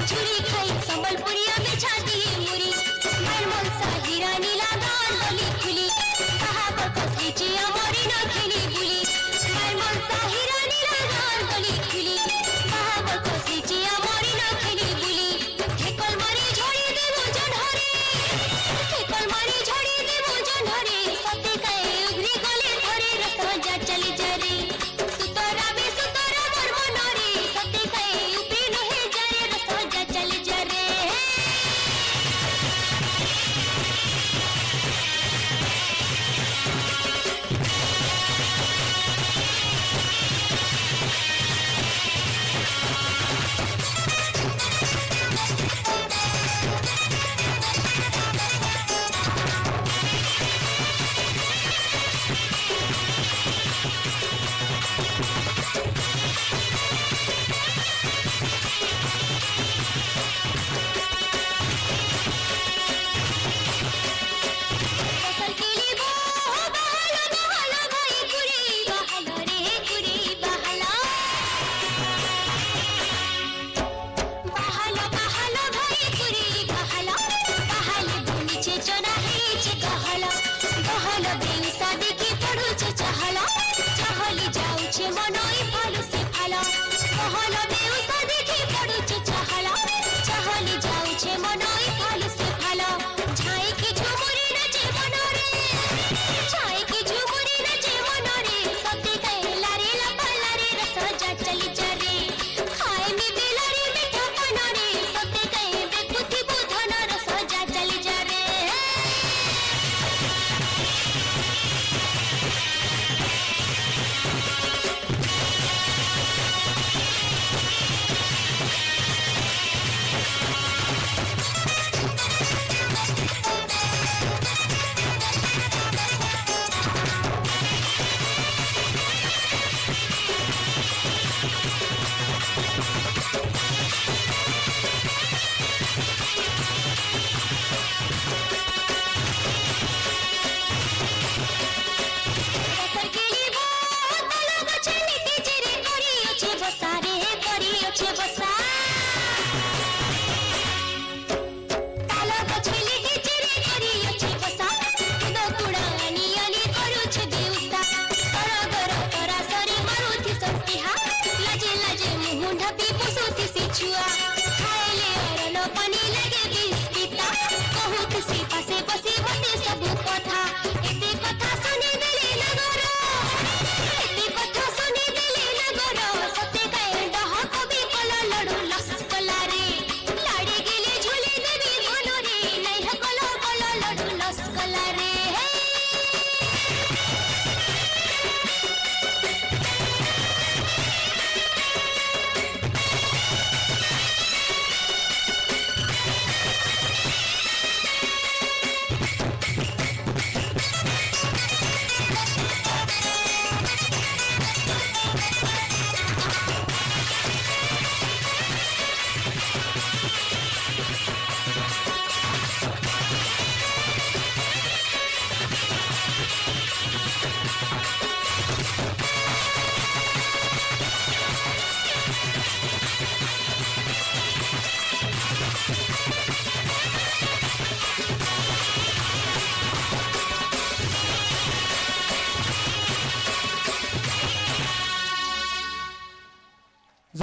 झुरी खाई संबलपुरिया में छाती मुरी मनमोल सा हीरा नीला गाल गली खुली कहा कसली चिया मोरी न खेली बुली मनमोल सा हीरा नीला गाल गली खुली कहा कसली चिया मोरी न खेली बुली ठेकल मारी झोड़ी दे वो जनहरे ठेकल मारी झोड़ी दे वो जनहरे सते कहे उगरी गले धरे रस्ता जा चली जा रे सुतरा में सुतरा मोर मनरे सते कहे उपरी नहे जाए रस्ता जा चली जा रे फसल केली वो बहाला बहाला भाई कुरी बहाला रे कुरी बहाला बहाला बहाला भाई कुरी बहाला बहाला भूमीचे चना हेचे कहला बहाला बेउसा देखी पडूचे चहला चहली जाऊचे मनोई फालू से फाला बहाला बेउसा देखी पडूचे चहला चहली जाऊचे मनोई फालू से फाला छाई की झुमुरी नचे मनोरे छाई की झुमुरी नचे मनोरे सते कहला रे लपला रे रस जा चली जा रे खाए में बिलारी मीठा मनोरे सते कहे बेकुथी बुधन रस जा चली जा रे फसल केली वो तलो गछे नीति चिरे करी अछि बसारे करी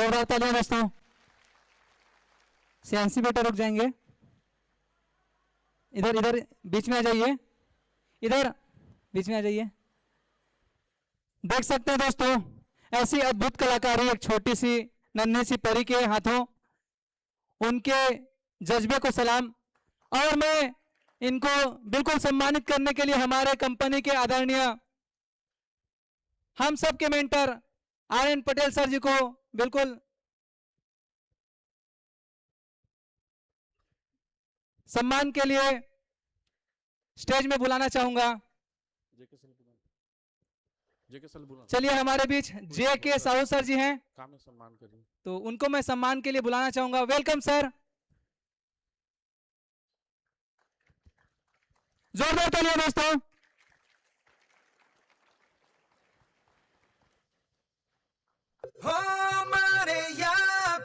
जोरदार तालियां दोस्तों। सियासी बेटा रुक जाएंगे, इधर इधर बीच में आ जाइए, इधर बीच में आ जाइए। देख सकते हैं दोस्तों, ऐसी अद्भुत कलाकारी एक छोटी सी नन्ही सी परी के हाथों, उनके जज्बे को सलाम। और मैं इनको बिल्कुल सम्मानित करने के लिए हमारे कंपनी के आदरणीय हम सब के मेंटर RN पटेल सर जी को बिल्कुल सम्मान के लिए स्टेज में बुलाना चाहूंगा। चलिए हमारे बीच JK साहू सर जी हैं, सम्मान करिए, तो उनको मैं सम्मान के लिए बुलाना चाहूंगा। वेलकम सर, जोरदार तालियां दोस्तों। हो मारे या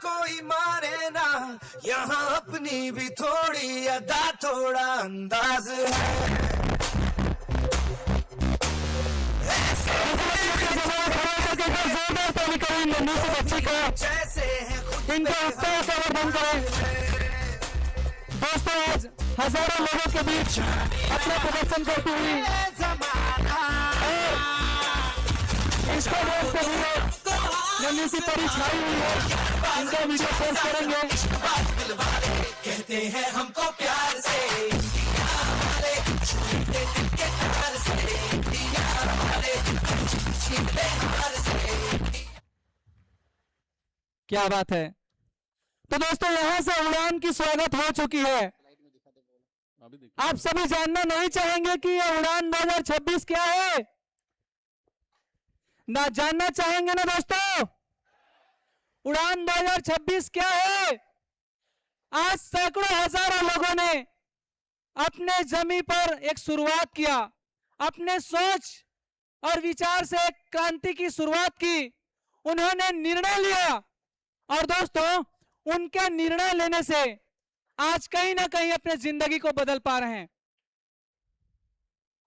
कोई मारे ना, यहाँ अपनी भी थोड़ी अदा थोड़ा अंदाज है। जैसे है दोस्तों, आज हजारों लोगों के बीच अपना प्रदर्शन करती हुई इसको देखते हुए नन्ही सी परी छाई हुई है, इनका वीडियो पोस्ट करेंगे। कहते हैं हमको प्यार से क्या बात है। तो दोस्तों, यहां से उड़ान की स्वागत हो चुकी है। आप सभी जानना नहीं चाहेंगे कि ये उड़ान 2026 क्या है? ना जानना चाहेंगे ना दोस्तों? उड़ान 2026 क्या है? आज सैकड़ों हजारों लोगों ने अपने जमी पर एक शुरुआत किया, अपने सोच और विचार से एक क्रांति की शुरुआत की। उन्होंने निर्णय लिया और दोस्तों, उनके निर्णय लेने से आज कहीं ना कहीं अपने जिंदगी को बदल पा रहे हैं।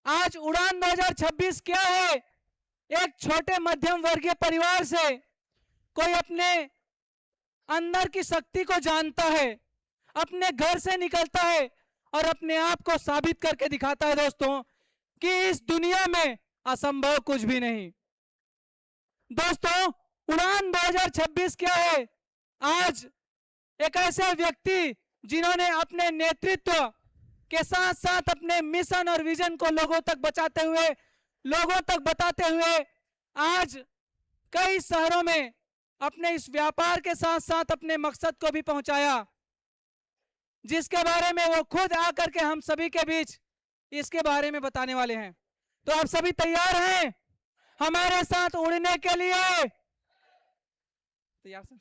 आज उड़ान 2026 क्या है? एक छोटे मध्यम वर्गीय परिवार से कोई अपने अंदर की शक्ति को जानता है, अपने घर से निकलता है और अपने आप को साबित करके दिखाता है दोस्तों कि इस दुनिया में असंभव कुछ भी नहीं। दोस्तों, उड़ान 2026 क्या है? आज एक ऐसे व्यक्ति जिन्होंने अपने नेतृत्व के साथ साथ अपने मिशन और विजन को लोगों तक बचाते हुए, लोगों तक बताते हुए आज कई शहरों में अपने इस व्यापार के साथ साथ अपने मकसद को भी पहुंचाया, जिसके बारे में वो खुद आकर के हम सभी के बीच इसके बारे में बताने वाले हैं। तो आप सभी तैयार हैं हमारे साथ उड़ने के लिए? तैयार सर?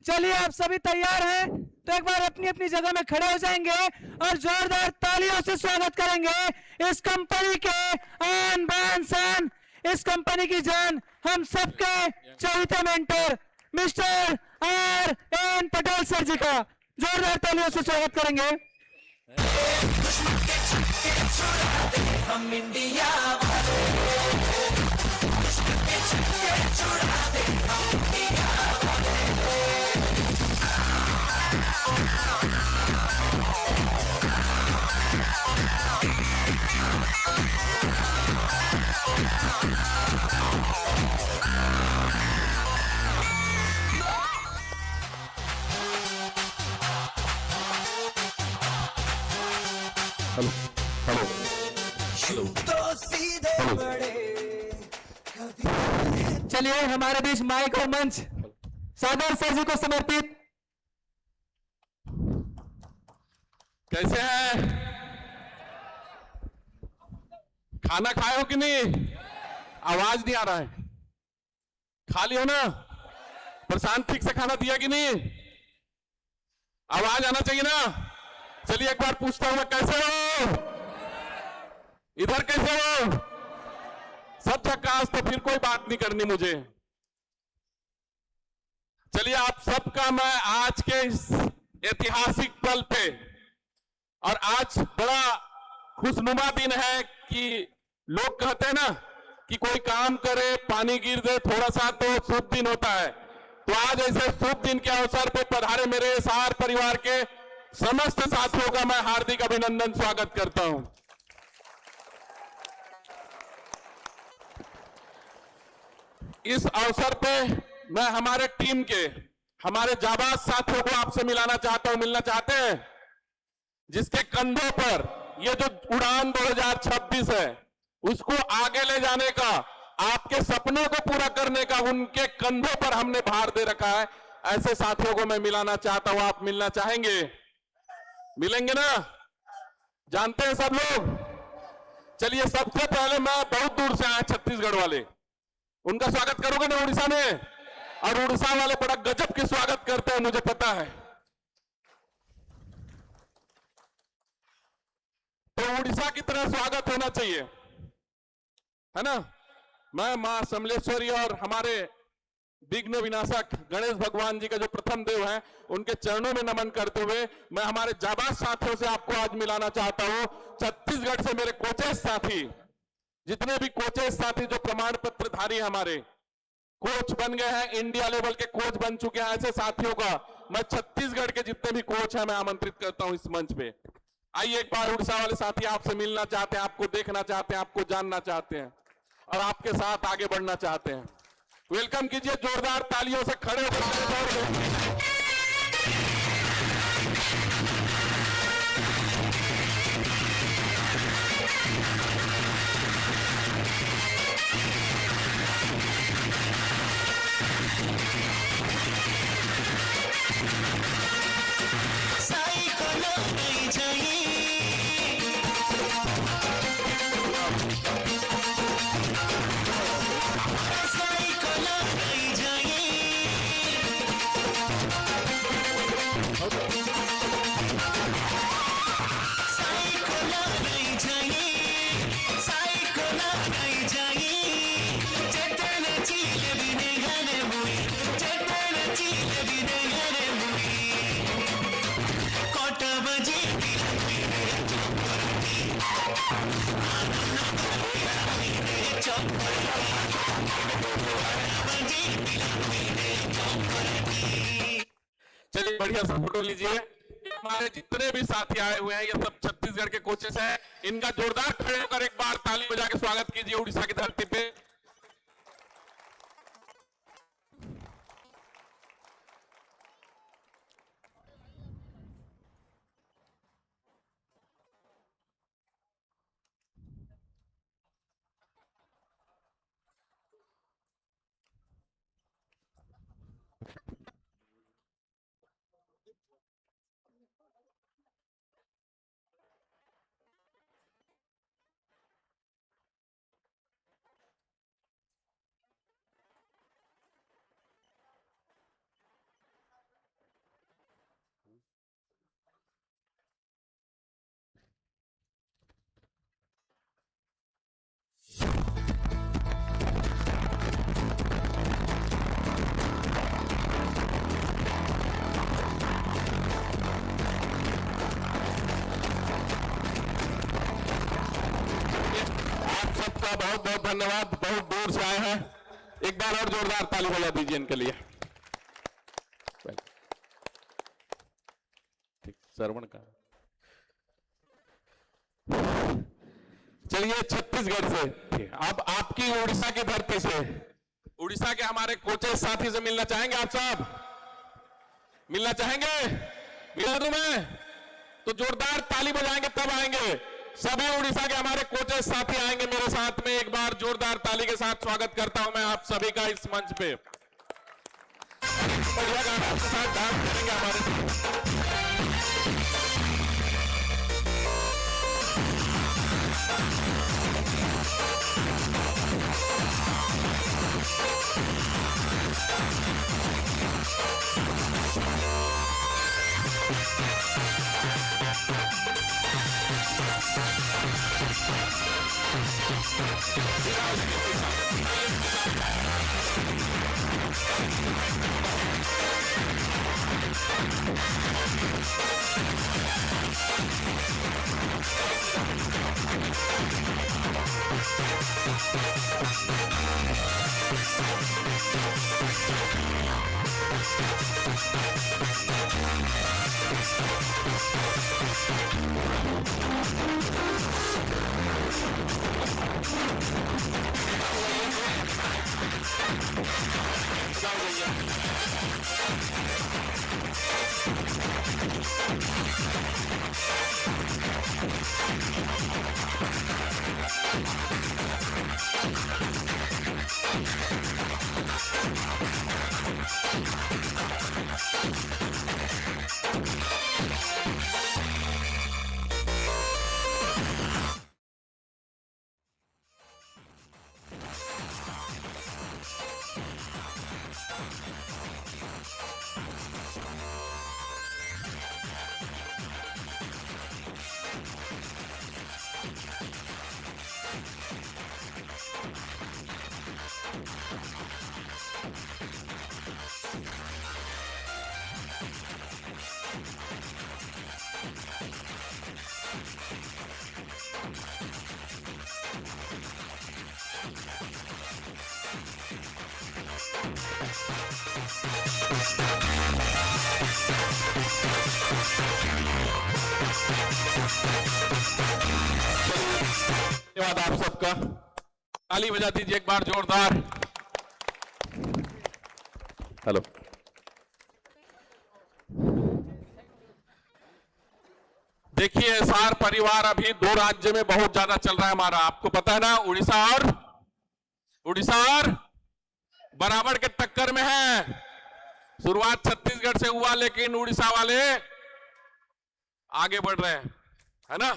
चलिए, आप सभी तैयार हैं तो एक बार अपनी अपनी जगह में खड़े हो जाएंगे और जोरदार तालियों से स्वागत करेंगे इस कंपनी के आन बान शान, इस कंपनी की जान, हम सबके चौथे mentor mister RN Patel sir ji का जोरदार तालियों से स्वागत करेंगे। हम इंडिया वाले, चलिए, हमारे बीच माइक और मंच सागर सर जी को समर्पित। कैसे हैं? खाना खाए हो कि नहीं? आवाज नहीं आ रहा है। खा लियो ना? प्रशांत ठीक से खाना दिया कि नहीं? आवाज आना चाहिए ना? चलिए एक बार पूछता हूं मैं, कैसे हो? इधर कैसे हो? सब झकास, तो फिर कोई बात नहीं करनी मुझे। चलिए, आप सबका मैं आज के इस ऐतिहासिक पल पे, और आज बड़ा खुशनुमा दिन है कि लोग कहते हैं ना कि कोई काम करे पानी गिर दे थोड़ा सा तो शुभ दिन होता है, तो आज ऐसे शुभ दिन के अवसर पर पधारे मेरे एसआर परिवार के समस्त साथियों का मैं हार्दिक अभिनंदन स्वागत करता हूं। इस अवसर पे मैं हमारे टीम के हमारे जाबाज साथियों को आपसे मिलाना चाहता हूं, मिलना चाहते हैं, जिसके कंधों पर ये जो उड़ान 2026 है उसको आगे ले जाने का, आपके सपनों को पूरा करने का उनके कंधों पर हमने भार दे रखा है। ऐसे साथियों को मैं मिलाना चाहता हूं। आप मिलना चाहेंगे? मिलेंगे ना? जानते हैं सब लोग? चलिए, सबसे पहले मैं बहुत दूर से आया छत्तीसगढ़ वाले, उनका स्वागत करोगे ना उड़ीसा में? और उड़ीसा वाले बड़ा गजब के स्वागत करते हैं, मुझे पता है। तो उड़ीसा की तरह स्वागत होना चाहिए, है ना? मैं मां समलेश्वरी और हमारे विघ्न विनाशक गणेश भगवान जी का जो प्रथम देव है उनके चरणों में नमन करते हुए मैं हमारे जाबाज साथियों से आपको आज मिलाना चाहता हूं। छत्तीसगढ़ से मेरे कोचेस साथी, जितने भी कोचेस साथी जो प्रमाण पत्र धारी हमारे कोच बन गए हैं, इंडिया लेवल के कोच बन चुके हैं, ऐसे साथियों का मैं छत्तीसगढ़ के जितने भी कोच हैं मैं आमंत्रित करता हूं इस मंच पे। आइए, एक बार उड़ीसा वाले साथी आपसे मिलना चाहते हैं, आपको देखना चाहते हैं, आपको जानना चाहते हैं और आपके साथ आगे बढ़ना चाहते हैं। वेलकम कीजिए जोरदार तालियों से, खड़े होकर। चलिए, बढ़िया सा फोटो लीजिए। हमारे जितने भी साथी आए हुए हैं ये सब छत्तीसगढ़ के कोचेस हैं, इनका जोरदार खड़े होकर एक बार ताली बजा के स्वागत कीजिए उड़ीसा की धरती पे। बहुत बहुत धन्यवाद, बहुत दूर से आए हैं। एक बार और जोरदार ताली बजा दीजिए इनके लिए। ठीक, श्रवण का। चलिए, छत्तीसगढ़ से अब आपकी उड़ीसा की धरती से, उड़ीसा के हमारे कोचेस साथी से मिलना चाहेंगे आप सब? मिलना चाहेंगे? मिला तुम्हें? तो जोरदार ताली बजाएंगे तब आएंगे। सभी उड़ीसा के हमारे कोचेस साथी आएंगे मेरे साथ में। एक बार जोरदार ताली के साथ स्वागत करता हूं मैं आप सभी का इस मंच पे। बढ़िया गाना के साथ डांस करेंगे हमारे साथ। धन्यवाद आप सबका। ताली बजा दीजिए एक बार जोरदार। हेलो। देखिए एसआर परिवार अभी 2 राज्य में बहुत ज्यादा चल रहा है हमारा, आपको पता है ना, उड़ीसा और बराबर के टक्कर में है। शुरुआत छत्तीसगढ़ से हुआ लेकिन उड़ीसा वाले आगे बढ़ रहे हैं, है ना।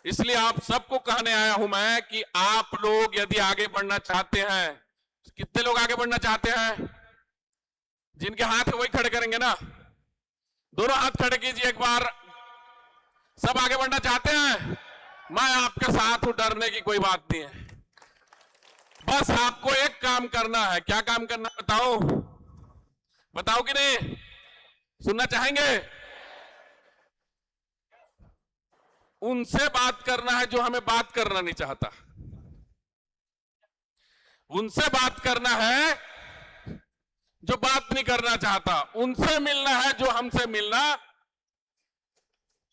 इसलिए आप सबको कहने आया हूं मैं कि आप लोग यदि आगे बढ़ना चाहते हैं, कितने लोग आगे बढ़ना चाहते हैं? जिनके हाथ है वही खड़े करेंगे ना। दोनों हाथ खड़े कीजिए एक बार। सब आगे बढ़ना चाहते हैं? मैं आपके साथ हूं, डरने की कोई बात नहीं है। बस आपको एक काम करना है। क्या काम करना है बताओ कि नहीं? सुनना चाहेंगे? उनसे बात करना है जो हमें बात करना नहीं चाहता। उनसे बात करना है जो बात नहीं करना चाहता। उनसे मिलना है जो हमसे मिलना,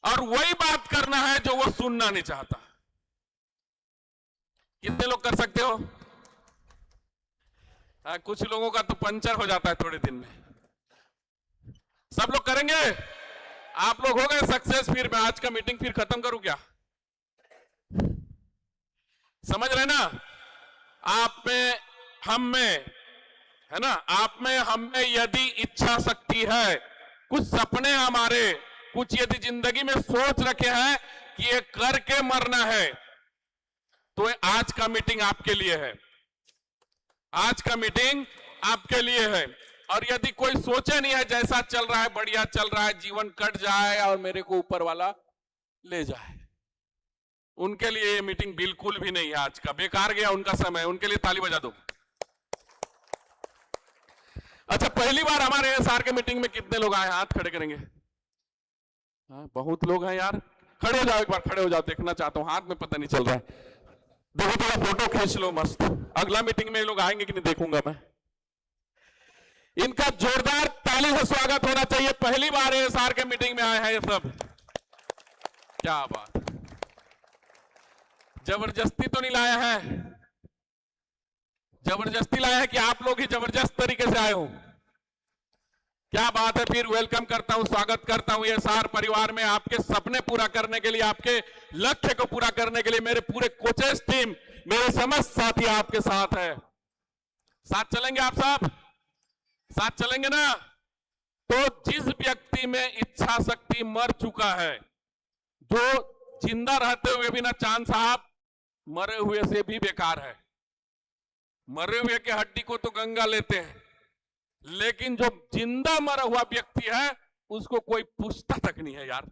और वही बात करना है जो वो सुनना नहीं चाहता। कितने लोग कर सकते हो? कुछ लोगों का तो पंचर हो जाता है थोड़े दिन में। सब लोग करेंगे? आप लोग हो गए सक्सेस? फिर मैं आज का मीटिंग फिर खत्म करूं क्या? समझ रहे ना? आप में, हम में, है ना, आप में, हम में यदि इच्छा शक्ति है, कुछ सपने हमारे, कुछ यदि जिंदगी में सोच रखे हैं कि ये करके मरना है, तो आज का मीटिंग आपके लिए है। आज का मीटिंग आपके लिए है। और यदि कोई सोचे नहीं है जैसा चल रहा है, बढ़िया चल रहा है, जीवन कट जाए और मेरे को ऊपर वाला ले जाए, उनके लिए ये मीटिंग बिल्कुल भी नहीं है। आज का बेकार गया उनका समय। उनके लिए ताली बजा दो। अच्छा, पहली बार हमारे एसआर के मीटिंग में कितने लोग आए? हाथ खड़े करेंगे। हाँ, बहुत लोग हैं यार। खड़े हो जाओ, एक बार खड़े हो जाओ, देखना चाहता हूं। हाथ में पता नहीं चल रहा है। देखो थोड़ा फोटो खींच लो मस्त। अगला मीटिंग में लोग आएंगे कि नहीं देखूंगा मैं। इनका जोरदार ताली से स्वागत होना चाहिए। पहली बार एसआर के मीटिंग में आए हैं ये सब। क्या बात, जबरदस्ती तो नहीं लाया है? जबरदस्ती लाया है कि आप लोग ही जबरदस्त तरीके से आए हो? क्या बात है। फिर वेलकम करता हूं, स्वागत करता हूं एसआर परिवार में। आपके सपने पूरा करने के लिए, आपके लक्ष्य को पूरा करने के लिए मेरे पूरे कोचेस टीम, मेरे समस्त साथी आपके साथ है। साथ चलेंगे आप सब? साथ चलेंगे ना? तो जिस व्यक्ति में इच्छा शक्ति मर चुका है, जो जिंदा रहते हुए भी ना, चांद साहब मरे हुए से भी बेकार है। मरे हुए के हड्डी को तो गंगा लेते हैं, लेकिन जो जिंदा मरा हुआ व्यक्ति है उसको कोई पूछता तक नहीं है यार,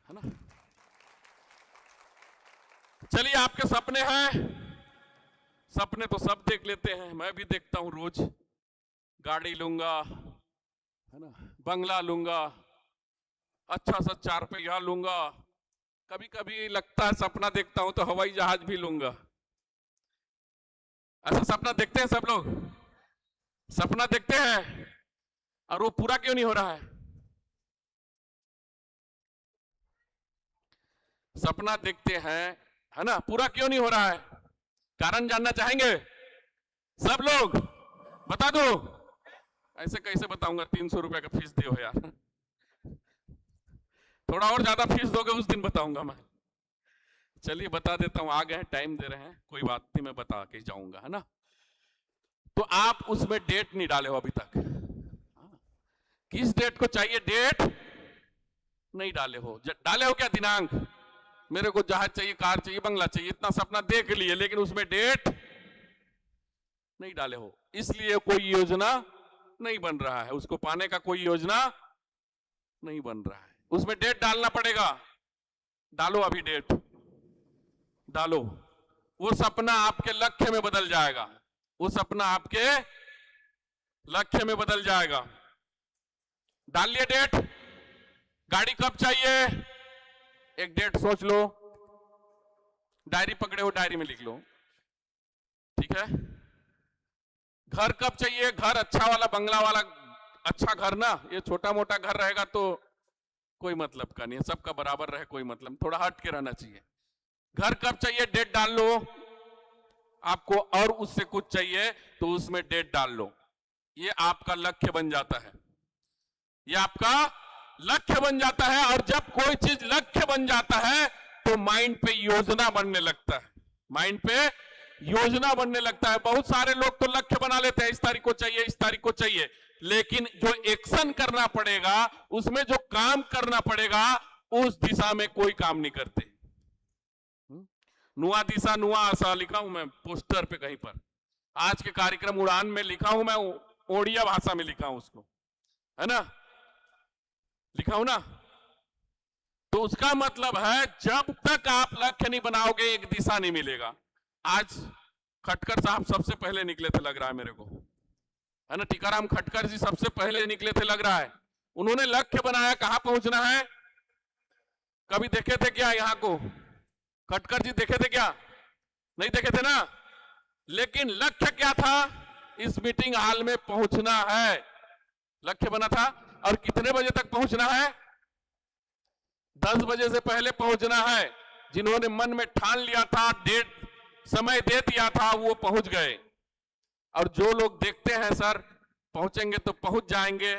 है ना। चलिए, आपके सपने हैं। सपने तो सब देख लेते हैं, मैं भी देखता हूं रोज। गाड़ी लूंगा, है ना, बंगला लूंगा, अच्छा सा 4 पहिया लूंगा, कभी कभी लगता है सपना देखता हूं तो हवाई जहाज भी लूंगा। ऐसा सपना देखते हैं सब लोग? सपना देखते हैं और वो पूरा क्यों नहीं हो रहा है? सपना देखते हैं, है ना, पूरा क्यों नहीं हो रहा है? कारण जानना चाहेंगे सब लोग? बता दो। ऐसे कैसे बताऊंगा 300 रुपए का फीस दियो यार, थोड़ा और ज्यादा फीस दोगे उस दिन बताऊंगा मैं। चलिए बता देता हूं, आ गए टाइम दे रहे हैं, कोई बात नहीं, मैं बता के जाऊंगा, है ना। तो आप उसमें डेट नहीं डाले हो अभी तक, किस डेट को चाहिए, डेट नहीं डाले हो। डाले हो क्या दिनांक, मेरे को जहाज चाहिए, कार चाहिए, बंगला चाहिए, इतना सपना देख लिए, लेकिन उसमें डेट नहीं डाले हो, इसलिए कोई योजना नहीं बन रहा है, उसको पाने का कोई योजना नहीं बन रहा है। उसमें डेट डालना पड़ेगा, डालो अभी डेट डालो, वो सपना आपके लक्ष्य में बदल जाएगा, वो सपना आपके लक्ष्य में बदल जाएगा। डाल लिए डेट, गाड़ी कब चाहिए एक डेट सोच लो, डायरी पकड़े हो डायरी में लिख लो, ठीक है। घर कब चाहिए, घर अच्छा वाला, बंगला वाला अच्छा घर ना, ये छोटा मोटा घर रहेगा तो कोई मतलब का नहीं है, सबका बराबर रहे कोई मतलब, थोड़ा हट के रहना चाहिए। घर कब चाहिए डेट डाल लो आपको, और उससे कुछ चाहिए तो उसमें डेट डाल लो, ये आपका लक्ष्य बन जाता है, ये आपका लक्ष्य बन जाता है। और जब कोई चीज लक्ष्य बन जाता है तो माइंड पे योजना बनने लगता है, माइंड पे योजना बनने लगता है। बहुत सारे लोग तो लक्ष्य बना लेते हैं, इस तारीख को चाहिए, इस तारीख को चाहिए, लेकिन जो एक्शन करना पड़ेगा, उसमें जो काम करना पड़ेगा, उस दिशा में कोई काम नहीं करते। नुआ दिशा नुआ आशा लिखा हूं मैं पोस्टर पे कहीं पर, आज के कार्यक्रम उड़ान में लिखा हूं मैं, ओडिया भाषा में लिखा हूं उसको, है ना, लिखा हूं ना। तो उसका मतलब है जब तक आप लक्ष्य नहीं बनाओगे एक दिशा नहीं मिलेगा। आज खटकर साहब सबसे पहले निकले थे लग रहा है मेरे को, है ना, टीकाराम खटकर जी सबसे पहले निकले थे लग रहा है। उन्होंने लक्ष्य बनाया, कहां पहुंचना है, कभी देखे थे क्या यहां को, खटकर जी देखे थे क्या, नहीं देखे थे ना, लेकिन लक्ष्य क्या था, इस मीटिंग हॉल में पहुंचना है, लक्ष्य बना था। और कितने बजे तक पहुंचना है, 10 बजे से पहले पहुंचना है। जिन्होंने मन में ठान लिया था, डेट समय दे दिया था, वो पहुंच गए। और जो लोग देखते हैं सर पहुंचेंगे तो पहुंच जाएंगे,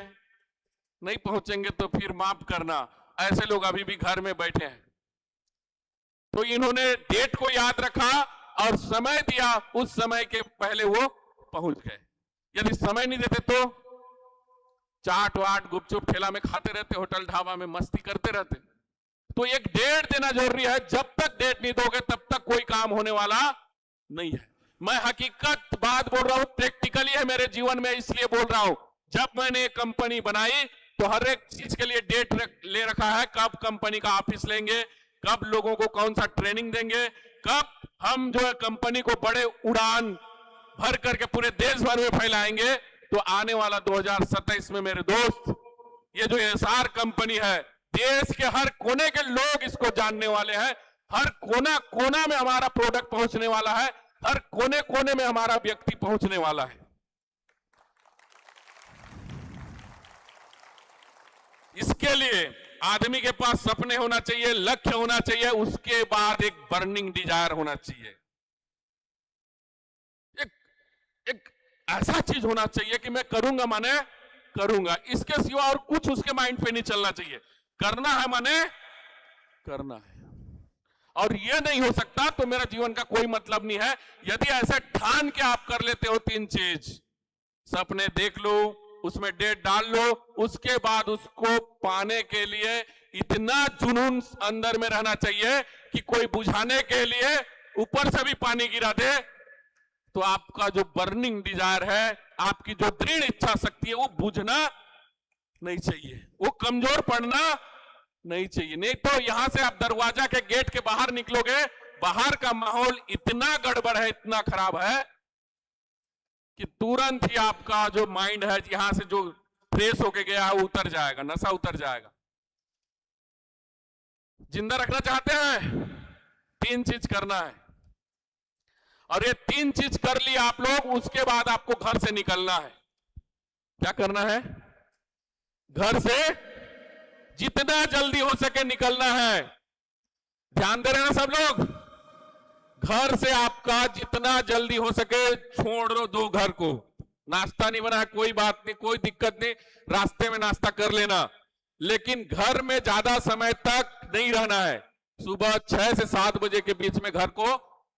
नहीं पहुंचेंगे तो फिर माफ करना, ऐसे लोग अभी भी घर में बैठे हैं। तो इन्होंने डेट को याद रखा और समय दिया, उस समय के पहले वो पहुंच गए। यदि समय नहीं देते तो चाट वाट गुपचुप ठेला में खाते रहते, होटल ढाबा में मस्ती करते रहते। तो एक डेट देना जरूरी है, जब तक डेट नहीं दोगे तब तक कोई काम होने वाला नहीं है। मैं हकीकत बात बोल रहा हूं, प्रैक्टिकली है मेरे जीवन में, इसलिए बोल रहा हूं। जब मैंने एक कंपनी बनाई तो हर एक चीज के लिए डेट ले रखा है, कब कंपनी का ऑफिस लेंगे, कब लोगों को कौन सा ट्रेनिंग देंगे, कब हम जो है कंपनी को बड़े उड़ान भर करके पूरे देश भर में फैलाएंगे। तो आने वाला 2027 में मेरे दोस्त, ये जो एसआर कंपनी है, देश के हर कोने के लोग इसको जानने वाले हैं, हर कोना कोना में हमारा प्रोडक्ट पहुंचने वाला है, हर कोने कोने में हमारा व्यक्ति पहुंचने वाला है। इसके लिए आदमी के पास सपने होना चाहिए, लक्ष्य होना चाहिए, उसके बाद एक बर्निंग डिजायर होना चाहिए, एक ऐसा चीज होना चाहिए कि मैं करूंगा माने करूंगा, इसके सिवा और कुछ उसके माइंड पे नहीं चलना चाहिए। करना है माने करना है, और ये नहीं हो सकता तो मेरा जीवन का कोई मतलब नहीं है। यदि ऐसे ठान के आप कर लेते हो 3 चीज, सपने देख लो, उसमें डेट डाल लो, उसके बाद उसको पाने के लिए इतना जुनून अंदर में रहना चाहिए कि कोई बुझाने के लिए ऊपर से भी पानी गिरा दे, तो आपका जो बर्निंग डिजायर है, आपकी जो दृढ़ इच्छा शक्ति है, वो बुझना नहीं चाहिए, वो कमजोर पड़ना नहीं चाहिए। नहीं तो यहां से आप दरवाजा के गेट के बाहर निकलोगे, बाहर का माहौल इतना गड़बड़ है, इतना खराब है कि तुरंत ही आपका जो माइंड है, यहां से जो फ्रेश होके गया है, वो उतर जाएगा, नशा उतर जाएगा। जिंदा रखना चाहते हैं, 3 चीज करना है, और ये 3 चीज कर ली आप लोग, उसके बाद आपको घर से निकलना है। क्या करना है, घर से जितना जल्दी हो सके निकलना है। ध्यान दे रहे हैं ना सब लोग, घर से आपका जितना जल्दी हो सके छोड़ दो घर को, नाश्ता नहीं बना है कोई बात नहीं, कोई दिक्कत नहीं, रास्ते में नाश्ता कर लेना, लेकिन घर में ज्यादा समय तक नहीं रहना है। सुबह 6 से 7 बजे के बीच में घर को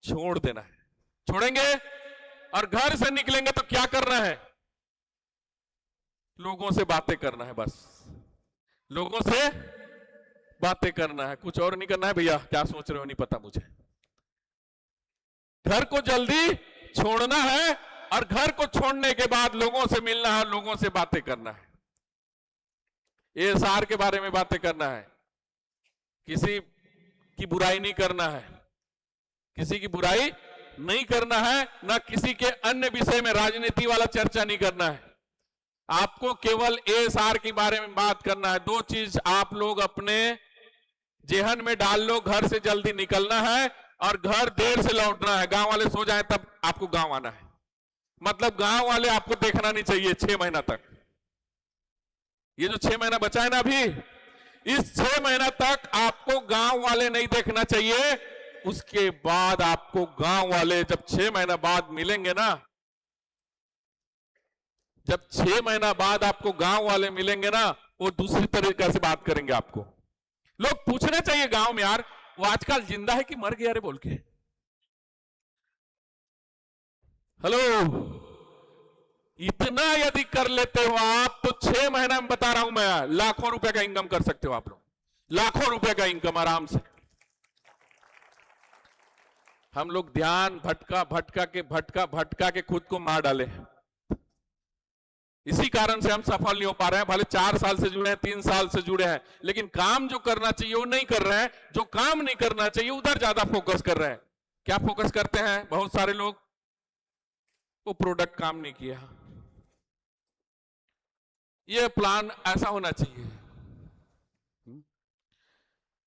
छोड़ देना है। छोड़ेंगे और घर से निकलेंगे तो क्या करना है? लोगों से बातें करना है, बस लोगों से बातें करना है, कुछ और नहीं करना है। भैया क्या सोच रहे हो नहीं पता मुझे। घर को जल्दी छोड़ना है और घर को छोड़ने के बाद लोगों से मिलना है, लोगों से बातें करना है, ASR के बारे में बातें करना है, किसी की बुराई नहीं करना है, किसी की बुराई नहीं करना है, ना किसी के अन्य विषय में राजनीति वाला चर्चा नहीं करना है। आपको केवल ASR के बारे में बात करना है। 2 चीज आप लोग अपने जेहन में डाल लो, घर से जल्दी निकलना है और घर देर से लौटना है। गांव वाले सो जाएं तब आपको गांव आना है, मतलब गांव वाले आपको देखना नहीं चाहिए 6 महीना तक। ये जो 6 महीना बचा है ना अभी, इस 6 महीना तक आपको गांव वाले नहीं देखना चाहिए। उसके बाद आपको गांव वाले जब 6 महीना बाद मिलेंगे ना, जब 6 महीना बाद आपको गांव वाले मिलेंगे ना, वो दूसरी तरीके से बात करेंगे आपको। लोग पूछना चाहिए गांव में, यार वो आजकल जिंदा है कि मर गया रे बोल के। हेलो, इतना यदि कर लेते हो आप तो 6 महीना में बता रहा हूं मैं, लाखों रुपए का इनकम कर सकते हो आप लोग, लाखों रुपए का इनकम आराम से। हम लोग ध्यान भटका के खुद को मार डाले हैं। इसी कारण से हम सफल नहीं हो पा रहे हैं। भले 4 साल से जुड़े हैं, 3 साल से जुड़े हैं, लेकिन काम जो करना चाहिए वो नहीं कर रहे हैं। जो काम नहीं करना चाहिए उधर ज्यादा फोकस कर रहे हैं। क्या फोकस करते हैं बहुत सारे लोग? वो प्रोडक्ट काम नहीं किया, ये प्लान ऐसा होना चाहिए,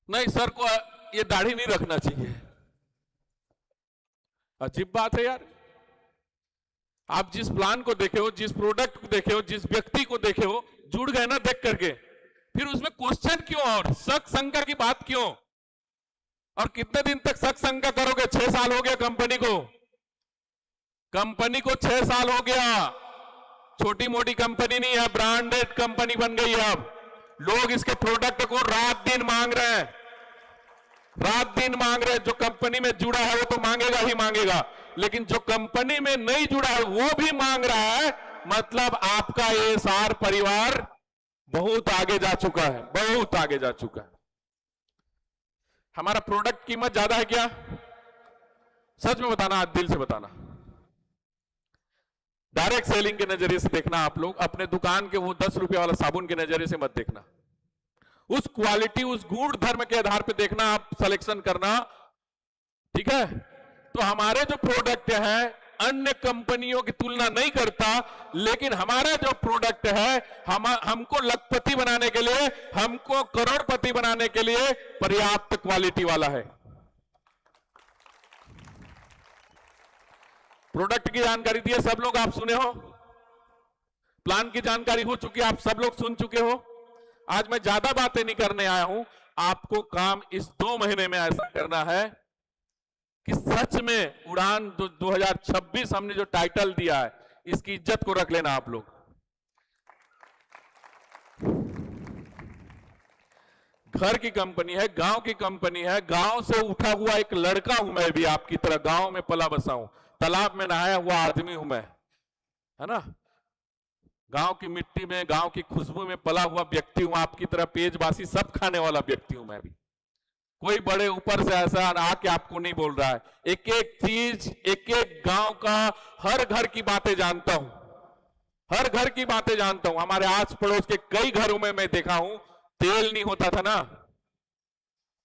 नहीं सर को ये दाढ़ी नहीं रखना चाहिए। अजीब बात है यार। आप जिस प्लान को देखे हो, जिस प्रोडक्ट को देखे हो, जिस व्यक्ति को देखे हो, जुड़ गए ना देख करके, फिर उसमें क्वेश्चन क्यों और शक शंका की बात क्यों? और कितने दिन तक शक शंका करोगे? 6 साल हो गया कंपनी को, 6 साल हो गया। छोटी मोटी कंपनी नहीं है, ब्रांडेड कंपनी बन गई है। अब लोग इसके प्रोडक्ट को रात दिन मांग रहे हैं, रात दिन मांग रहे हैं। जो कंपनी में जुड़ा है वो तो मांगेगा ही मांगेगा, लेकिन जो कंपनी में नहीं जुड़ा है वो भी मांग रहा है। मतलब आपका ASR परिवार बहुत आगे जा चुका है, बहुत आगे जा चुका है। हमारा प्रोडक्ट कीमत ज्यादा है क्या? सच में बताना, आज दिल से बताना। डायरेक्ट सेलिंग के नजरिए से देखना। आप लोग अपने दुकान के वो 10 रुपए वाला साबुन के नजरिए से मत देखना। उस क्वालिटी, उस गुण धर्म के आधार पे देखना, आप सिलेक्शन करना, ठीक है? तो हमारे जो प्रोडक्ट है अन्य कंपनियों की तुलना नहीं करता, लेकिन हमारा जो प्रोडक्ट है हमको लखपति बनाने के लिए, हमको करोड़पति बनाने के लिए पर्याप्त क्वालिटी वाला है। प्रोडक्ट की जानकारी दी है सब लोग, आप सुने हो। प्लान की जानकारी हो चुकी है, आप सब लोग सुन चुके हो। आज मैं ज्यादा बातें नहीं करने आया हूं। आपको काम इस 2 महीने में ऐसा करना है कि सच में उड़ान 2026 हमने जो टाइटल दिया है, इसकी इज्जत को रख लेना आप लोग। घर की कंपनी है, गांव की कंपनी है, गांव से उठा हुआ एक लड़का हूं मैं भी, आपकी तरह गांव में पला बसा हूं, तालाब में नहाया हुआ आदमी हूं मैं, है ना। गांव की मिट्टी में, गांव की खुशबू में पला हुआ व्यक्ति हूं, आपकी तरह पेज बासी सब खाने वाला व्यक्ति हूं मैं भी। कोई बड़े ऊपर से ऐसा आके आपको नहीं बोल रहा है। एक एक चीज, एक एक गांव का, हर घर की बातें जानता हूं, हर घर की बातें जानता हूं। हमारे आस पड़ोस के कई घरों में मैं देखा हूं, तेल नहीं होता था ना,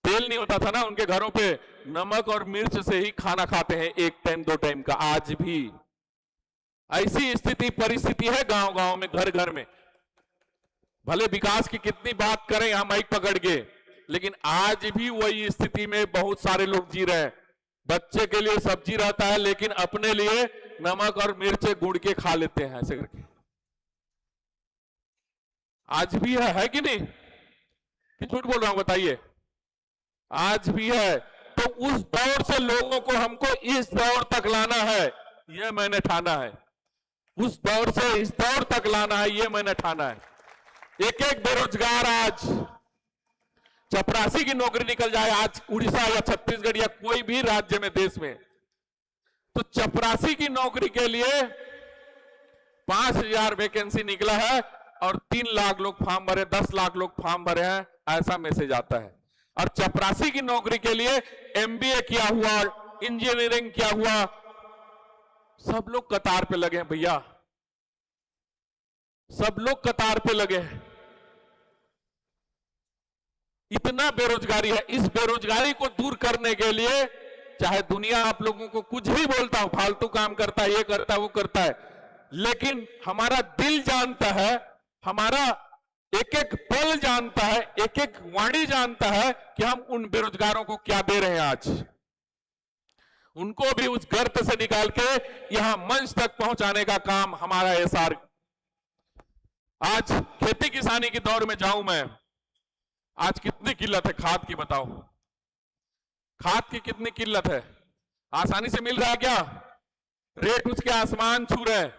तेल नहीं होता था ना, उनके घरों पे नमक और मिर्च से ही खाना खाते हैं, 1 टाइम 2 टाइम का। आज भी ऐसी स्थिति परिस्थिति है गांव गांव में, घर घर में। भले विकास की कितनी बात करें यहां माइक पकड़ के, लेकिन आज भी वही स्थिति में बहुत सारे लोग जी रहे हैं। बच्चे के लिए सब्जी रहता है, लेकिन अपने लिए नमक और मिर्च गुड़ के खा लेते हैं ऐसे करके। आज भी है कि नहीं? कि झूठ बोल रहा हूं बताइए? आज भी है। तो उस दौर से लोगों को हमको इस दौर तक लाना है, यह मैंने ठाना है। उस दौर से इस दौर तक लाना है, ये मैंने ठाना है। एक एक बेरोजगार आज चपरासी की नौकरी निकल जाए आज उड़ीसा या छत्तीसगढ़ या कोई भी राज्य में देश में, तो चपरासी की नौकरी के लिए 5000 वैकेंसी निकला है और 3 लाख लोग फॉर्म भरे, 10 लाख लोग फॉर्म भरे हैं, ऐसा मैसेज आता है। और चपरासी की नौकरी के लिए MBA किया हुआ, इंजीनियरिंग किया हुआ सब लोग कतार पे लगे हैं भैया, सब लोग कतार पे लगे हैं। इतना बेरोजगारी है। इस बेरोजगारी को दूर करने के लिए चाहे दुनिया आप लोगों को कुछ भी बोलता हो, फालतू काम करता है, ये करता है, वो करता है, लेकिन हमारा दिल जानता है, हमारा एक एक पल जानता है, एक एक वाणी जानता है कि हम उन बेरोजगारों को क्या दे रहे हैं। आज उनको भी उस गर्त से निकाल के यहां मंच तक पहुंचाने का काम हमारा एसआर। आज खेती किसानी के दौर में जाऊं मैं, आज कितनी किल्लत है खाद की, बताओ खाद की कितनी किल्लत है। आसानी से मिल रहा है क्या? रेट उसके आसमान छू रहे हैं,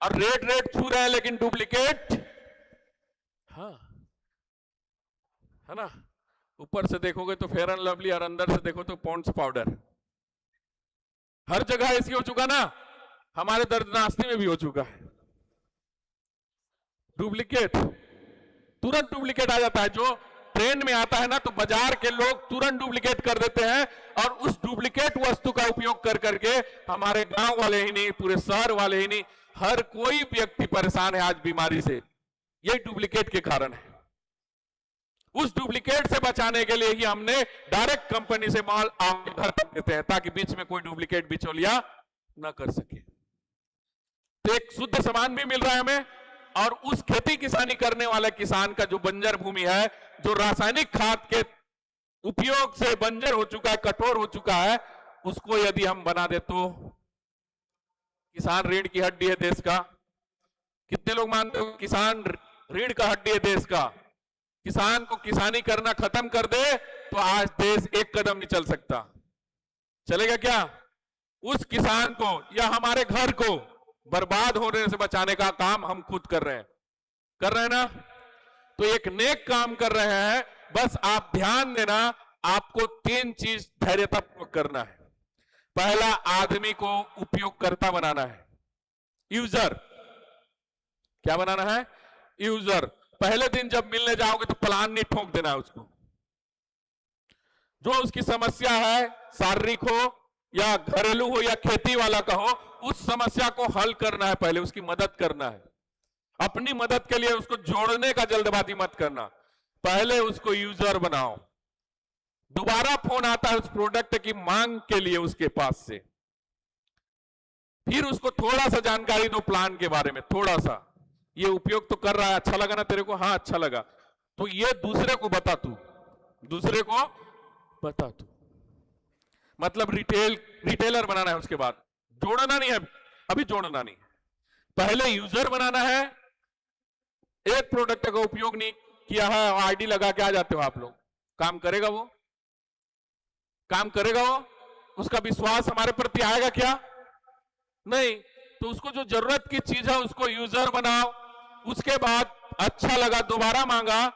और रेट छू रहे हैं लेकिन डुप्लीकेट, हाँ है ना। ऊपर से देखोगे तो फेयर एंड लवली और अंदर से देखो तो पॉन्ड्स पाउडर। हर जगह ऐसी हो चुका ना, हमारे दर्दनास्ती में भी हो चुका है। डुप्लीकेट, तुरंत डुप्लीकेट आ जाता है। जो ट्रेंड में आता है ना, तो बाजार के लोग तुरंत डुप्लीकेट कर देते हैं, और उस डुप्लीकेट वस्तु का उपयोग कर करके हमारे गांव वाले ही नहीं, पूरे शहर वाले ही नहीं, हर कोई व्यक्ति परेशान है आज बीमारी से। यही डुप्लीकेट के कारण है। उस डुप्लीकेट से बचाने के लिए ही हमने डायरेक्ट कंपनी से माल आपके घर तक देते हैं, ताकि बीच में कोई डुप्लीकेट बिचौलिया न कर सके। तो एक शुद्ध सामान भी मिल रहा है हमें, और उस खेती किसानी करने वाले किसान का जो बंजर भूमि है, जो रासायनिक खाद के उपयोग से बंजर हो चुका है, कठोर हो चुका है, उसको यदि हम बना दे तो किसान रीढ़ की हड्डी है देश का। कितने लोग मानते हो किसान रीढ़ का हड्डी है देश का? किसान को किसानी करना खत्म कर दे तो आज देश एक कदम नहीं चल सकता। चलेगा क्या? उस किसान को या हमारे घर को बर्बाद होने से बचाने का काम हम खुद कर रहे हैं ना। तो एक नेक काम कर रहे हैं। बस आप ध्यान देना, आपको 3 चीज धैर्यतापूर्वक करना है। पहला, आदमी को उपयोगकर्ता बनाना है, यूजर। क्या बनाना है? यूजर। पहले दिन जब मिलने जाओगे तो प्लान नहीं ठोक देना है उसको। जो उसकी समस्या है, शारीरिक हो या घरेलू हो या खेती वाला का हो, उस समस्या को हल करना है, पहले उसकी मदद करना है। अपनी मदद के लिए उसको जोड़ने का जल्दबाजी मत करना, पहले उसको यूजर बनाओ। दोबारा फोन आता है उस प्रोडक्ट की मांग के लिए उसके पास से, फिर उसको थोड़ा सा जानकारी दो प्लान के बारे में, थोड़ा सा, ये उपयोग तो कर रहा है, अच्छा लगा ना तेरे को? हाँ अच्छा लगा, तो ये दूसरे को बता, तू दूसरे को बता तू। मतलब रिटेलर बनाना है। उसके बाद जोड़ना नहीं है, अभी जोड़ना नहीं है, पहले यूजर बनाना है। एक प्रोडक्ट का उपयोग नहीं किया है, आईडी लगा के आ जाते हो आप लोग, काम करेगा वो? काम करेगा वो? उसका विश्वास हमारे प्रति आएगा क्या? नहीं। तो उसको जो जरूरत की चीज है उसको यूजर बनाओ। उसके बाद अच्छा लगा, दोबारा मांगा,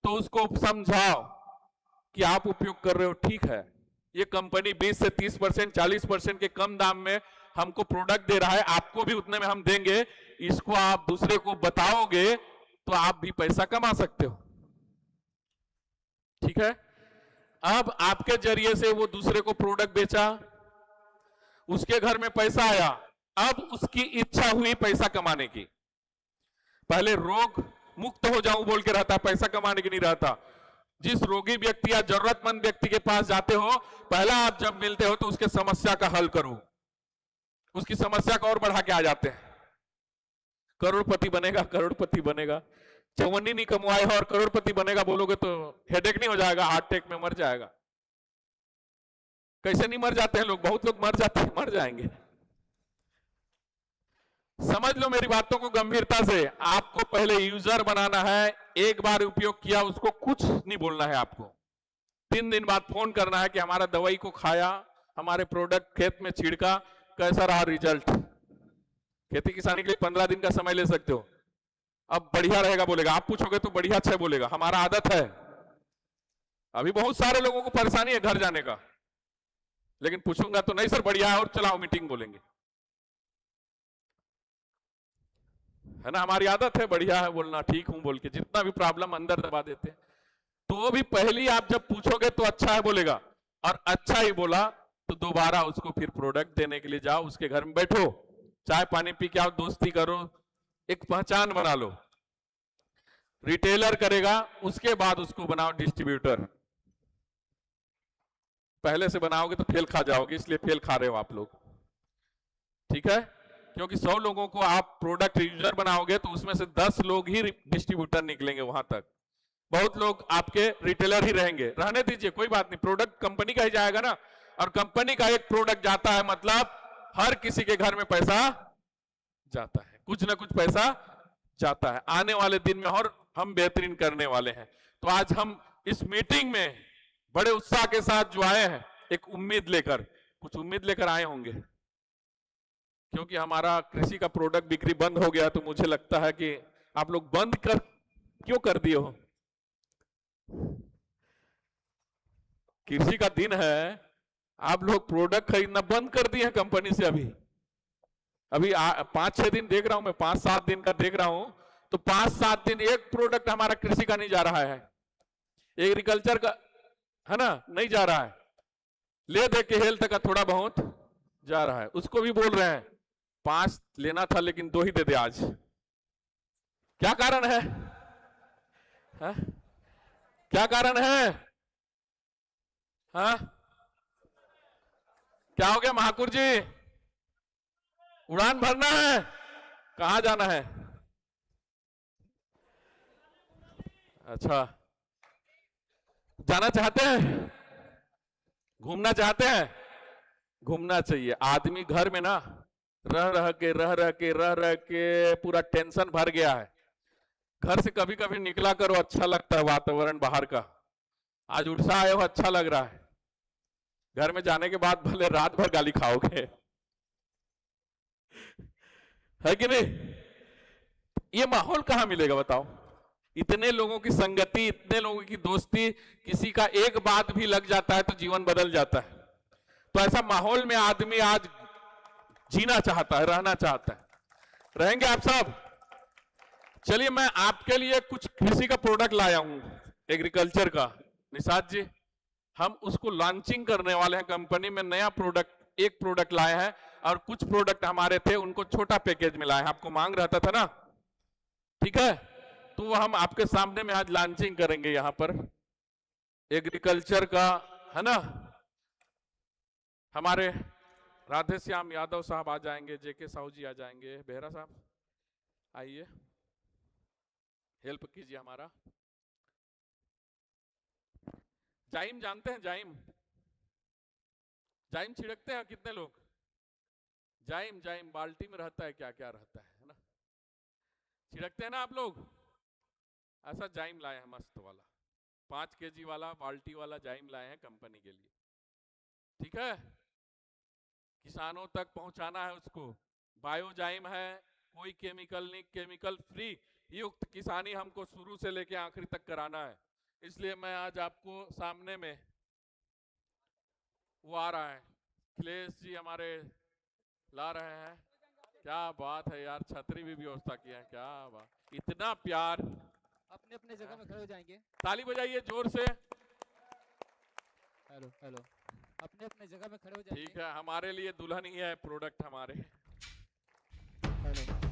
तो उसको समझाओ कि आप उपयोग कर रहे हो, ठीक है, ये कंपनी 20 से 30%, 40% के कम दाम में हमको प्रोडक्ट दे रहा है, आपको भी उतने में हम देंगे। इसको आप दूसरे को बताओगे तो आप भी पैसा कमा सकते हो, ठीक है। अब आपके जरिए से वो दूसरे को प्रोडक्ट बेचा, उसके घर में पैसा आया, अब उसकी इच्छा हुई पैसा कमाने की। पहले रोग मुक्त हो जाऊं बोल के रहता, पैसा कमाने की नहीं रहता। जिस रोगी व्यक्ति या जरूरतमंद व्यक्ति के पास जाते हो, पहला आप जब मिलते हो तो उसके समस्या का हल करो, उसकी समस्या को और बढ़ा के आ जाते हैं। करोड़पति बनेगा, करोड़पति बनेगा, चौवन्नी नहीं कमवाए हो और करोड़पति बनेगा बोलोगे तो हेडेक नहीं हो जाएगा, हार्ट अटैक में मर जाएगा। कैसे नहीं मर जाते हैं लोग? बहुत लोग मर जाते हैं, मर जाएंगे। समझ लो मेरी बातों को गंभीरता से। आपको पहले यूजर बनाना है, एक बार उपयोग किया उसको कुछ नहीं बोलना है आपको। 3 दिन बाद फोन करना है कि हमारा दवाई को खाया, हमारे प्रोडक्ट खेत में छिड़का, कैसा रहा रिजल्ट। खेती किसानी के लिए 15 दिन का समय ले सकते हो। अब बढ़िया रहेगा बोलेगा, आप पूछोगे तो बढ़िया अच्छा बोलेगा, हमारा आदत है। अभी बहुत सारे लोगों को परेशानी है घर जाने का, लेकिन पूछूंगा तो नहीं सर बढ़िया है और चलाओ मीटिंग बोलेंगे, है ना। हमारी आदत है बढ़िया है बोलना, ठीक हूं बोल के जितना भी प्रॉब्लम अंदर दबा देते हैं। तो भी पहली आप जब पूछोगे तो अच्छा है बोलेगा, और अच्छा ही बोला तो दोबारा उसको फिर प्रोडक्ट देने के लिए जाओ, उसके घर में बैठो, चाय पानी पी के आओ, दोस्ती करो, एक पहचान बना लो। रिटेलर करेगा, उसके बाद उसको बनाओ डिस्ट्रीब्यूटर। पहले से बनाओगे तो फेल खा जाओगे, इसलिए फेल खा रहे हो आप लोग, ठीक है। क्योंकि 100 लोगों को आप प्रोडक्ट यूजर बनाओगे तो उसमें से 10 लोग ही डिस्ट्रीब्यूटर निकलेंगे, वहां तक बहुत लोग आपके रिटेलर ही रहेंगे। रहने दीजिए, कोई बात नहीं, प्रोडक्ट कंपनी का ही जाएगा ना, और कंपनी का एक प्रोडक्ट जाता है मतलब हर किसी के घर में पैसा जाता है, कुछ ना कुछ पैसा जाता है। आने वाले दिन में और हम बेहतरीन करने वाले हैं। तो आज हम इस मीटिंग में बड़े उत्साह के साथ जो आए हैं, एक उम्मीद लेकर, कुछ उम्मीद लेकर आए होंगे, क्योंकि हमारा कृषि का प्रोडक्ट बिक्री बंद हो गया, तो मुझे लगता है कि आप लोग बंद क्यों कर दिए हो। कृषि का दिन है, आप लोग प्रोडक्ट खरीदना बंद कर दिए हैं कंपनी से। अभी 5-6 दिन देख रहा हूं मैं, 5-7 दिन का देख रहा हूं, तो 5-7 दिन एक प्रोडक्ट हमारा कृषि का नहीं जा रहा है, एग्रीकल्चर का है ना, नहीं जा रहा है। ले दे के हेल्थ का थोड़ा बहुत जा रहा है, उसको भी बोल रहे हैं 5 लेना था लेकिन 2 ही दे दे आज। क्या कारण है, हा? क्या कारण है, हाँ? क्या हो गया महाकुर जी, उड़ान भरना है, कहां जाना है? अच्छा, जाना चाहते हैं, घूमना चाहते हैं? घूमना चाहिए। आदमी घर में ना रह रह के पूरा टेंशन भर गया है। घर से कभी कभी निकला करो, अच्छा लगता है वातावरण बाहर का। आज उड़ीसा आए हो, अच्छा लग रहा है। घर में जाने के बाद भले रात भर गाली खाओगे, है कि नहीं? ये माहौल कहां मिलेगा बताओ? इतने लोगों की संगति, इतने लोगों की दोस्ती, किसी का एक बात भी लग जाता है तो जीवन बदल जाता है। तो ऐसा माहौल में आदमी आज जीना चाहता है, रहना चाहता है। रहेंगे आप सब? चलिए, मैं आपके लिए कुछ कृषि का प्रोडक्ट लाया हूं, एग्रीकल्चर का। निषाद जी, हम उसको लॉन्चिंग करने वाले हैं कंपनी में। नया प्रोडक्ट, एक प्रोडक्ट लाए हैं, और कुछ प्रोडक्ट हमारे थे उनको छोटा पैकेज में लाए हैं। आपको मांग रहता था ना, ठीक है? तो हम आपके सामने में आज लॉन्चिंग करेंगे यहां पर एग्रीकल्चर का, है ना। हमारे राधे श्याम यादव साहब आ जाएंगे, जेके साहू जी आ जाएंगे, बेहरा साहब आइए, हेल्प कीजिए हमारा। जाइम जानते हैं? जाइम जाइम छिड़कते हैं कितने लोग? जाइम जाइम बाल्टी में रहता है, क्या क्या रहता है ना, छिड़कते हैं ना आप लोग। ऐसा जाइम लाए हैं मस्त वाला, 5 kg वाला बाल्टी वाला जाइम लाए हैं कंपनी के लिए, ठीक है? किसानों तक पहुंचाना है उसको। बायो जाइम है, कोई केमिकल नहीं, केमिकल फ्री युक्त किसानी हमको शुरू से लेके आखिरी तक कराना है। इसलिए मैं आज आपको सामने में वो आ रहा है, अखिलेश जी हमारे ला रहे हैं। क्या बात है यार, छतरी भी व्यवस्था किया है, क्या बात, इतना प्यार। अपने अपने जगह में खड़े हो जाएंगे, ताली बजाइए जोर से। हेलो हेलो, अपने अपने जगह में खड़े हो जाएंगे। ठीक है, हमारे लिए दुल्हन ही है प्रोडक्ट हमारे। हेलो,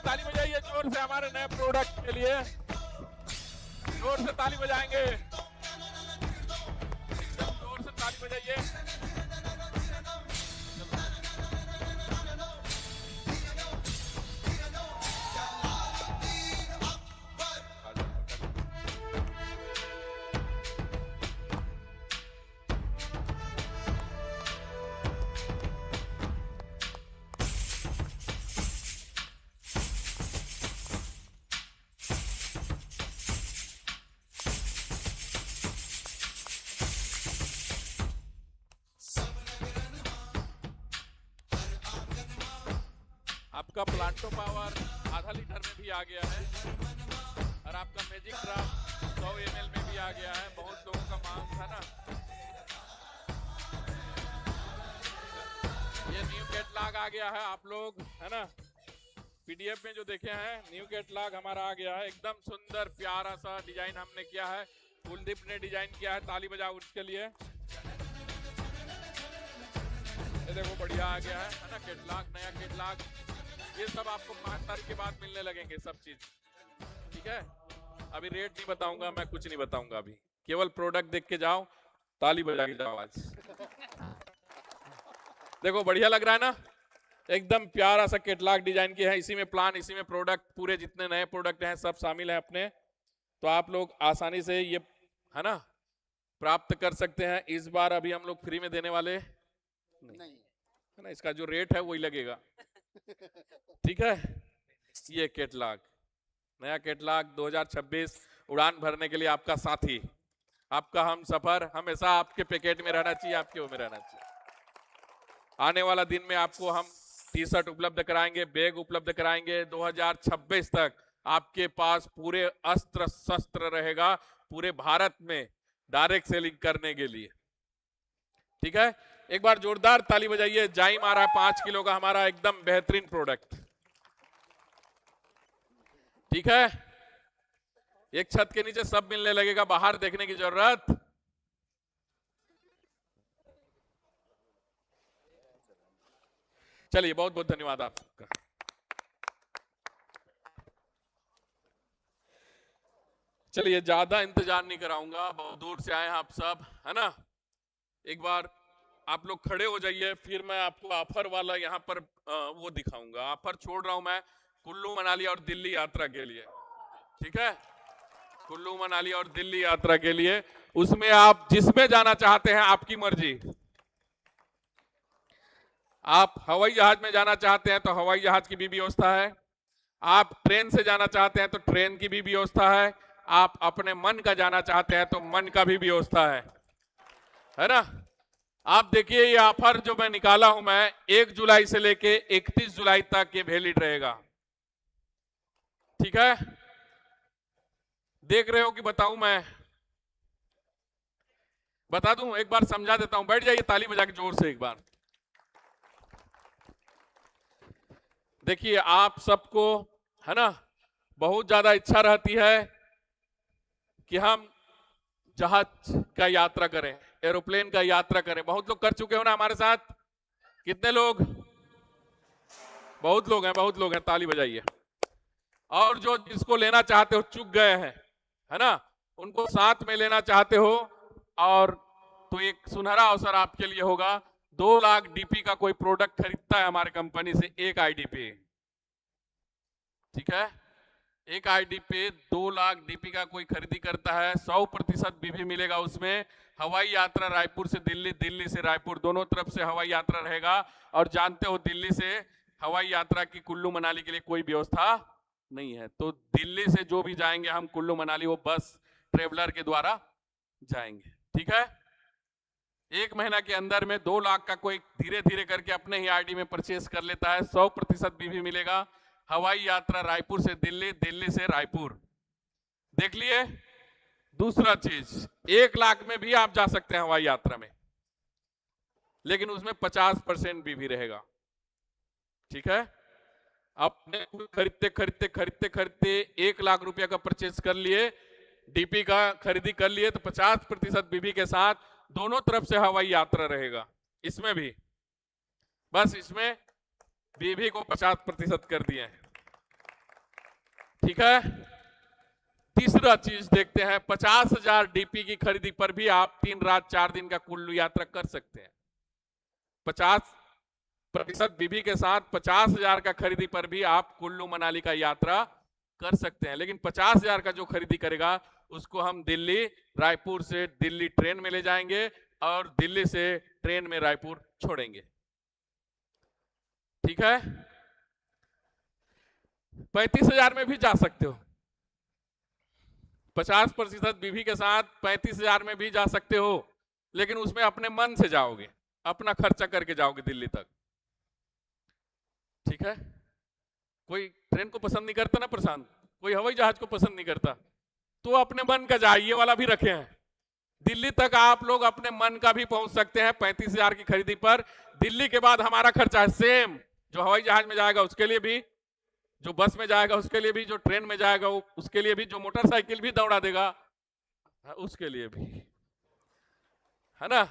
ताली बजाइए जोर से हमारे नए प्रोडक्ट के लिए, जोर से ताली बजाएंगे, एकदम जोर से ताली बजाइए। आपका प्लांटो पावर आधा लीटर में भी आ गया है और आपका मैजिक ड्राफ्ट 100 ml में भी आ गया है। बहुत लोगों का मांग था ना। ये न्यू कैटलॉग आ गया है, आप लोग है ना पीडीएफ में जो देखे हैं, न्यू कैटलॉग हमारा आ गया है। एकदम सुंदर प्यारा सा डिजाइन हमने किया है, कुलदीप ने डिजाइन किया है। ताली बजाओ उसके लिए। ये देखो बढ़िया आ गया है ना कैटलॉग, नया कैटलॉग। ये सब आपको 5 तारीख के बाद मिलने लगेंगे सब चीज, ठीक है। अभी रेट नहीं बताऊंगा मैं, कुछ नहीं बताऊंगा अभी, केवल प्रोडक्ट देख के जाओ, ताली बजा के जाओ आज। देखो बढ़िया लग रहा है ना, एकदम प्यारा सा कैटलॉग डिजाइन किया है। इसी में प्लान, इसी में प्रोडक्ट, पूरे जितने नए प्रोडक्ट हैं सब शामिल हैं अपने। तो आप लोग आसानी से ये है ना प्राप्त कर सकते हैं। इस बार अभी हम लोग फ्री में देने वाले नहीं है ना, इसका जो रेट है वही लगेगा, ठीक है। ये कैटलॉग, नया कैटलॉग 2026 उड़ान भरने के लिए आपका साथी, आपका हम सफर हमेशा आपके पैकेट में रहना चाहिए, आपके वो में रहना चाहिए। आने वाला दिन में आपको हम टी शर्ट उपलब्ध कराएंगे, बैग उपलब्ध कराएंगे। 2026 तक आपके पास पूरे अस्त्र शस्त्र रहेगा पूरे भारत में डायरेक्ट सेलिंग करने के लिए, ठीक है। एक बार जोरदार ताली बजाइए। जाइम आ रहा है 5 किलो का हमारा एकदम बेहतरीन प्रोडक्ट, ठीक है। एक छत के नीचे सब मिलने लगेगा, बाहर देखने की जरूरत। चलिए बहुत बहुत धन्यवाद आप सबका। चलिए ज्यादा इंतजार नहीं कराऊंगा, बहुत दूर से आए हैं आप सब, है ना। एक बार आप लोग खड़े हो जाइए, फिर मैं आपको ऑफर वाला यहाँ पर वो दिखाऊंगा। ऑफर छोड़ रहा हूं मैं कुल्लू मनाली और दिल्ली यात्रा के लिए, ठीक है। कुल्लू मनाली और दिल्ली यात्रा के लिए, उसमें आप जिसमें जाना चाहते हैं आपकी मर्जी। आप हवाई जहाज में जाना चाहते हैं तो हवाई जहाज की भी व्यवस्था है, आप ट्रेन से जाना चाहते हैं तो ट्रेन की भी व्यवस्था है, आप अपने मन का जाना चाहते हैं तो मन का भी व्यवस्था है ना। आप देखिए ये ऑफर जो मैं निकाला हूं मैं 1 जुलाई से लेके 31 जुलाई तक ये वैलिड रहेगा, ठीक है। देख रहे हो कि बताऊं मैं, बता दूं, एक बार समझा देता हूं। बैठ जाइए ताली बजा के जोर से एक बार। देखिए आप सबको है ना बहुत ज्यादा इच्छा रहती है कि हम जहाज का यात्रा करें, एरोप्लेन का यात्रा करें। बहुत लोग कर चुके हो ना हमारे साथ, कितने लोग? बहुत लोग हैं, बहुत लोग हैं, ताली बजाइए। और जो जिसको लेना चाहते हो चूक गए हैं है ना, उनको साथ में लेना चाहते हो और तो एक सुनहरा अवसर आपके लिए होगा। 2 लाख डीपी का कोई प्रोडक्ट खरीदता है हमारे कंपनी से एक आईडी पे, ठीक है। एक आईडी पे 2 लाख डीपी का कोई खरीदी करता है, 100% बीवी मिलेगा उसमें। हवाई यात्रा रायपुर से दिल्ली, दिल्ली से रायपुर, दोनों तरफ से हवाई यात्रा रहेगा। और जानते हो दिल्ली से हवाई यात्रा की कुल्लू मनाली के लिए कोई व्यवस्था नहीं है, तो दिल्ली से जो भी जाएंगे हम कुल्लू मनाली वो बस ट्रेवलर के द्वारा जाएंगे, ठीक है। 1 महीना के अंदर में 2 लाख का कोई धीरे धीरे करके अपने ही आईडी में परचेस कर लेता है, 100% बीवी मिलेगा। हवाई यात्रा रायपुर से दिल्ली, दिल्ली से रायपुर, देख लिए। दूसरा चीज 1 लाख में भी आप जा सकते हैं हवाई यात्रा में, लेकिन उसमें 50% बीवी रहेगा, ठीक है। आपने खरीदते खरीदते खरीदते खरीदते 1 लाख रुपया का परचेज कर लिए, डीपी का खरीदी कर लिए, तो 50% बीवी के साथ दोनों तरफ से हवाई यात्रा रहेगा। इसमें भी बस इसमें बीवी को 50% कर दिए हैं, ठीक है। तीसरा चीज देखते हैं, 50,000 डीपी की खरीदी पर भी आप 3 रात 4 दिन का कुल्लू यात्रा कर सकते हैं। 50% बीबी के साथ 50,000 का खरीदी पर भी आप कुल्लू मनाली का यात्रा कर सकते हैं। लेकिन 50,000 का जो खरीदी करेगा उसको हम दिल्ली, रायपुर से दिल्ली ट्रेन में ले जाएंगे और दिल्ली से ट्रेन में रायपुर छोड़ेंगे। ठीक है। 35,000 में भी जा सकते हो, 50% बीवी के साथ 35,000 में भी जा सकते हो, लेकिन उसमें अपने मन से जाओगे, अपना खर्चा करके जाओगे दिल्ली तक। ठीक है। कोई ट्रेन को पसंद नहीं करता ना प्रशांत, कोई हवाई जहाज को पसंद नहीं करता, तो अपने मन का जाए, ये वाला भी रखे हैं। दिल्ली तक आप लोग अपने मन का भी पहुंच सकते हैं 35,000 की खरीदी पर। दिल्ली के बाद हमारा खर्चा है सेम, जो हवाई जहाज में जाएगा उसके लिए भी, जो बस में जाएगा उसके लिए भी, जो ट्रेन में जाएगा उसके लिए भी, जो मोटरसाइकिल भी दौड़ा देगा उसके लिए भी, है ना।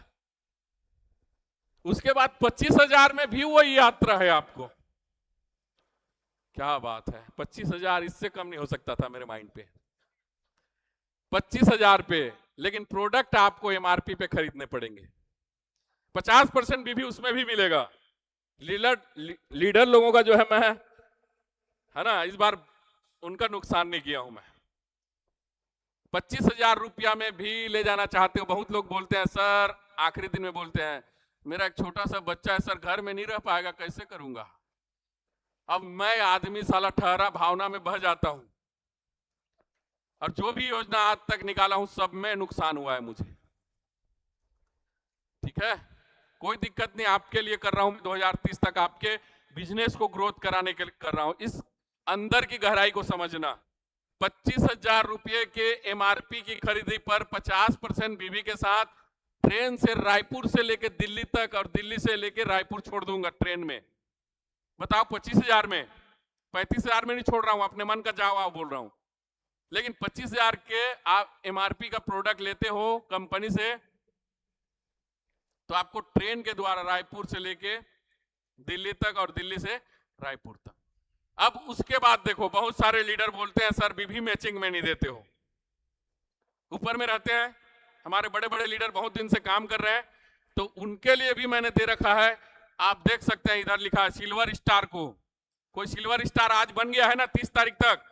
उसके बाद 25,000 में भी वही यात्रा है आपको। क्या बात है, 25,000, इससे कम नहीं हो सकता था मेरे माइंड पे। 25,000 पे, लेकिन प्रोडक्ट आपको एमआरपी पे खरीदने पड़ेंगे। 50% भी उसमें भी मिलेगा। लीडर लोगों का जो है, मैं है ना, इस बार उनका नुकसान नहीं किया हूं मैं। 25,000 रुपया में भी ले जाना चाहते हो। बहुत लोग बोलते हैं सर, आखिरी दिन में बोलते हैं मेरा एक छोटा सा बच्चा है सर, घर में नहीं रह पाएगा, कैसे करूंगा। अब मैं आदमी साला ठहरा भावना में बह जाता हूं, और जो भी योजना आज तक निकाला हूं सब में नुकसान हुआ है मुझे। ठीक है, कोई दिक्कत नहीं, आपके लिए कर रहा हूं। 2030 तक आपके बिजनेस को ग्रोथ कराने के लिए कर रहा हूं। इस अंदर की गहराई को समझना। 25,000 रुपये के एमआरपी की खरीदी पर 50% बीवी के साथ ट्रेन से रायपुर से लेके दिल्ली तक और दिल्ली से लेके रायपुर छोड़ दूंगा ट्रेन में। बताओ 25,000 में, 35,000 में नहीं छोड़ रहा हूं, अपने मन का जाओ आओ बोल रहा हूं। लेकिन 25,000 के आप एमआरपी का प्रोडक्ट लेते हो कंपनी से, तो आपको ट्रेन के द्वारा रायपुर से लेके दिल्ली तक और दिल्ली से रायपुर तक। अब उसके बाद देखो, बहुत सारे लीडर बोलते हैं सर बीवी मैचिंग में नहीं देते हो। ऊपर में रहते हैं हमारे बड़े बड़े लीडर, बहुत दिन से काम कर रहे हैं, तो उनके लिए भी मैंने दे रखा है। आप देख सकते हैं, इधर लिखा है सिल्वर स्टार को। कोई सिल्वर स्टार आज बन गया है ना 30 तारीख तक,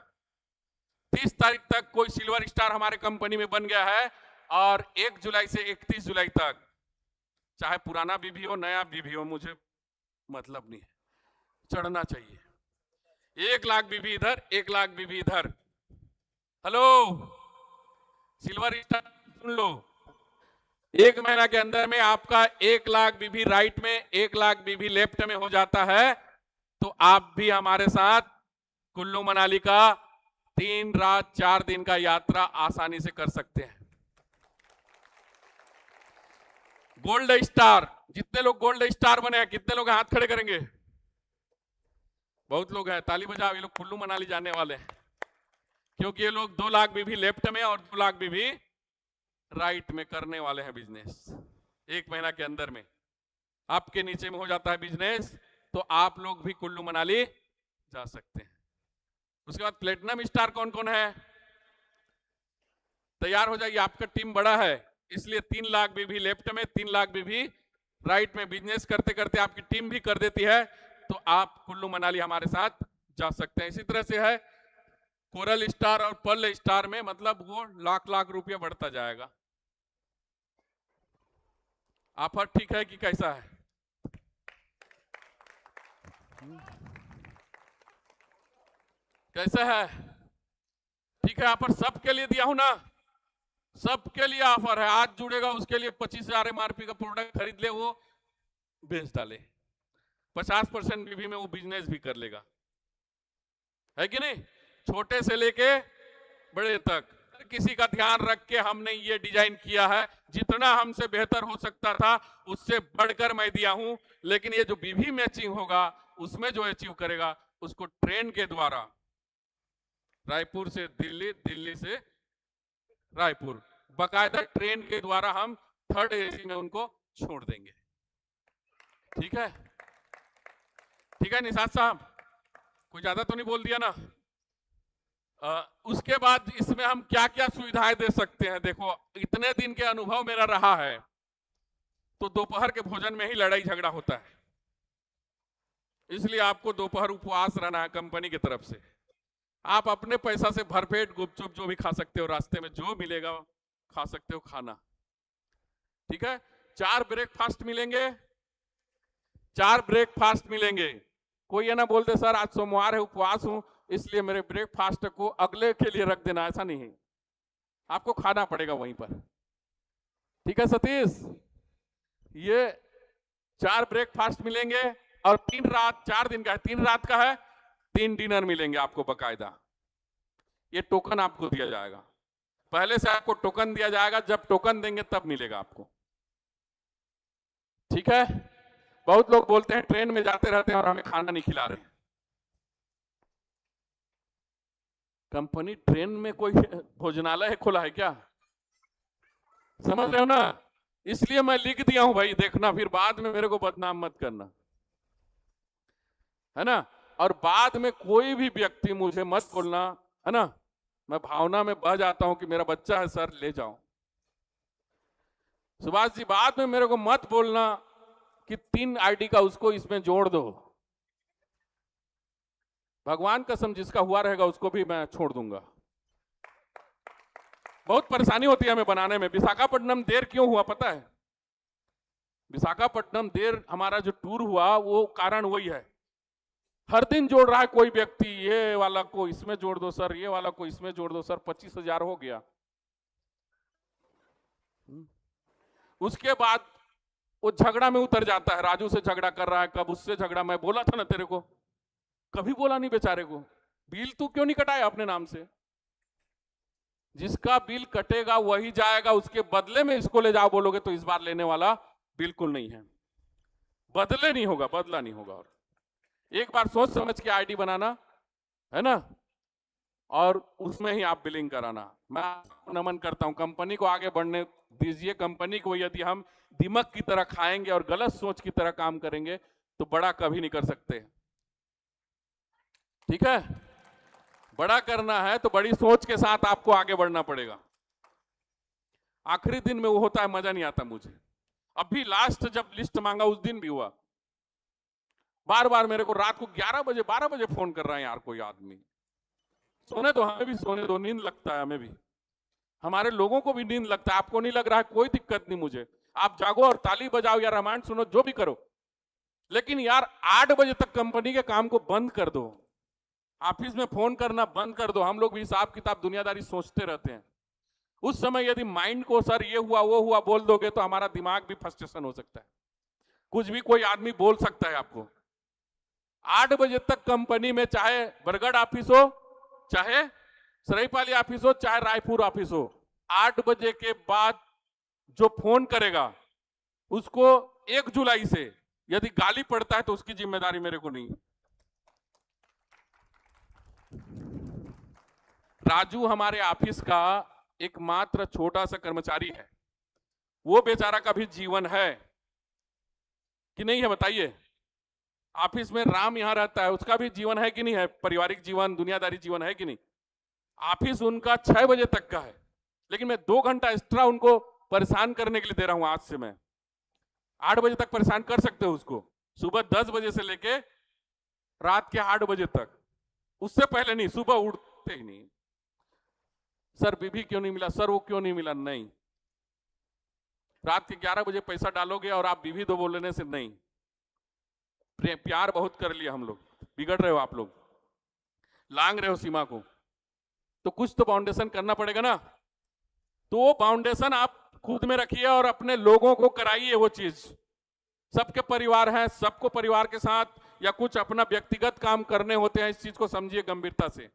30 तारीख तक कोई सिल्वर स्टार हमारे कंपनी में बन गया है। और 1 जुलाई से 31 जुलाई तक, चाहे पुराना बीवी हो नया बीवी हो, मुझे मतलब नहीं है, चढ़ना चाहिए। 1 लाख बीवी इधर, 1 लाख बीवी इधर। हेलो सिल्वर स्टार सुन लो, 1 महीना के अंदर में आपका 1 लाख बीवी राइट में, 1 लाख बीवी लेफ्ट में हो जाता है, तो आप भी हमारे साथ कुल्लू मनाली का 3 रात 4 दिन का यात्रा आसानी से कर सकते हैं। गोल्ड स्टार, जितने लोग गोल्ड स्टार बने हैं, कितने लोग हाथ खड़े करेंगे? बहुत लोग हैं, ताली बजाओ। ये लोग कुल्लू मनाली जाने वाले हैं, क्योंकि ये लोग 2 लाख बीवी लेफ्ट में और 2 लाख बीवी राइट में करने वाले हैं बिजनेस। 1 महीना के अंदर में आपके नीचे में हो जाता है बिजनेस, तो आप लोग भी कुल्लू मनाली जा सकते हैं। उसके बाद प्लेटिनम स्टार कौन कौन है? तैयार हो जाइए, आपका टीम बड़ा है, इसलिए 3 लाख बीवी लेफ्ट में, 3 लाख बीवी राइट में बिजनेस करते करते आपकी टीम भी कर देती है, तो आप कुल्लू मनाली हमारे साथ जा सकते हैं। इसी तरह से है कोरल स्टार और पर्ल स्टार में, मतलब वो लाख रुपया बढ़ता जाएगा। ऑफर ठीक है कि कैसा है? कैसा है? ठीक है, ऑफर सबके लिए दिया हूं ना, सबके लिए ऑफर है। आज जुड़ेगा उसके लिए 25,000 एमआरपी का प्रोडक्ट खरीद ले, वो बेच डाले, 50% बीवी में वो बिजनेस भी कर लेगा, है कि नहीं? छोटे से लेके बड़े तक किसी का ध्यान रख के हमने ये डिजाइन किया है। जितना हमसे बेहतर हो सकता था उससे बढ़कर मैं दिया हूं, लेकिन ये जो बीवी मैचिंग होगा उसमें जो अचीव करेगा उसको ट्रेन के द्वारा रायपुर से दिल्ली, दिल्ली से रायपुर, बाकायदा ट्रेन के द्वारा हम 3rd AC में उनको छोड़ देंगे। ठीक है, ठीक है निषाद साहब, कोई ज्यादा तो नहीं बोल दिया ना? उसके बाद इसमें हम क्या क्या सुविधाएं दे सकते हैं। देखो, इतने दिन के अनुभव मेरा रहा है, तो दोपहर के भोजन में ही लड़ाई झगड़ा होता है, इसलिए आपको दोपहर उपवास रहना है कंपनी की तरफ से। आप अपने पैसा से भरपेट गुपचुप जो भी खा सकते हो, रास्ते में जो मिलेगा खा सकते हो खाना, ठीक है। 4 ब्रेकफास्ट मिलेंगे, 4 ब्रेकफास्ट मिलेंगे। कोई ये ना बोलते सर आज सोमवार है, उपवास हूं, इसलिए मेरे ब्रेकफास्ट को अगले के लिए रख देना, ऐसा नहीं है, आपको खाना पड़ेगा वहीं पर, ठीक है सतीश। ये 4 ब्रेकफास्ट मिलेंगे और 3 रात, 4 दिन का है, 3 रात का है, 3 डिनर मिलेंगे आपको बकायदा। ये टोकन आपको दिया जाएगा, पहले से आपको टोकन दिया जाएगा, जब टोकन देंगे तब मिलेगा आपको, ठीक है। बहुत लोग बोलते हैं ट्रेन में जाते रहते हैं और हमें खाना नहीं खिला रहे। कंपनी ट्रेन में कोई भोजनालय खोला है क्या? समझ रहे हो ना? इसलिए मैं लिख दिया हूं भाई, देखना फिर बाद में मेरे को बदनाम मत करना, है ना। और बाद में कोई भी व्यक्ति मुझे मत बोलना, है ना, मैं भावना में बह जाता हूं कि मेरा बच्चा है सर ले जाओ। सुभाष जी, बाद में मेरे को मत बोलना कि 3 आईडी का उसको इसमें जोड़ दो। भगवान कसम, जिसका हुआ रहेगा उसको भी मैं छोड़ दूंगा। बहुत परेशानी होती है हमें बनाने में। विशाखापट्टनम देर क्यों हुआ पता है? विशाखापट्टनम देर हमारा जो टूर हुआ वो कारण वही है, हर दिन जोड़ रहा है कोई व्यक्ति, ये वाला को इसमें जोड़ दो सर, ये वाला को इसमें जोड़ दो सर, 25,000 हो गया। उसके बाद वो झगड़ा में उतर जाता है, राजू से झगड़ा कर रहा है, कब उससे झगड़ा, मैं बोला था ना तेरे को, कभी बोला नहीं बेचारे को, बिल तू क्यों नहीं कटाया अपने नाम से? जिसका बिल कटेगा वही जाएगा, उसके बदले में इसको ले जाओ बोलोगे तो इस बार लेने वाला बिल्कुल नहीं है, बदले नहीं होगा, बदला नहीं होगा। और एक बार सोच समझ के आईडी बनाना, है ना, और उसमें ही आप बिलिंग कराना। मैं आपको नमन करता हूं, कंपनी को आगे बढ़ने दीजिए। कंपनी को यदि हम दिमक की तरह खाएंगे और गलत सोच की तरह काम करेंगे तो बड़ा कभी नहीं कर सकते, ठीक है। बड़ा करना है तो बड़ी सोच के साथ आपको आगे बढ़ना पड़ेगा। आखिरी दिन में वो होता है, मजा नहीं आता मुझे। अभी लास्ट जब लिस्ट मांगा उस दिन भी हुआ, बार बार मेरे को रात को 11 बजे 12 बजे फोन कर रहा है यार कोई आदमी। सोने दो, हमें भी सोने दो, नींद लगता है हमें भी, हमारे लोगों को भी नींद लगता है। आपको नहीं लग रहा है, कोई दिक्कत नहीं मुझे, आप जागो और ताली बजाओ या रामायण सुनो, जो भी करो, लेकिन यार 8 बजे तक कंपनी के काम को बंद कर दो, ऑफिस में फोन करना बंद कर दो। हम लोग भी हिसाब किताब दुनियादारी सोचते रहते हैं। उस समय यदि माइंड को सर ये हुआ वो हुआ बोल दोगे तो हमारा दिमाग भी फ्रस्ट्रेशन हो सकता है, कुछ भी कोई आदमी बोल सकता है आपको। 8 बजे तक कंपनी में, चाहे बरगढ़ ऑफिस हो, चाहे सरायपाली ऑफिस हो, चाहे रायपुर ऑफिस हो, 8 बजे के बाद जो फोन करेगा उसको 1 जुलाई से यदि गाली पड़ता है तो उसकी जिम्मेदारी मेरे को नहीं। राजू हमारे ऑफिस का एकमात्र छोटा सा कर्मचारी है, वो बेचारा का भी जीवन है कि नहीं है बताइए? ऑफिस में राम यहां रहता है, उसका भी जीवन है कि नहीं है? पारिवारिक जीवन, दुनियादारी जीवन है कि नहीं? ऑफिस उनका 6 बजे तक का है, लेकिन मैं 2 घंटा एक्स्ट्रा उनको परेशान करने के लिए दे रहा हूं। आज से मैं 8 बजे तक परेशान कर सकते हो उसको, सुबह 10 बजे से लेके रात के 8 बजे तक, उससे पहले नहीं, सुबह उठते ही नहीं। सर बीबी क्यों नहीं मिला, सर वो क्यों नहीं मिला, नहीं। रात के 11 बजे पैसा डालोगे और आप बीबी दो बोलने से नहीं। प्यार बहुत कर लिया हम लोग, बिगड़ रहे हो आप लोग, लांग रहे हो सीमा को, तो कुछ तो फाउंडेशन करना पड़ेगा ना। तो वो फाउंडेशन आप खुद में रखिए और अपने लोगों को कराइए वो चीज। सबके परिवार हैं, सबको परिवार के साथ या कुछ अपना व्यक्तिगत काम करने होते हैं, इस चीज को समझिए गंभीरता से।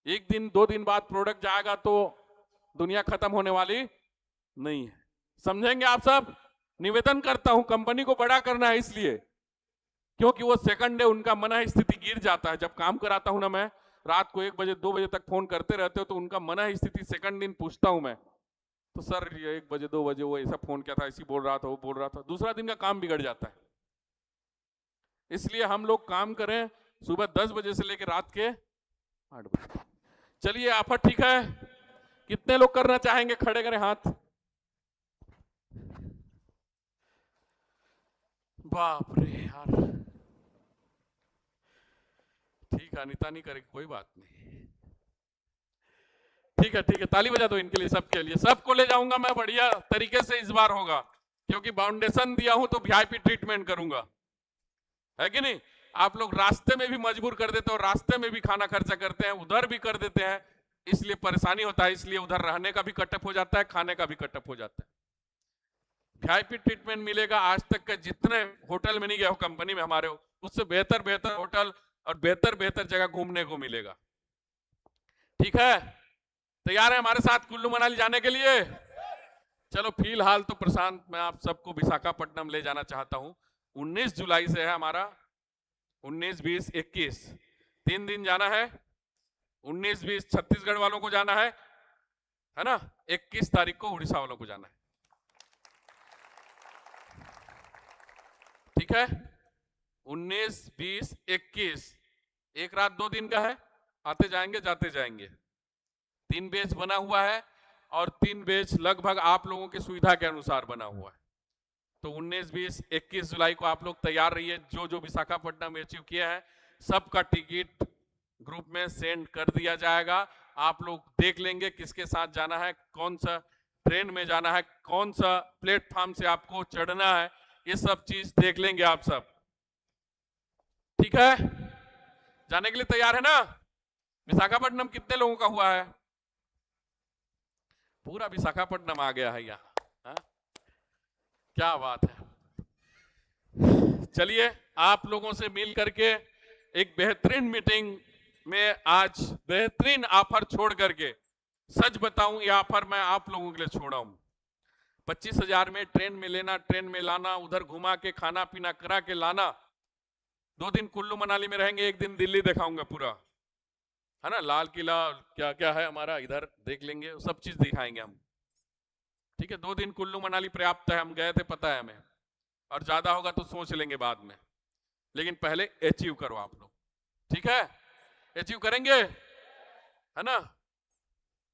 1 दिन 2 दिन बाद प्रोडक्ट जाएगा तो दुनिया खत्म होने वाली नहीं है, समझेंगे आप सब? निवेदन करता हूं, कंपनी को बड़ा करना है इसलिए क्योंकि वो सेकंड डे उनका मन स्थिति गिर जाता है। जब काम कराता हूं ना मैं, रात को 1 बजे 2 बजे तक फोन करते रहते हो तो उनका मन स्थिति सेकंड दिन पूछता हूं मैं, तो सर ये 1 बजे 2 बजे वो ऐसा फोन किया था, ऐसी बोल रहा था, वो बोल रहा था, दूसरा दिन का काम बिगड़ जाता है। इसलिए हम लोग काम करें सुबह 10 बजे से लेकर रात के 8 बजे। चलिए ऑफर ठीक है, कितने लोग करना चाहेंगे खड़े करें हाथ। बाप रे यार, ठीक है अनिता नहीं करेगी कोई बात नहीं, ठीक है ताली बजा दो इनके लिए, सबके लिए, सबको ले जाऊंगा मैं बढ़िया तरीके से इस बार होगा, क्योंकि फाउंडेशन दिया हूं तो वीआईपी ट्रीटमेंट करूंगा, है कि नहीं। आप लोग रास्ते में भी मजबूर कर देते हो, रास्ते में भी खाना खर्चा करते हैं, उधर भी कर देते हैं, इसलिए परेशानी होता है, इसलिए उधर रहने का भी कटअप हो जाता है, खाने का भी कटअप हो जाता है। वीआईपी ट्रीटमेंट मिलेगा। आज तक के जितने होटल में नहीं गए हो कंपनी में हमारे, उससे बेहतर होटल और बेहतर जगह घूमने को मिलेगा। ठीक है, तैयार है हमारे साथ कुल्लू मनाली जाने के लिए? चलो फिलहाल तो प्रशांत, मैं आप सबको विशाखापट्टनम ले जाना चाहता हूं। 19 जुलाई से है हमारा, 19, 20, 21 3 दिन जाना है। 19, 20 छत्तीसगढ़ वालों को जाना है ना। 21 तारीख को उड़ीसा वालों को जाना है। ठीक है, 19, 20, 21 एक रात 2 दिन का है, आते जाएंगे जाते जाएंगे। 3 बैच बना हुआ है और 3 बैच लगभग आप लोगों की सुविधा के अनुसार बना हुआ है। तो 19, 20, 21 जुलाई को आप लोग तैयार रहिए। जो विशाखापट्टनम अचीव किया है सबका टिकट ग्रुप में सेंड कर दिया जाएगा। आप लोग देख लेंगे किसके साथ जाना है, कौन सा ट्रेन में जाना है, कौन सा प्लेटफॉर्म से आपको चढ़ना है, ये सब चीज देख लेंगे आप सब। ठीक है, जाने के लिए तैयार है ना? विशाखापट्टनम कितने लोगों का हुआ है? पूरा विशाखापट्टनम आ गया है यहाँ। क्या बात है। चलिए आप लोगों से मिल करके एक बेहतरीन मीटिंग में आज बेहतरीन ऑफर छोड़ करके, सच बताऊं ये ऑफर मैं आप लोगों के लिए छोड़ा हूं। 25,000 में ट्रेन में लेना, ट्रेन में लाना, उधर घुमा के खाना पीना करा के लाना। 2 दिन कुल्लू मनाली में रहेंगे, 1 दिन दिल्ली दिखाऊंगा पूरा, है ना। लाल किला क्या क्या है हमारा इधर देख लेंगे, सब चीज दिखाएंगे हम। ठीक है, 2 दिन कुल्लू मनाली पर्याप्त है, हम गए थे पता है हमें, और ज्यादा होगा तो सोच लेंगे बाद में, लेकिन पहले अचीव करो आप लोग। ठीक है, अचीव करेंगे, है ना।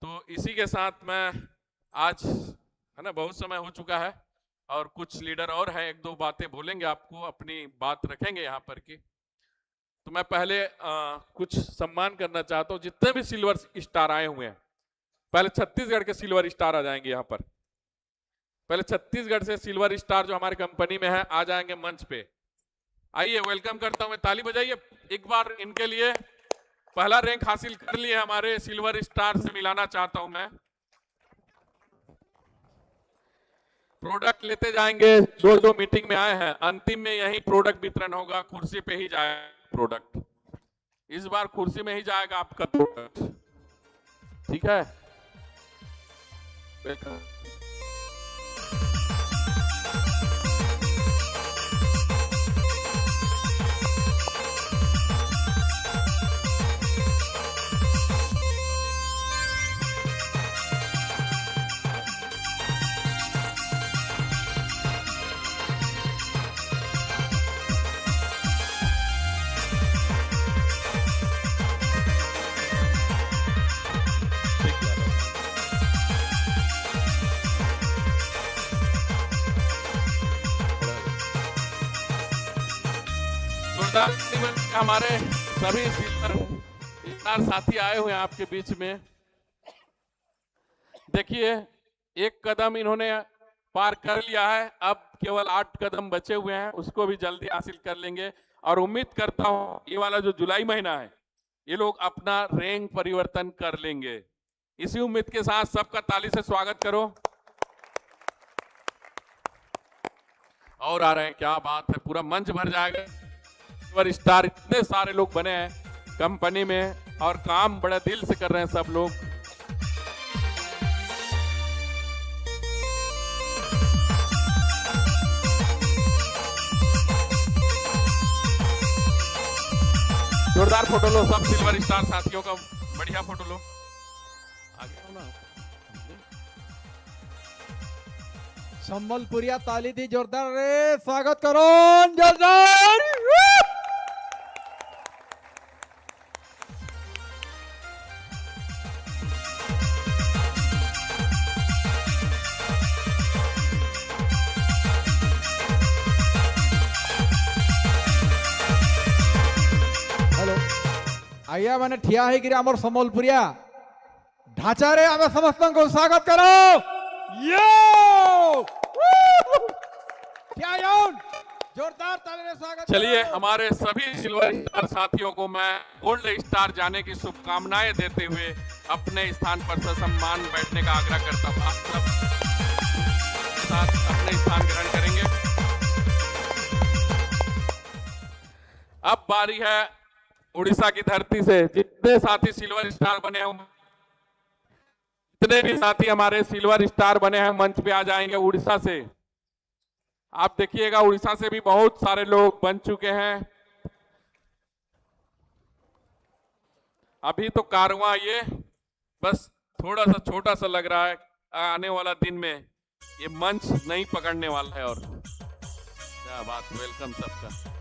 तो इसी के साथ मैं आज, है ना, बहुत समय हो चुका है और कुछ लीडर और हैं, 1-2 बातें बोलेंगे आपको, अपनी बात रखेंगे यहाँ पर की। तो मैं पहले कुछ सम्मान करना चाहता हूँ जितने भी सिल्वर स्टार आए हुए हैं। पहले छत्तीसगढ़ के सिल्वर स्टार आ जाएंगे यहाँ पर। पहले छत्तीसगढ़ से सिल्वर स्टार जो हमारी कंपनी में है आ जाएंगे मंच पे। आइए, वेलकम करता हूं मैं, ताली बजाइए एक बार इनके लिए। पहला रैंक हासिल कर लिए हमारे सिल्वर स्टार से मिलाना चाहता हूं मैं। प्रोडक्ट लेते जाएंगे, जो मीटिंग में आए हैं, अंतिम में यही प्रोडक्ट वितरण होगा, कुर्सी पे ही जाएगा प्रोडक्ट। इस बार कुर्सी में ही जाएगा आपका प्रोडक्ट। ठीक है, वेलकम। हमारे सभी सिल्वर साथी आए हुए हैं आपके बीच में। देखिए, 1 कदम इन्होंने पार कर लिया है, अब केवल 8 कदम बचे हुए हैं, उसको भी जल्दी हासिल कर लेंगे। और उम्मीद करता हूं ये वाला जो जुलाई महीना है, ये लोग अपना रैंक परिवर्तन कर लेंगे। इसी उम्मीद के साथ सबका ताली से स्वागत करो। और आ रहे हैं, क्या बात है, पूरा मंच भर जाएगा। सिल्वर स्टार इतने सारे लोग बने हैं कंपनी में और काम बड़े दिल से कर रहे हैं सब लोग। जोरदार फोटो लो सब सिल्वर स्टार साथियों का, बढ़िया फोटो लो। आगे आओ ना, संबलपुरिया ताली थी जोरदार रे, स्वागत करो जोरदार। आइया मैंने ठिया है कि आमर सम्बलपुरिया ढांचारे आम समस्त को स्वागत करो। यो जोरदार ताली से स्वागत। चलिए हमारे सभी सिल्वर स्टार साथियों को मैं गोल्ड स्टार जाने की शुभकामनाएं देते हुए अपने स्थान पर ससम्मान बैठने का आग्रह करता हूं। आप सब साथ अपने स्थान ग्रहण करेंगे। अब बारी है उड़ीसा की धरती से जितने साथी सिल्वर स्टार बने हैं, जितने भी साथी हमारे सिल्वर स्टार बने हैं मंच पे आ जाएंगे उड़ीसा से। आप देखिएगा उड़ीसा से भी बहुत सारे लोग बन चुके हैं। अभी तो कारवां ये बस थोड़ा सा छोटा सा लग रहा है, आने वाला दिन में ये मंच नहीं पकड़ने वाला है। और क्या बात, वेलकम सबका।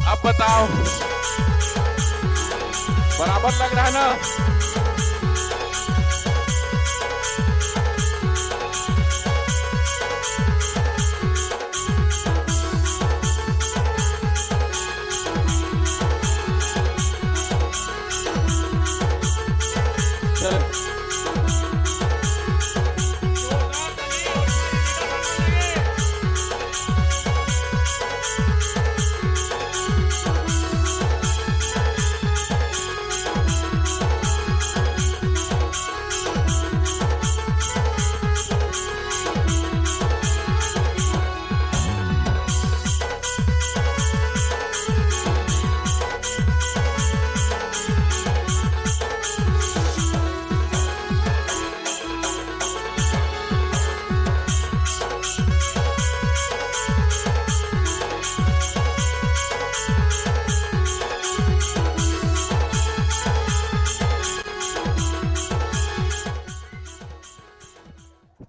अब बताओ बराबर लग रहा है ना?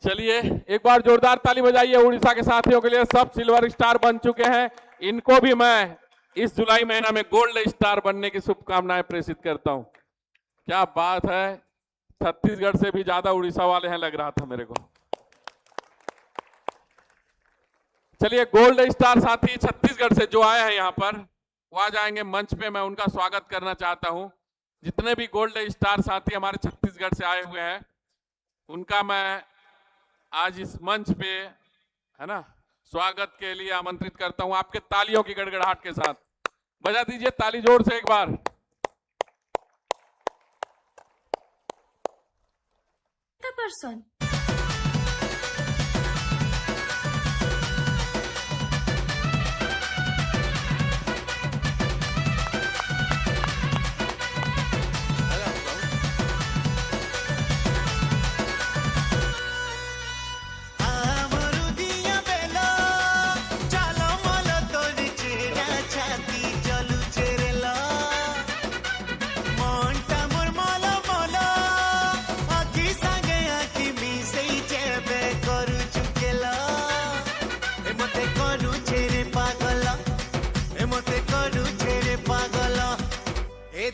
चलिए एक बार जोरदार ताली बजाइए उड़ीसा के साथियों के लिए। सब सिल्वर स्टार बन चुके हैं, इनको भी मैं इस जुलाई महीना में गोल्ड स्टार बनने की शुभकामनाएं प्रेषित करता हूं। क्या बात है, छत्तीसगढ़ से भी ज्यादा उड़ीसा वाले हैं लग रहा था मेरे को। चलिए गोल्ड स्टार साथी छत्तीसगढ़ से जो आए हैं यहाँ पर वो आ जाएंगे मंच पे, मैं उनका स्वागत करना चाहता हूं। जितने भी गोल्ड स्टार साथी हमारे छत्तीसगढ़ से आए हुए हैं उनका मैं आज इस मंच पे है ना स्वागत के लिए आमंत्रित करता हूं। आपके तालियों की गड़गड़ाहट के साथ बजा दीजिए ताली जोर से एक बार। पर्सन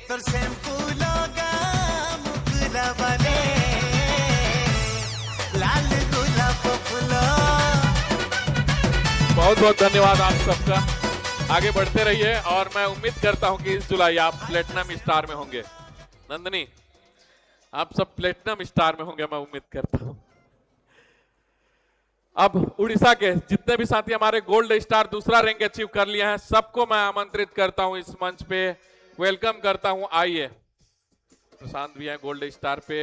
तोर शैम्पू लगा मुकुला बने लाल गुलाब फूलो। बहुत बहुत धन्यवाद आप सबका, आगे बढ़ते रहिए और मैं उम्मीद करता हूं कि इस जुलाई आप प्लेटिनम स्टार में होंगे। नंदनी आप सब प्लेटिनम स्टार में होंगे, मैं उम्मीद करता हूं। अब उड़ीसा के जितने भी साथी हमारे गोल्ड स्टार दूसरा रैंक अचीव कर लिए हैं सबको मैं आमंत्रित करता हूं इस मंच पे, वेलकम करता हूं। आइए, प्रशांत भी है गोल्ड स्टार पे,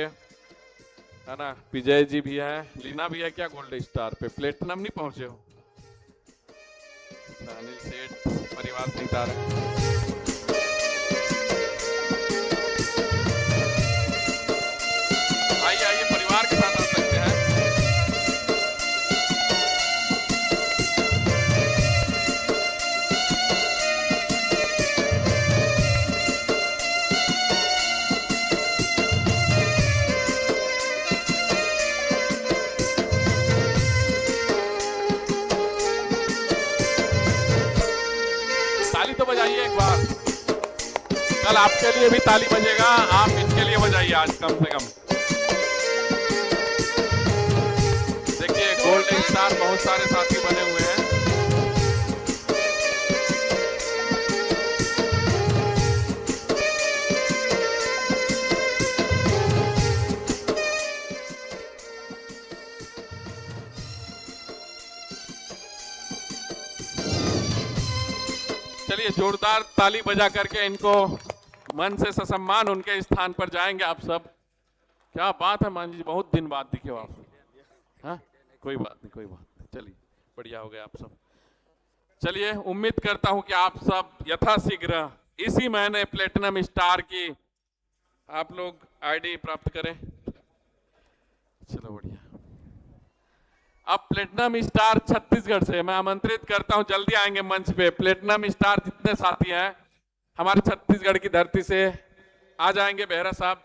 है ना, विजय जी भी है, लीना भी है क्या गोल्ड स्टार पे, प्लेटिनम नहीं पहुंचे हो। अनिल सेठ परिवार सीतार आइए आइए परिवार के साथ आ सकते हैं। आपके लिए भी ताली बजेगा, आप इनके लिए बजाइए आज कम से कम। देखिए गोल्डन स्टार बहुत सारे साथी बने हुए हैं। चलिए जोरदार ताली बजा करके इनको मन से ससम्मान उनके स्थान पर जाएंगे आप सब। क्या बात है मान जी, बहुत दिन बाद दिखे हो आप। हाँ कोई बात नहीं, कोई बात नहीं, चलिए बढ़िया हो गया आप सब। चलिए उम्मीद करता हूं कि आप सब यथाशीघ्र इसी महीने प्लेटिनम स्टार की आप लोग आईडी प्राप्त करें। चलो बढ़िया। अब प्लेटिनम स्टार छत्तीसगढ़ से मैं आमंत्रित करता हूं, जल्दी आएंगे मंच पे। प्लेटिनम स्टार जितने साथी हैं हमारे छत्तीसगढ़ की धरती से आ जाएंगे, बेहरा साहब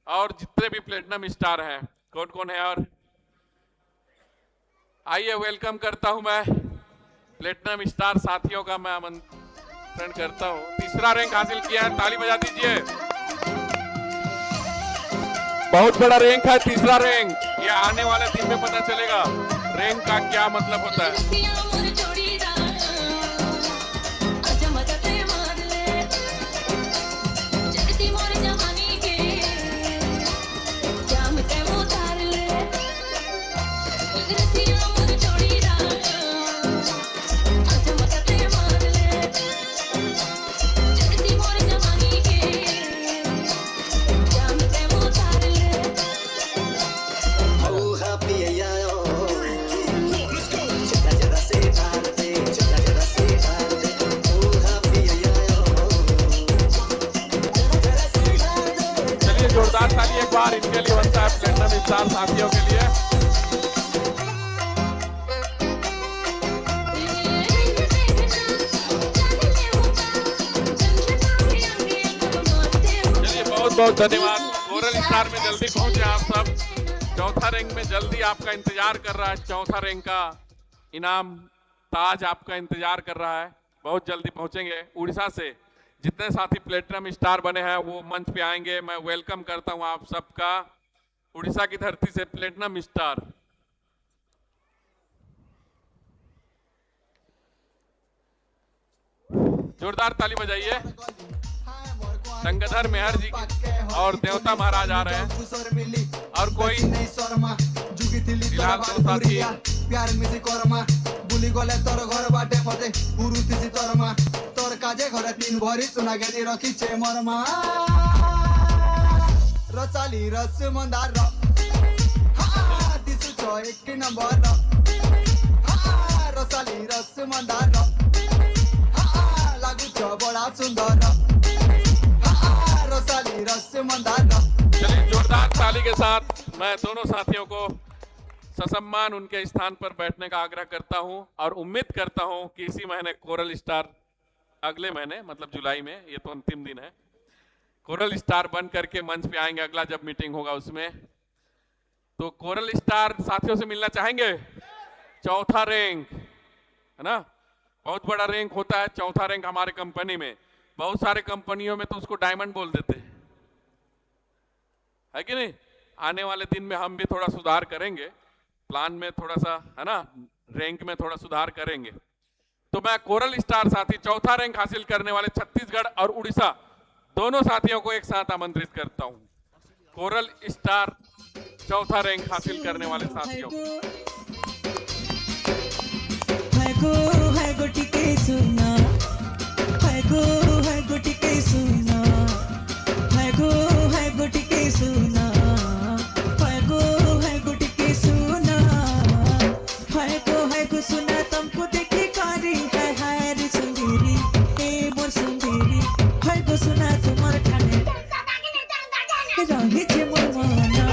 और जितने भी प्लेटिनम स्टार हैं कौन कौन है। और आइए वेलकम करता हूं मैं प्लेटिनम स्टार साथियों का, मैं आमंत्रण करता हूं। तीसरा रैंक हासिल किया है, ताली बजा दीजिए। बहुत बड़ा रैंक है, तीसरा रैंक। ये आने वाले दिन में पता चलेगा रैंक का क्या मतलब होता है। जोरदार ताली एक बार इनके लिए बनता है, प्लेटिनम स्टार साथियों के लिए। चलिए बहुत बहुत धन्यवाद। कोरल स्टार में जल्दी पहुंचे आप सब। चौथा रैंक में जल्दी आपका इंतजार कर रहा है, चौथा रैंक का इनाम ताज आपका इंतजार कर रहा है, बहुत जल्दी पहुंचेंगे। उड़ीसा से जितने साथी प्लेटिनम स्टार बने हैं वो मंच पे आएंगे। मैं वेलकम करता हूं आप सबका उड़ीसा की धरती से प्लेटिनम स्टार। जोरदार ताली बजाइए। गंगाधर मेहर जी और देवता महाराज आ रहे हैं और कोई फिलहाल दो साथी। प्यार मिसी करमा बुली गले तोर घर बाटे मते गुरुतिसी तोरमा तोर काजे घरे तीन भरी सुना गेली रखिछे मोर मा रसाली रस मंदार हा दिसु छ एक नंबर हा रसाली रस मंदार हा लागु छ बड़ा सुंदर हा रसाली रस मंदार। चलिए जोरदार ताली के साथ मैं दोनों साथियों को ससम्मान उनके स्थान पर बैठने का आग्रह करता हूं और उम्मीद करता हूं कि इसी महीने कोरल स्टार, अगले महीने मतलब जुलाई में, ये तो अंतिम दिन है, कोरल स्टार बन करके मंच पे आएंगे। अगला जब मीटिंग होगा उसमें तो कोरल स्टार साथियों से मिलना चाहेंगे। चौथा रैंक है ना, बहुत बड़ा रैंक होता है चौथा रैंक हमारे कंपनी में। बहुत सारे कंपनियों में तो उसको डायमंड बोल देते हैं, है कि नहीं। आने वाले दिन में हम भी थोड़ा सुधार करेंगे, प्लान में थोड़ा सा है ना, रैंक में थोड़ा सुधार करेंगे। तो मैं कोरल स्टार साथी चौथा रैंक हासिल करने वाले छत्तीसगढ़ और उड़ीसा दोनों साथियों को एक साथ आमंत्रित करता हूं। कोरल स्टार चौथा रैंक हासिल करने वाले साथियों सुना तुमको देखी कारी है रे सुंदरी ए मोर सुंदरी है गो सुना तुम्हार ठाने रही छे मोर मना।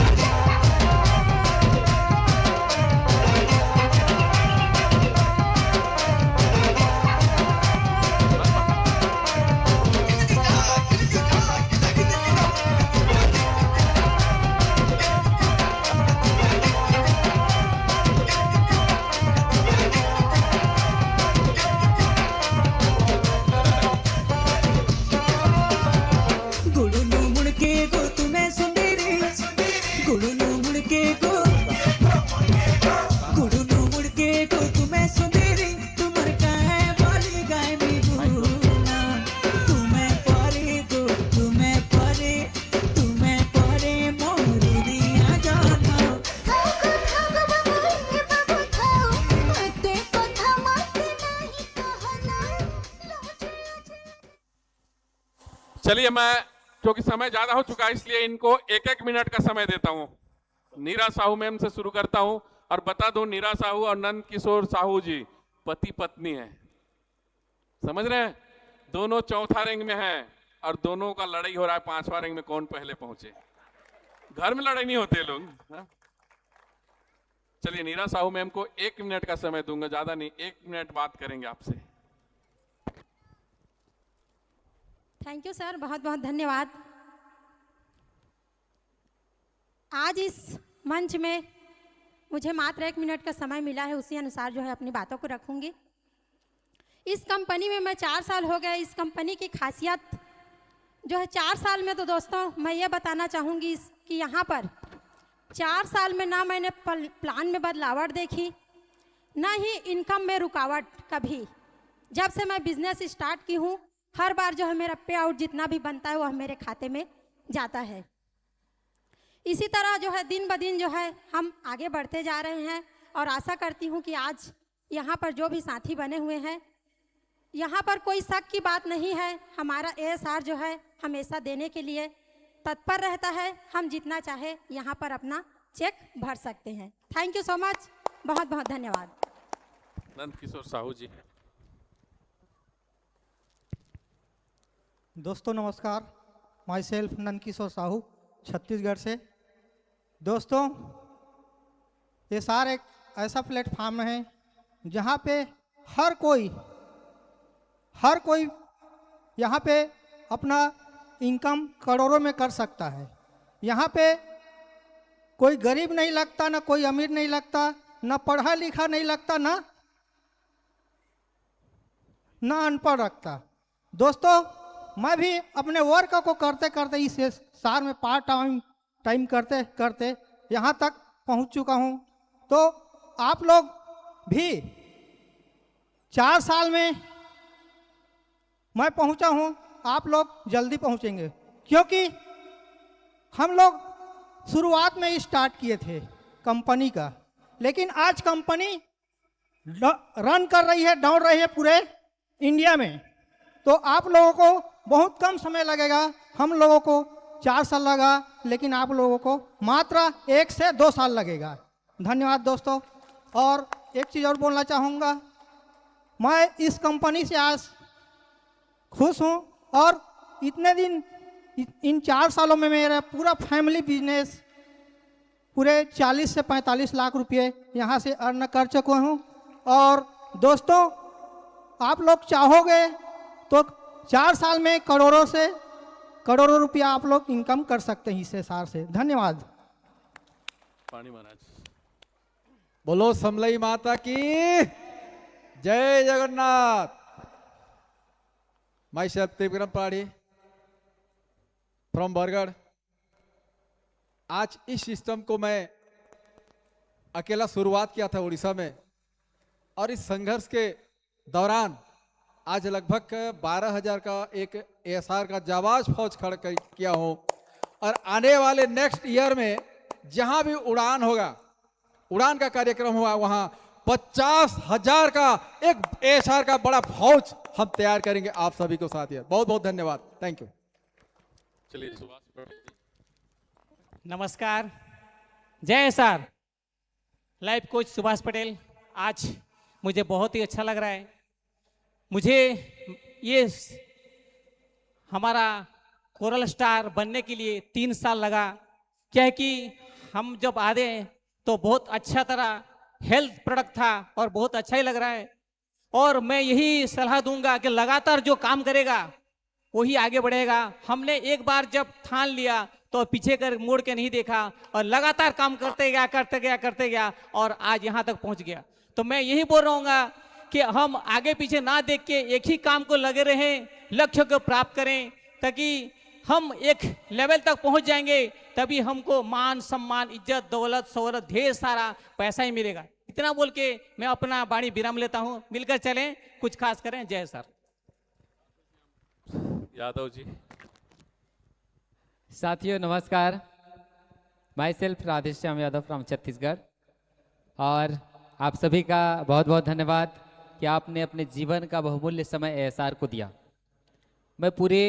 गुडुनु मुड़के को गुडुनु मुड़के को तुम्हें सुंदरी तुमर का है बोली गाय भी गुना तुम्हें परे को तुम्हें परे मोरू दिया जाना चलिए, मैं क्योंकि समय ज्यादा हो चुका है इसलिए इनको 1-1 मिनट का समय देता हूं। नीरा साहू मैम से शुरू करता हूं और बता दूं, नीरा साहू और नंद किशोर साहू जी पति पत्नी हैं, समझ रहे हैं? दोनों चौथा रैंक में हैं और दोनों का लड़ाई हो रहा है 5वां रैंक में कौन पहले पहुंचे। घर में लड़ाई नहीं होते लोग। चलिए, नीरा साहू मैम को 1 मिनट का समय दूंगा, ज्यादा नहीं, 1 मिनट बात करेंगे आपसे। थैंक यू सर, बहुत बहुत धन्यवाद। आज इस मंच में मुझे मात्र 1 मिनट का समय मिला है, उसी अनुसार जो है अपनी बातों को रखूंगी। इस कंपनी में मैं 4 साल हो गए। इस कंपनी की खासियत जो है 4 साल में, तो दोस्तों मैं ये बताना चाहूँगी कि यहाँ पर 4 साल में ना मैंने प्लान में बदलावट देखी, ना ही इनकम में रुकावट कभी। जब से मैं बिजनेस स्टार्ट की हूँ, हर बार जो है मेरा पे आउट जितना भी बनता है वह मेरे खाते में जाता है। इसी तरह जो है दिन ब दिन जो है हम आगे बढ़ते जा रहे हैं और आशा करती हूँ कि आज यहाँ पर जो भी साथी बने हुए हैं, यहाँ पर कोई शक की बात नहीं है। हमारा ASR जो है हमेशा देने के लिए तत्पर रहता है। हम जितना चाहे यहाँ पर अपना चेक भर सकते हैं। थैंक यू सो मच, बहुत बहुत धन्यवाद। नंद किशोर साहू जी। दोस्तों नमस्कार, माई सेल्फ नंद किशोर साहू, छत्तीसगढ़ से। दोस्तों, ASR एक ऐसा प्लेटफार्म है जहाँ पे हर कोई यहाँ पे अपना इनकम करोड़ों में कर सकता है। यहाँ पे कोई गरीब नहीं लगता, ना कोई अमीर नहीं लगता, ना पढ़ा लिखा नहीं लगता, ना अनपढ़ लगता। दोस्तों, मैं भी अपने वर्क को करते करते इस ASR में पार्ट टाइम करते करते यहाँ तक पहुँच चुका हूँ। तो आप लोग भी 4 साल में मैं पहुँचा हूँ, आप लोग जल्दी पहुँचेंगे, क्योंकि हम लोग शुरुआत में ही स्टार्ट किए थे कंपनी का, लेकिन आज कंपनी रन कर रही है, दौड़ रही है पूरे इंडिया में। तो आप लोगों को बहुत कम समय लगेगा, हम लोगों को 4 साल लगा, लेकिन आप लोगों को मात्र 1 से 2 साल लगेगा। धन्यवाद दोस्तों। और एक चीज़ और बोलना चाहूँगा, मैं इस कंपनी से आज खुश हूँ और इतने दिन इन 4 सालों में मेरा पूरा फैमिली बिजनेस पूरे 40 से 45 लाख रुपए यहाँ से अर्न कर चुका हूँ। और दोस्तों, आप लोग चाहोगे तो 4 साल में करोड़ों रुपया आप लोग इनकम कर सकते हैं इस ASR से। धन्यवाद। पानी महाराज बोलो समलई माता की जय जगन्नाथ। माई सेल्फ त्रिविक्रम पाड़ी फ्रॉम बरगढ़। आज इस सिस्टम को मैं अकेला शुरुआत किया था उड़ीसा में, और इस संघर्ष के दौरान आज लगभग 12,000 का एक ASR का जाबाज फौज खड़ा किया हूँ। और आने वाले नेक्स्ट ईयर में जहाँ भी उड़ान होगा, उड़ान का कार्यक्रम हुआ, वहाँ 50,000 का एक ASR का बड़ा फौज हम तैयार करेंगे आप सभी को साथ। बहुत बहुत धन्यवाद, थैंक यू। चलिए सुभाष पटेल जी। नमस्कार, जय ASR। Life coach Subhash Patel. आज मुझे बहुत ही अच्छा लग रहा है। मुझे ये हमारा कोरल स्टार बनने के लिए 3 साल लगा। क्या है कि हम जब आए तो बहुत अच्छा तरह हेल्थ प्रोडक्ट था और बहुत अच्छा ही लग रहा है। और मैं यही सलाह दूंगा कि लगातार जो काम करेगा वही आगे बढ़ेगा। हमने एक बार जब ठान लिया तो पीछे कर मोड़ के नहीं देखा और लगातार काम करते गया और आज यहाँ तक पहुँच गया। तो मैं यही बोल रहूँगा कि हम आगे पीछे ना देख के एक ही काम को लगे रहें, लक्ष्य को प्राप्त करें, ताकि हम एक लेवल तक पहुंच जाएंगे, तभी हमको मान सम्मान इज्जत दौलत शोहरत ढेर सारा पैसा ही मिलेगा। इतना बोल के मैं अपना वाणी विराम लेता हूं। मिलकर चलें, कुछ खास करें। जय सर। यादव जी। साथियों नमस्कार, my self Radheshyam Yadav from Chhattisgarh, और आप सभी का बहुत बहुत धन्यवाद कि आपने अपने जीवन का बहुमूल्य समय एएसआर को दिया। मैं पूरे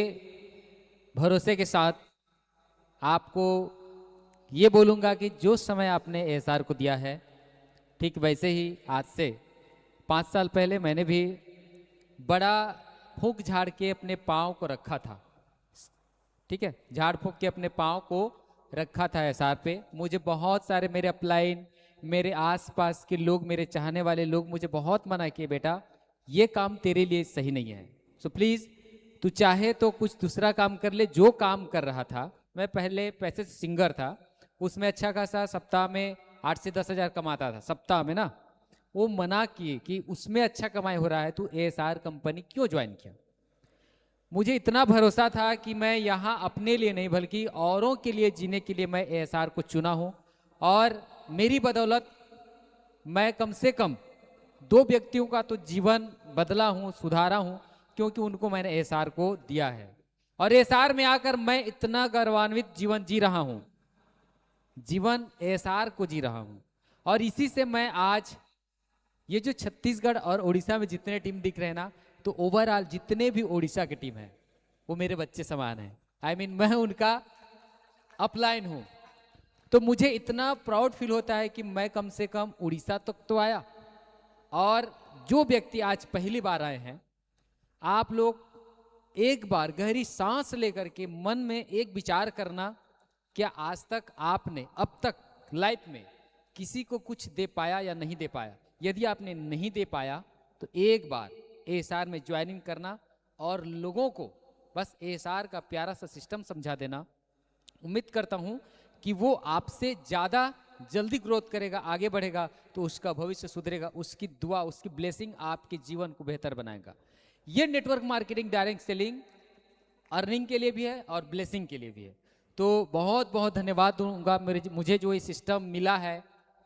भरोसे के साथ आपको ये बोलूँगा कि जो समय आपने एएसआर को दिया है, ठीक वैसे ही आज से 5 साल पहले मैंने भी बड़ा फूंक झाड़ के अपने पाँव को रखा था। ठीक है, झाड़ फूंक के अपने पाँव को रखा था एएसआर पे। मुझे बहुत सारे मेरे अपलाइन, मेरे आसपास के लोग, मेरे चाहने वाले लोग मुझे बहुत मना किए, बेटा ये काम तेरे लिए सही नहीं है, सो प्लीज़ तू चाहे तो कुछ दूसरा काम कर ले। जो काम कर रहा था, मैं पहले पैसे से सिंगर था, उसमें अच्छा खासा सप्ताह में 8 से 10 हज़ार कमाता था सप्ताह में ना। वो मना किए कि उसमें अच्छा कमाई हो रहा है, तू एएसआर कंपनी क्यों ज्वाइन किया। मुझे इतना भरोसा था कि मैं यहाँ अपने लिए नहीं बल्कि औरों के लिए जीने के लिए मैं एएसआर को चुना हूँ, और मेरी बदौलत मैं कम से कम 2 व्यक्तियों का तो जीवन बदला हूँ, सुधारा हूँ, क्योंकि उनको मैंने एएसआर को दिया है। और एएसआर में आकर मैं इतना गौरवान्वित जीवन जी रहा हूँ, जीवन एएसआर को जी रहा हूँ। और इसी से मैं आज ये जो छत्तीसगढ़ और उड़ीसा में जितने टीम दिख रहे हैं ना, तो ओवरऑल जितने भी उड़ीसा की टीम है वो मेरे बच्चे समान हैं। आई मीन मैं उनका अपलाइन हूँ, तो मुझे इतना प्राउड फील होता है कि मैं कम से कम उड़ीसा तक तो आया। और जो व्यक्ति आज पहली बार आए हैं, आप लोग एक बार गहरी सांस लेकर के मन में एक विचार करना, क्या आज तक आपने अब तक लाइफ में किसी को कुछ दे पाया या नहीं दे पाया। यदि आपने नहीं दे पाया तो एक बार एएसआर में ज्वाइनिंग करना और लोगों को बस एएसआर का प्यारा सा सिस्टम समझा देना। उम्मीद करता हूं कि वो आपसे ज़्यादा जल्दी ग्रोथ करेगा, आगे बढ़ेगा, तो उसका भविष्य सुधरेगा, उसकी दुआ, उसकी ब्लेसिंग आपके जीवन को बेहतर बनाएगा। ये network marketing direct selling earning के लिए भी है और ब्लेसिंग के लिए भी है। तो बहुत बहुत धन्यवाद दूंगा। मुझे जो ये सिस्टम मिला है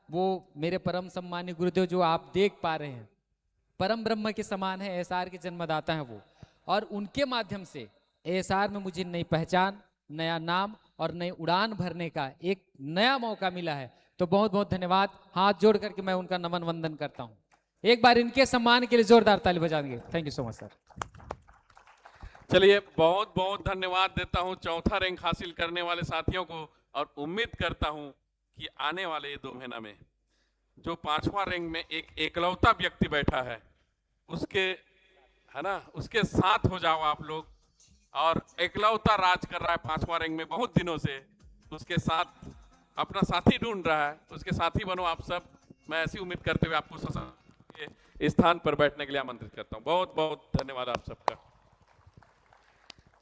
वो मेरे परम सम्मानीय गुरुदेव जो आप देख पा रहे हैं, परम ब्रह्म के समान है, एएसआर के जन्मदाता हैं वो, और उनके माध्यम से एएसआर में मुझे नई पहचान, नया नाम और नई उड़ान भरने का एक नया मौका मिला है। तो बहुत बहुत धन्यवाद। हाथ जोड़ करके मैं उनका नमन वंदन करता हूं। एक बार इनके सम्मान के लिए जोरदार ताली बजा देंगे। Thank you so much sir. चलिए, बहुत बहुत धन्यवाद देता हूं चौथा रैंक हासिल करने वाले साथियों को, और उम्मीद करता हूं कि आने वाले 2 महीना में जो 5वां रैंक में एक एकलौता व्यक्ति बैठा है, उसके है ना, उसके साथ हो जाओ आप लोग। और एकलौता राज कर रहा है 5वां रैंक में बहुत दिनों से, उसके साथ अपना साथी ढूंढ रहा है, उसके साथी बनो आप सब। मैं ऐसी उम्मीद करते हुए आपको इस स्थान पर बैठने के लिए आमंत्रित करता हूं। बहुत बहुत धन्यवाद आप सबका।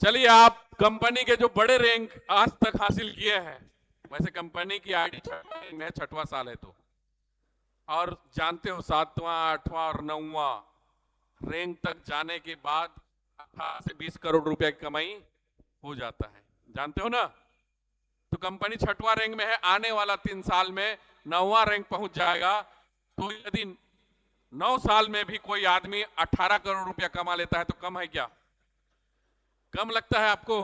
चलिए, आप कंपनी के जो बड़े रैंक आज तक हासिल किए हैं, वैसे कंपनी की आईडी 6वां साल है, तो और जानते हो 7वां 8वां और 9वां रैंक तक जाने के बाद 18 से 20 करोड़ रुपए की कमाई हो जाता है, जानते हो ना। तो कंपनी 6वां रैंक में है, आने वाला 3 साल में 9वां रैंक पहुंच जाएगा। तो यदि 9 साल में भी कोई आदमी 18 करोड़ रुपया कमा लेता है तो कम है क्या? कम लगता है आपको?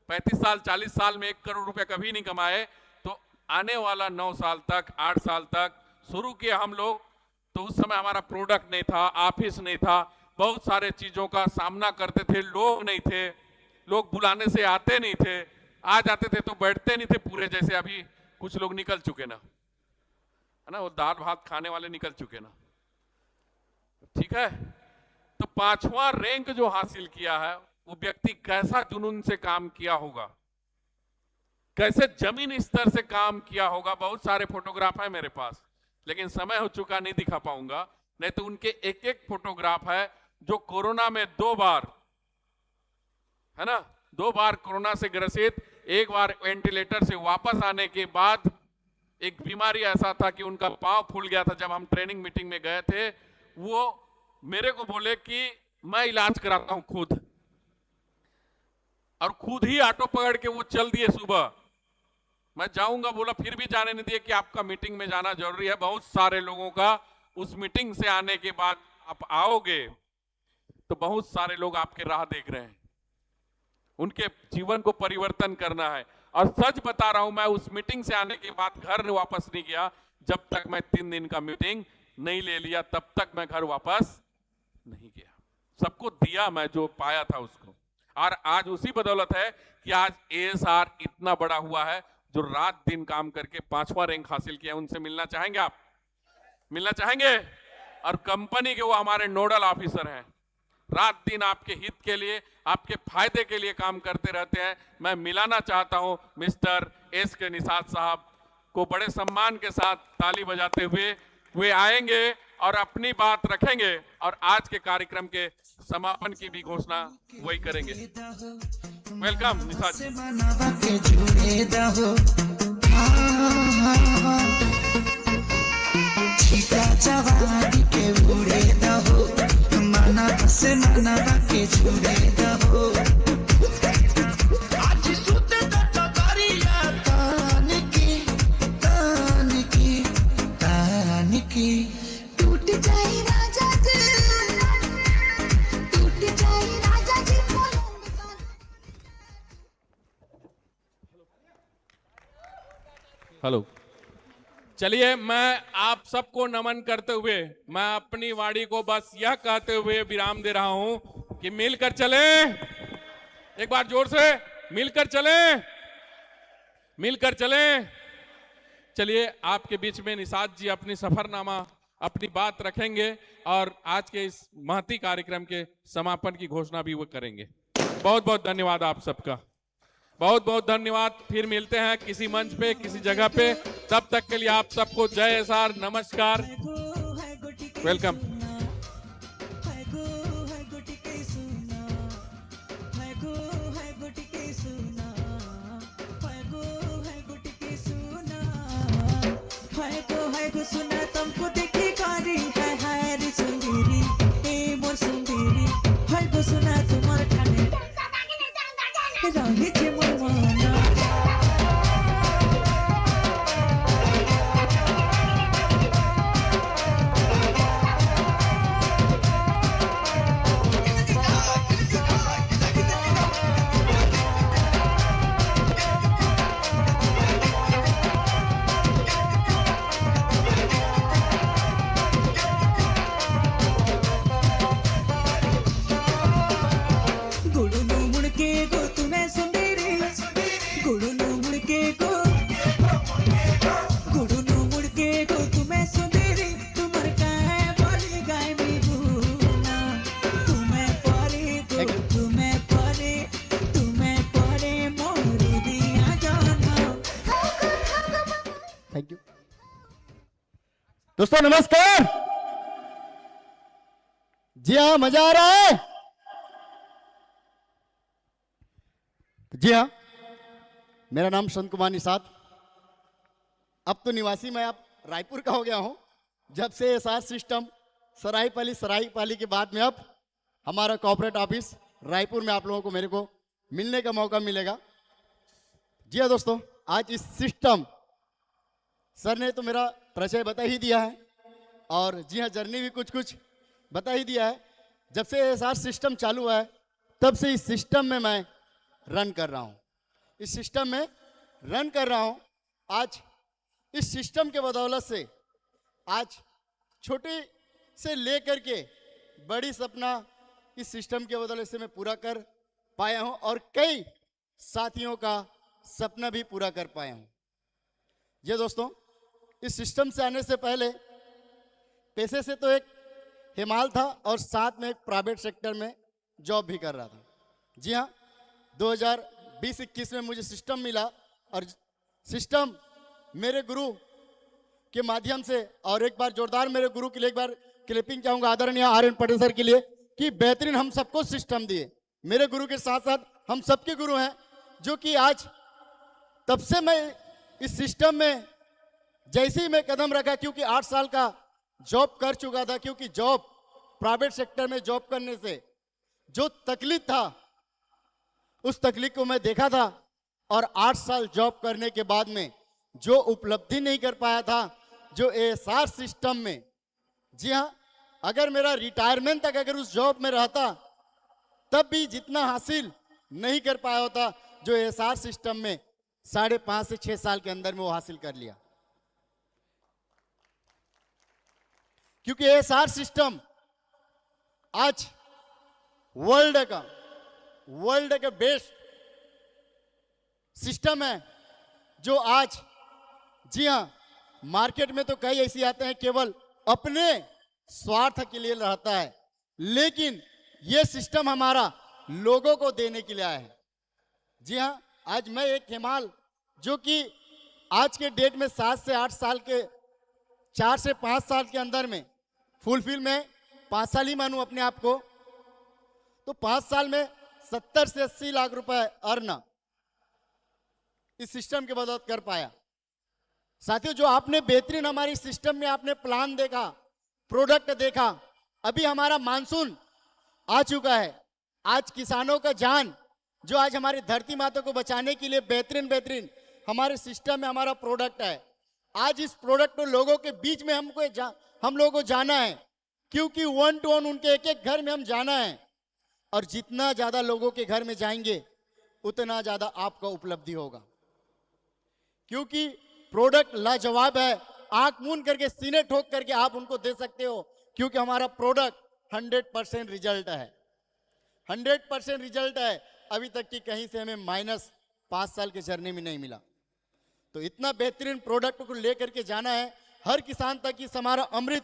35 साल 40 साल में 1 करोड़ रुपया कभी नहीं कमाए, तो आने वाला 9 साल तक 8 साल तक शुरू किया हम लोग, तो उस समय हमारा प्रोडक्ट नहीं था, ऑफिस नहीं था, बहुत सारे चीजों का सामना करते थे, लोग नहीं थे, लोग बुलाने से आते नहीं थे, आ जाते थे तो बैठते नहीं थे पूरे, जैसे अभी कुछ लोग निकल चुके ना, है ना, वो दाल भात खाने वाले निकल चुके ना। ठीक है, तो 5वां रैंक जो हासिल किया है वो व्यक्ति कैसा जुनून से काम किया होगा, कैसे जमीन स्तर से काम किया होगा। बहुत सारे फोटोग्राफ है मेरे पास, लेकिन समय हो चुका, नहीं दिखा पाऊंगा, नहीं तो उनके एक एक फोटोग्राफ है जो कोरोना में 2 बार, है ना, 2 बार कोरोना से ग्रसित, 1 बार वेंटिलेटर से वापस आने के बाद एक बीमारी ऐसा था कि उनका पांव फूल गया था। जब हम ट्रेनिंग मीटिंग में गए थे, वो मेरे को बोले कि मैं इलाज कराता हूं खुद। और खुद ही ऑटो पकड़ के वो चल दिए सुबह। मैं जाऊंगा बोला, फिर भी जाने नहीं दिए कि आपका मीटिंग में जाना जरूरी है। बहुत सारे लोगों का उस मीटिंग से आने के बाद आप आओगे तो बहुत सारे लोग आपके राह देख रहे हैं, उनके जीवन को परिवर्तन करना है। और सच बता रहा हूं, मैं उस मीटिंग से आने के बाद घर वापस नहीं गया जब तक मैं 3 दिन का मीटिंग नहीं ले लिया, तब तक मैं घर वापस नहीं गया। सबको दिया मैं जो पाया था उसको। और आज उसी बदौलत है कि आज ASR इतना बड़ा हुआ है, जो रात दिन काम करके 5वां रैंक हासिल किया। उनसे मिलना चाहेंगे आप? मिलना चाहेंगे? और कंपनी के वो हमारे नोडल ऑफिसर हैं, रात दिन आपके हित के लिए, आपके फायदे के लिए काम करते रहते हैं। मैं मिलाना चाहता हूं मिस्टर SK निषाद साहब को। बड़े सम्मान के साथ ताली बजाते हुए वे आएंगे और अपनी बात रखेंगे और आज के कार्यक्रम के समापन की भी घोषणा वही करेंगे। वेलकम निषाद जी। जवानी के बूढ़े दहो, माना से माना के छुड़े दहो। आज सुत दरिया तान की टूट जाए राजा जी, टूट जाए राजा जी। हेलो, चलिए मैं आप सबको नमन करते हुए मैं अपनी वाणी को बस यह कहते हुए विराम दे रहा हूं कि मिलकर चले, एक बार जोर से मिलकर चले, मिलकर चले। चलिए आपके बीच में निषाद जी अपनी सफरनामा, अपनी बात रखेंगे और आज के इस महती कार्यक्रम के समापन की घोषणा भी वो करेंगे। बहुत बहुत धन्यवाद आप सबका, बहुत बहुत धन्यवाद। फिर मिलते हैं किसी मंच पे, किसी जगह पे। तब तक के लिए आप सबको जय SR, नमस्कार, वेलकम। सुना तुमको देखी कारी है रे सुंदरी, ए मोर सुंदरी। है गो सुना तुम्हार ठाने रही छे मोर मना। थैंक यू दोस्तों, नमस्कार। जी हाँ, मजा आ रहा है? जी हाँ, मेरा नाम संत कुमार निषाद। अब तो निवासी मैं अब रायपुर का हो गया हूं। जब से SR सिस्टम सराहीपाली के बाद में अब हमारा कॉर्पोरेट ऑफिस रायपुर में आप लोगों को मेरे को मिलने का मौका मिलेगा। जी हाँ दोस्तों, आज इस सिस्टम सर ने तो मेरा परिचय बता ही दिया है और जी हाँ, जर्नी भी कुछ कुछ बता ही दिया है। जब से SR सिस्टम चालू हुआ है तब से इस सिस्टम में मैं रन कर रहा हूँ, इस सिस्टम में रन कर रहा हूँ। आज इस सिस्टम के बदौलत से आज छोटे से लेकर के बड़ी सपना इस सिस्टम के बदौलत से मैं पूरा कर पाया हूँ और कई साथियों का सपना भी पूरा कर पाया हूँ। ये दोस्तों, इस सिस्टम से आने से पहले पैसे से तो एक हिमाल था और साथ में एक प्राइवेट सेक्टर में जॉब भी कर रहा था। जी हाँ, 2020-21 में मुझे सिस्टम मिला और सिस्टम मेरे गुरु के माध्यम से, और एक बार जोरदार मेरे गुरु के लिए एक बार क्लिपिंग चाहूँगा आदरणीय RN पटेल सर के लिए कि बेहतरीन हम सबको सिस्टम दिए। मेरे गुरु के साथ साथ हम सबके गुरु हैं, जो कि आज तब से मैं इस सिस्टम में जैसे ही मैं कदम रखा, क्योंकि 8 साल का जॉब कर चुका था, क्योंकि जॉब प्राइवेट सेक्टर में जॉब करने से जो तकलीफ था उस तकलीफ को मैं देखा था और 8 साल जॉब करने के बाद में जो उपलब्धि नहीं कर पाया था, जो एएसआर सिस्टम में, जी हाँ, अगर मेरा रिटायरमेंट तक अगर उस जॉब में रहता तब भी जितना हासिल नहीं कर पाया होता जो एएसआर सिस्टम में 5.5 से 6 साल के अंदर में वो हासिल कर लिया। क्योंकि एएसआर सिस्टम आज वर्ल्ड का बेस्ट सिस्टम है, जो आज, जी हाँ, मार्केट में तो कई ऐसे आते हैं केवल अपने स्वार्थ के लिए रहता है, लेकिन यह सिस्टम हमारा लोगों को देने के लिए आया है। जी हाँ, आज मैं एक हिमाल जो कि आज के डेट में 7 से 8 साल के, 4 से 5 साल के अंदर में फुलफिल में 5 साल ही मानूं अपने आप को, तो 5 साल में 70 से 80 लाख रुपए अर्न इस सिस्टम के बदौलत कर पाया। साथियों, जो आपने बेहतरीन हमारी सिस्टम में आपने प्लान देखा, प्रोडक्ट देखा, अभी हमारा मानसून आ चुका है। आज किसानों का जान जो आज हमारी धरती माता को बचाने के लिए बेहतरीन हमारे सिस्टम में हमारा प्रोडक्ट है। आज इस प्रोडक्ट को लोगों के बीच में हम लोगों को जाना है, क्योंकि 1 to 1 उनके एक घर में हम जाना है, और जितना ज्यादा लोगों के घर में जाएंगे उतना ज्यादा आपका उपलब्धि होगा, क्योंकि प्रोडक्ट लाजवाब है। आंख मूंद करके, सीने ठोक करके आप उनको दे सकते हो, क्योंकि हमारा प्रोडक्ट 100% रिजल्ट है, 100% रिजल्ट है। अभी तक की कहीं से हमें -5 साल के जर्नी में नहीं मिला। तो इतना बेहतरीन प्रोडक्ट को लेकर के जाना है हर किसान तक, इस हमारा अमृत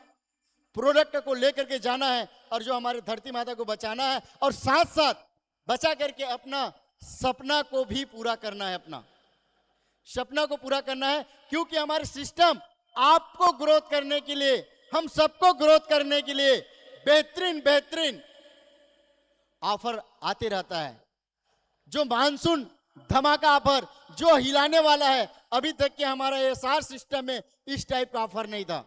प्रोडक्ट को लेकर के जाना है, और जो हमारे धरती माता को बचाना है, और साथ साथ बचा करके अपना सपना को भी पूरा करना है, अपना सपना को पूरा करना है। क्योंकि हमारे सिस्टम आपको ग्रोथ करने के लिए, हम सबको ग्रोथ करने के लिए बेहतरीन ऑफर आते रहता है। जो मानसून धमाका ऑफर जो हिलाने वाला है, अभी तक के हमारा एएसआर सिस्टम में इस टाइप का ऑफर नहीं था।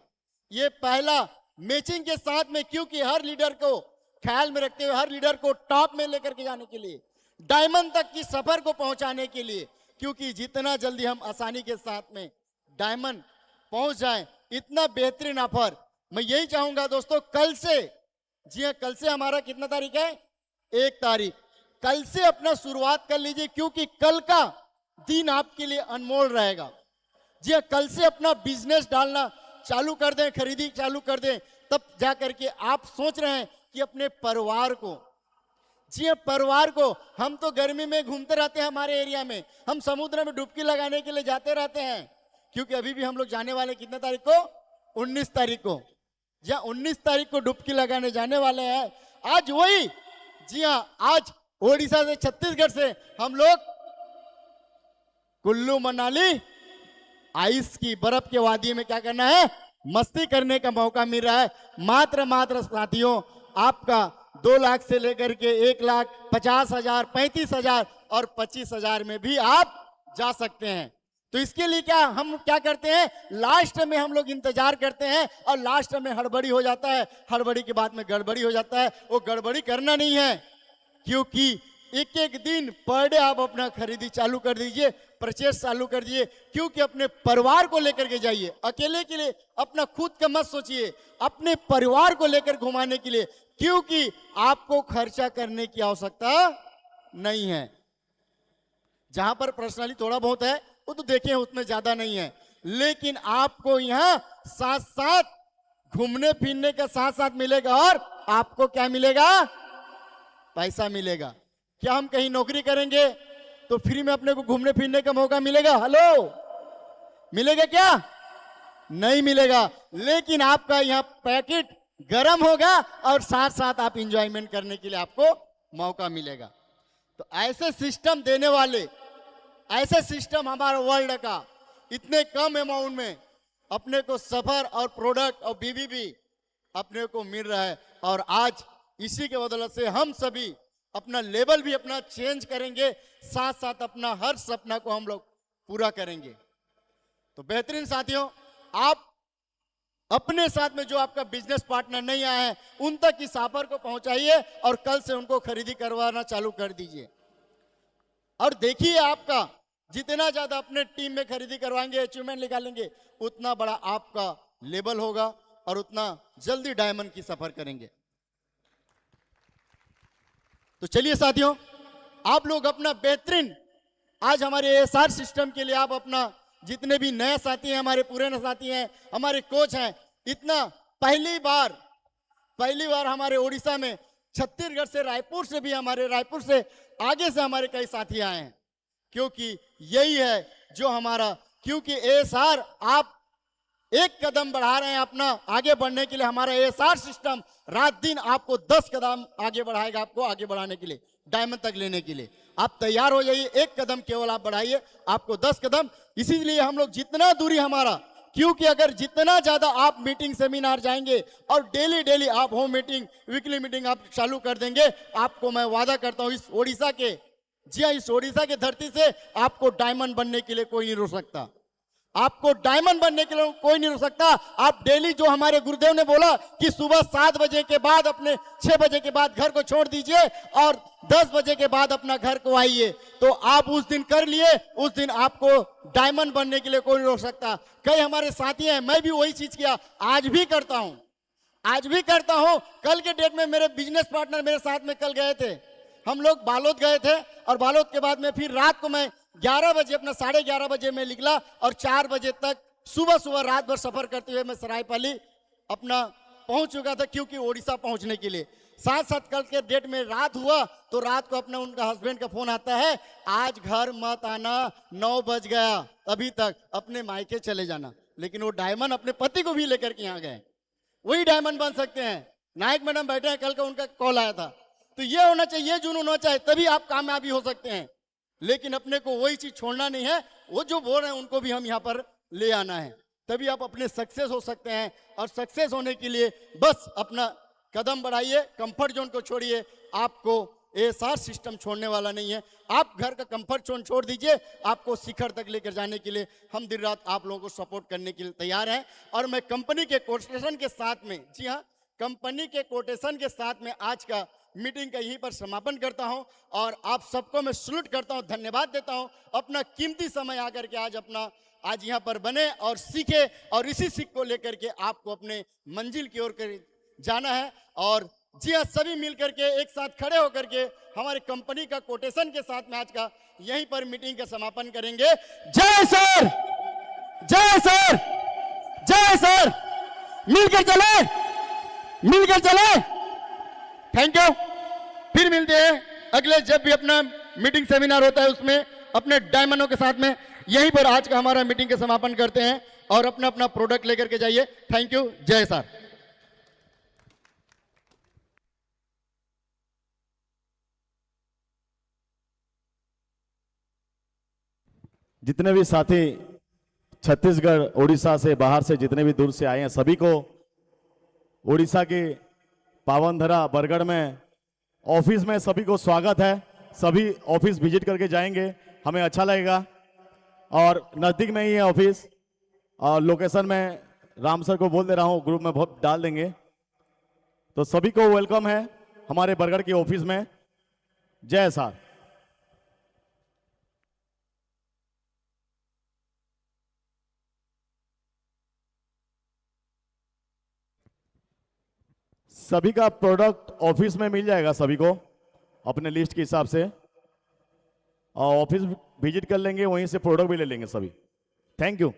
ये पहला मैचिंग के साथ में, क्योंकि हर लीडर को ख्याल में रखते हुए, हर लीडर को टॉप में लेकर के जाने के लिए, डायमंड तक की सफर को पहुंचाने के लिए, क्योंकि जितना जल्दी हम आसानी के साथ में डायमंड पहुंच जाएं, इतना बेहतरीन ऑफर मैं यही चाहूंगा दोस्तों। कल से, जी हाँ, कल से हमारा कितना तारीख है? 1 तारीख। कल से अपना शुरुआत कर लीजिए, क्योंकि कल का दिन आपके लिए अनमोल रहेगा। जी हाँ, कल से अपना बिजनेस डालना चालू कर दें, खरीदी चालू कर दें, तब जा करके आप सोच रहे हैं कि अपने परिवार को, जी हाँ, परिवार को, हम तो गर्मी में घूमते रहते हैं हमारे एरिया में, हम समुद्र में डुबकी लगाने के लिए जाते रहते हैं, क्योंकि अभी भी हम लोग जाने वाले कितने तारीख को? 19 तारीख को। जी हाँ, 19 तारीख को डुबकी लगाने जाने वाले हैं। आज वही, जी हाँ, आज ओडिशा से, छत्तीसगढ़ से हम लोग कुल्लू मनाली आइस की, बर्फ के वादी में क्या करना है? मस्ती करने का मौका मिल रहा है। मात्र साथियों, आपका 2 लाख से लेकर के 1,50,000, 35,000 और 25,000 में भी आप जा सकते हैं। तो इसके लिए क्या हम क्या करते हैं? लास्ट में हम लोग इंतजार करते हैं, और लास्ट में हड़बड़ी हो जाता है, हड़बड़ी के बाद में गड़बड़ी हो जाता है। वो गड़बड़ी करना नहीं है, क्योंकि एक दिन पर डे आप अपना खरीदी चालू कर दीजिए, परचेस चालू कर दीजिए, क्योंकि अपने परिवार को लेकर के जाइए। अकेले के लिए अपना खुद का मत सोचिए, अपने परिवार को लेकर घुमाने के लिए, क्योंकि आपको खर्चा करने की आवश्यकता नहीं है। जहां पर पर्सनली थोड़ा बहुत है वो तो देखें, उसमें ज्यादा नहीं है, लेकिन आपको यहाँ साथ साथ घूमने फिरने का साथ साथ मिलेगा, और आपको क्या मिलेगा? पैसा मिलेगा। क्या हम कहीं नौकरी करेंगे तो फ्री में अपने को घूमने फिरने का मौका मिलेगा? हेलो, मिलेगा क्या? नहीं मिलेगा। लेकिन आपका यहाँ पैकेट गर्म होगा, और साथ साथ आप इंजॉयमेंट करने के लिए आपको मौका मिलेगा। तो ऐसे सिस्टम देने वाले, ऐसे सिस्टम हमारे वर्ल्ड का इतने कम अमाउंट में अपने को सफर और प्रोडक्ट और बीबीबी अपने को मिल रहा है। और आज इसी के बदौलत से हम सभी अपना लेवल भी अपना चेंज करेंगे, साथ साथ अपना हर सपना को हम लोग पूरा करेंगे। तो बेहतरीन साथियों, आप अपने साथ में जो आपका बिजनेस पार्टनर नहीं आया है उन तक इस ऑफर को पहुंचाइए, और कल से उनको खरीदी करवाना चालू कर दीजिए। और देखिए आपका जितना ज्यादा अपने टीम में खरीदी करवाएंगे, अचीवमेंट निकालेंगे, उतना बड़ा आपका लेवल होगा और उतना जल्दी डायमंड की सफर करेंगे। तो चलिए साथियों, आप लोग अपना बेहतरीन आज हमारे एएसआर सिस्टम के लिए आप अपना जितने भी नए साथी हैं, हमारे पुराने साथी हैं, हमारे कोच हैं, इतना पहली बार हमारे उड़ीसा में छत्तीसगढ़ से, रायपुर से भी, हमारे रायपुर से आगे से हमारे कई साथी आए हैं, क्योंकि यही है जो हमारा, क्योंकि एएसआर आप एक कदम बढ़ा रहे हैं अपना आगे बढ़ने के लिए। हमारा एएसआर सिस्टम रात दिन आपको 10 कदम आगे बढ़ाएगा, आपको आगे बढ़ाने के लिए, डायमंड तक लेने के लिए। आप तैयार हो जाइए, एक कदम केवल आप बढ़ाइए, आपको 10 कदम। इसीलिए हम लोग जितना दूरी हमारा, क्योंकि अगर जितना ज्यादा आप मीटिंग सेमिनार जाएंगे और डेली आप होम मीटिंग, वीकली मीटिंग आप चालू कर देंगे, आपको मैं वादा करता हूं इस ओडिशा के, जी हाँ, इस ओडिशा के धरती से आपको डायमंड बनने के लिए कोई नहीं रोक सकता। आपको डायमंड बनने के लिए कोई नहीं रोक सकता। आप डेली, जो हमारे गुरुदेव ने बोला कि सुबह 7 बजे के बाद, अपने 6 बजे के बाद घर को छोड़ दीजिए और 10 बजे के बाद अपना घर को आइए, तो आप उस दिन कर लिए, उस दिन आपको डायमंड बनने के लिए कोई नहीं रोक सकता। कई हमारे साथी हैं, मैं भी वही चीज किया, आज भी करता हूं। कल के डेट में मेरे बिजनेस पार्टनर मेरे साथ में कल गए थे, हम लोग बालोद गए थे, और बालोद के बाद में फिर रात को मैं 11 बजे, अपना 11:30 बजे में निकला और 4 बजे तक सुबह रात भर सफर करते हुए मैं सरायपाली अपना पहुंच चुका था, क्योंकि ओडिशा पहुंचने के लिए। साथ कल के डेट में रात हुआ तो रात को अपना उनका हस्बैंड का फोन आता है, आज घर मत आना, 9 बज गया, अभी तक अपने मायके चले जाना। लेकिन वो डायमंड अपने पति को भी लेकर के यहाँ गए, वही डायमंड बन सकते हैं। नायक मैडम बैठे हैं, कल का उनका कॉल आया था। तो ये होना चाहिए, ये जुनून होना चाहिए, तभी आप कामयाबी हो सकते हैं। लेकिन अपने को वही चीज छोड़ना नहीं है, वो जो बोल रहे हैं उनको भी हम यहाँ पर ले आना है, तभी आप अपने सक्सेस हो सकते हैं। और सक्सेस होने के लिए बस अपना कदम बढ़ाइए, कंफर्ट जोन को छोड़िए। आपको एएसआर सिस्टम छोड़ने वाला नहीं है। आप घर का कंफर्ट जोन छोड़ दीजिए, आपको शिखर तक लेकर जाने के लिए हम दिन रात आप लोगों को सपोर्ट करने के लिए तैयार हैं। और मैं कंपनी के कोटेशन के साथ में, जी हाँ, कंपनी के कोटेशन के साथ में आज का मीटिंग का यहीं पर समापन करता हूं और आप सबको मैं सैल्यूट करता हूं, धन्यवाद देता हूं। अपना कीमती समय आकर के आज यहाँ पर बने और सीखे, और इसी सीख को लेकर के आपको अपने मंजिल की ओर जाना है। और जी हाँ, सभी मिलकर के एक साथ खड़े होकर के हमारे कंपनी का कोटेशन के साथ में आज का यहीं पर मीटिंग का समापन करेंगे। जय सर, जय सर, जय सर, मिलकर चले। Thank you. फिर मिलते हैं अगले, जब भी अपना मीटिंग सेमिनार होता है उसमें अपने डायमंडों के साथ में। यहीं पर आज का हमारा मीटिंग का समापन करते हैं और अपना अपना प्रोडक्ट लेकर के जाइए। थैंक यू, जय सर। जितने भी साथी छत्तीसगढ़, उड़ीसा से, बाहर से, जितने भी दूर से आए हैं, सभी को उड़ीसा की पावनधरा बरगढ़ में ऑफिस में सभी को स्वागत है। सभी ऑफिस विजिट करके जाएंगे, हमें अच्छा लगेगा। और नज़दीक में ही है ऑफिस, और लोकेशन में राम सर को बोल दे रहा हूँ, ग्रुप में बहुत डाल देंगे। तो सभी को वेलकम है हमारे बरगढ़ की ऑफिस में। जय सर। सभी का प्रोडक्ट ऑफिस में मिल जाएगा, सभी को अपने लिस्ट के हिसाब से, और ऑफिस विजिट कर लेंगे, वहीं से प्रोडक्ट भी ले लेंगे सभी। Thank you.